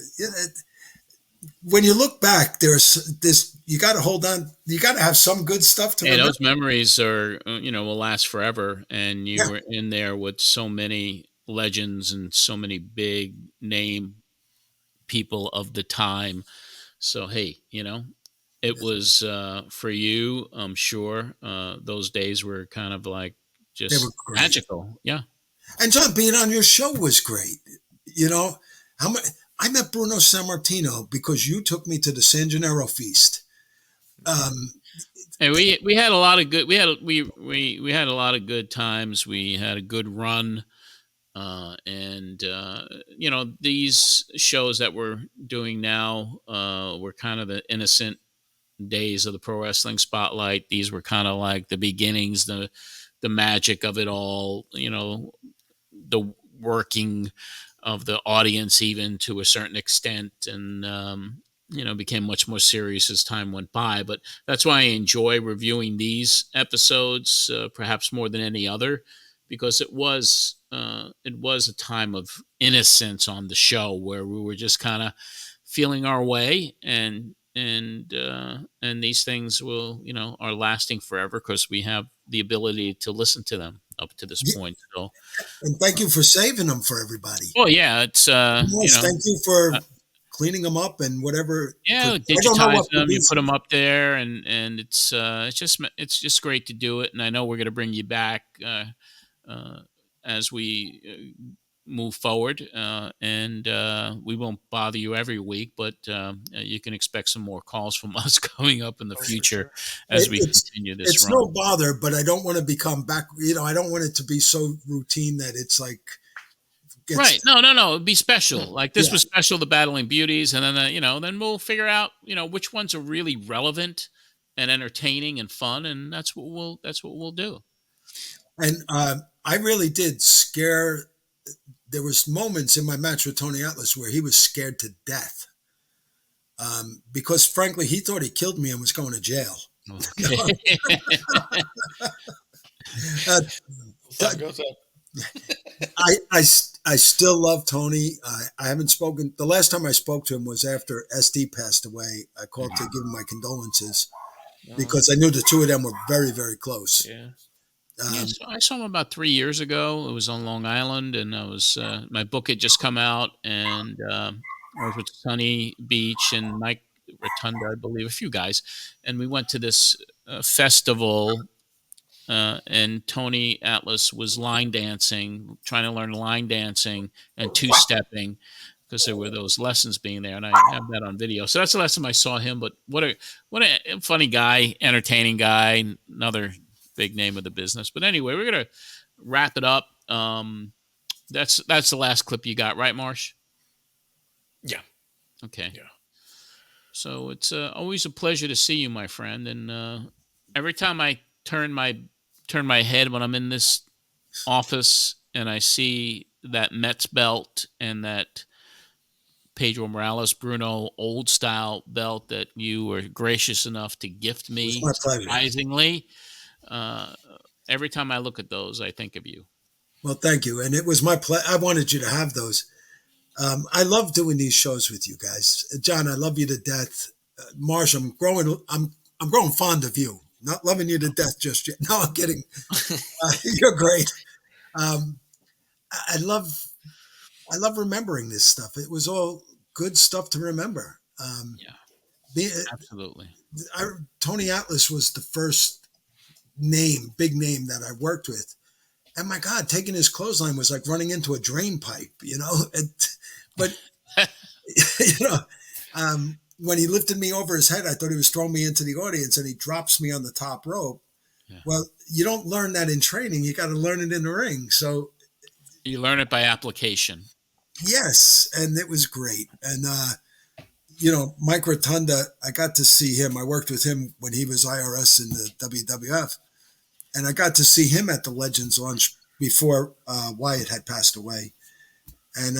when you look back, there's this, you got to hold on, you got to have some good stuff to remember. Those memories are, will last forever. And you were in there with so many legends and so many big name people of the time. So, hey, it was for you, I'm sure those days were kind of like just magical. Yeah. And John, being on your show was great. I met Bruno Sammartino because you took me to the San Gennaro feast. And we had a lot of good, we had a lot of good times. We had a good run. These shows that we're doing now were kind of the innocent days of the Pro Wrestling Spotlight. These were kind of like the beginnings, the magic of it all, the working of the audience even to a certain extent, and became much more serious as time went by. But that's why I enjoy reviewing these episodes perhaps more than any other, because it was a time of innocence on the show where we were just kind of feeling our way, and these things will, are lasting forever because we have the ability to listen to them up to this point. So, and thank you for saving them for everybody. Well, yeah, it's thank you for cleaning them up and whatever. Yeah, digitize them, you put them up there, and it's just great to do it. And I know we're going to bring you back as we move forward, and we won't bother you every week, but you can expect some more calls from us coming up in the future as we continue this it's run. No bother, but I don't want to become back. I don't want it to be so routine that it's like right. No, it'd be special. Like this was special, the Battling Beauties, and then then we'll figure out which ones are really relevant and entertaining and fun, and that's what we'll do. And I really did scare. There was moments in my match with Tony Atlas where he was scared to death because, frankly, he thought he killed me and was going to jail. Okay. I still love Tony. I haven't spoken. The last time I spoke to him was after SD passed away. I called to give him my condolences because I knew the two of them were very, very close. Yeah. Yes, I saw him about 3 years ago. It was on Long Island, and I was my book had just come out, and I was with Sunny Beach and Mike Rotunda, I believe, a few guys, and we went to this festival. And Tony Atlas was line dancing, trying to learn line dancing and two-stepping because there were those lessons being there, and I have that on video. So that's the last time I saw him. But what a funny guy, entertaining guy, another big name of the business. But anyway, we're gonna wrap it up. That's the last clip you got, right, Marsh? Yeah. Okay. Yeah. So it's always a pleasure to see you, my friend. And every time I turn my head when I'm in this office and I see that Mets belt and that Pedro Morales Bruno old style belt that you were gracious enough to gift me, surprisingly. Every time I look at those, I think of you. Well, thank you. And it was my pleasure. I wanted you to have those. I love doing these shows with you guys. John, I love you to death. Marsh, I'm growing fond of you. Not loving you to death just yet. No, I'm kidding. You're great. I love remembering this stuff. It was all good stuff to remember. Absolutely. Tony Atlas was the first big name that I worked with. And my God, taking his clothesline was like running into a drain pipe, but when he lifted me over his head, I thought he was throwing me into the audience, and he drops me on the top rope. Yeah. Well, you don't learn that in training. You got to learn it in the ring. So you learn it by application. Yes. And it was great. And, Mike Rotunda, I got to see him. I worked with him when he was IRS in the WWF. And I got to see him at the Legends launch before Wyatt had passed away. And,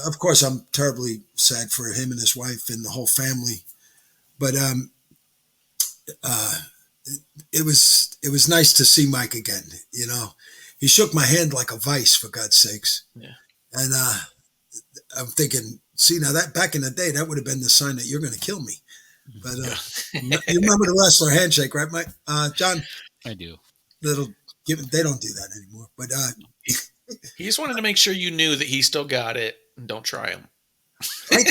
of course, I'm terribly sad for him and his wife and the whole family. But it was nice to see Mike again. He shook my hand like a vice, for God's sakes. Yeah. And I'm thinking, see, now that back in the day, that would have been the sign that you're going to kill me. But you remember the wrestler handshake, right, Mike? John? I do. They don't do that anymore. But he just wanted to make sure you knew that he still got it. And don't try him. I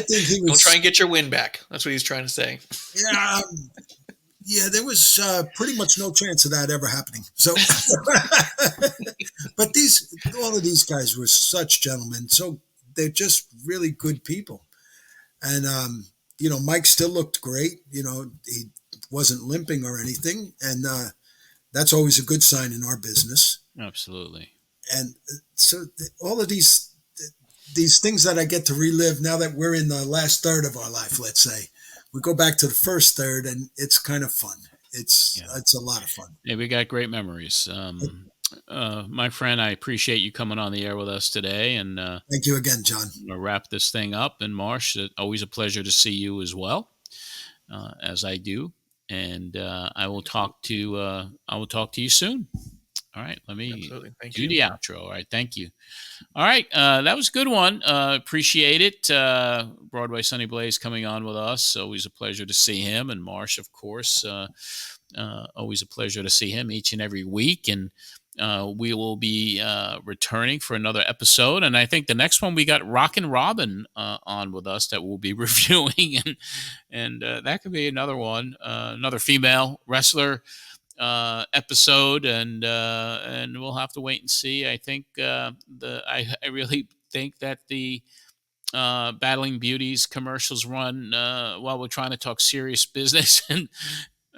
think he was. Don't try and get your win back. That's what he's trying to say. Yeah. Yeah, there was pretty much no chance of that ever happening. So, but all of these guys were such gentlemen. So they're just really good people. And, Mike still looked great. He wasn't limping or anything. And that's always a good sign in our business. Absolutely. And so all of these things that I get to relive now that we're in the last third of our life, let's say, we go back to the first third, and it's kind of fun. It's a lot of fun. Yeah, we got great memories. My friend, I appreciate you coming on the air with us today. And thank you again, John. We'll wrap this thing up. And Marsh, always a pleasure to see you as well, as I do. And I will talk to you soon. All right, let me do the outro. All right, thank you. All right, that was a good one. Appreciate it. Broadway Sonny Blaze coming on with us. Always a pleasure to see him. And Marsh, of course, always a pleasure to see him each and every week. And we will be returning for another episode. And I think the next one we got Rockin' Robin on with us that we'll be reviewing. And that could be another one, another female wrestler episode, and we'll have to wait and see. I think I really think that the Battling Beauties commercials run while we're trying to talk serious business, and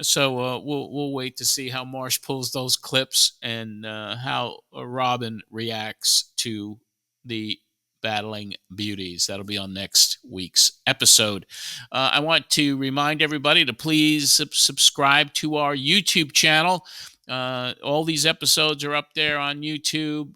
so we'll wait to see how Marsh pulls those clips and how Robin reacts to the Battling Beauties. That'll be on next week's episode. I want to remind everybody to please subscribe to our YouTube channel. All these episodes are up there on YouTube,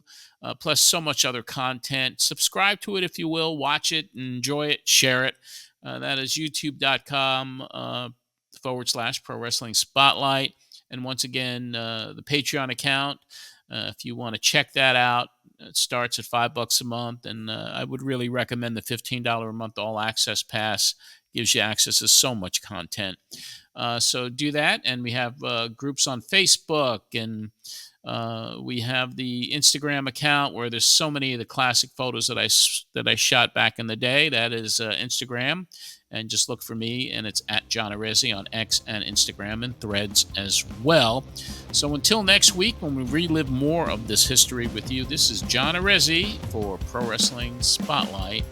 plus so much other content. Subscribe to it if you will. Watch it, enjoy it, share it. That is youtube.com/Pro Wrestling Spotlight. And once again, the Patreon account, if you want to check that out, It starts at $5 a month, and I would really recommend the $15 a month All Access Pass. Gives you access to so much content. So do that, and we have groups on Facebook, and we have the Instagram account where there's so many of the classic photos that I shot back in the day. That is Instagram, and just look for me, and it's at John Arezzi on X and Instagram and Threads as well. So until next week, when we relive more of this history with you, this is John Arezzi for Pro Wrestling Spotlight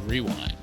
Rewind.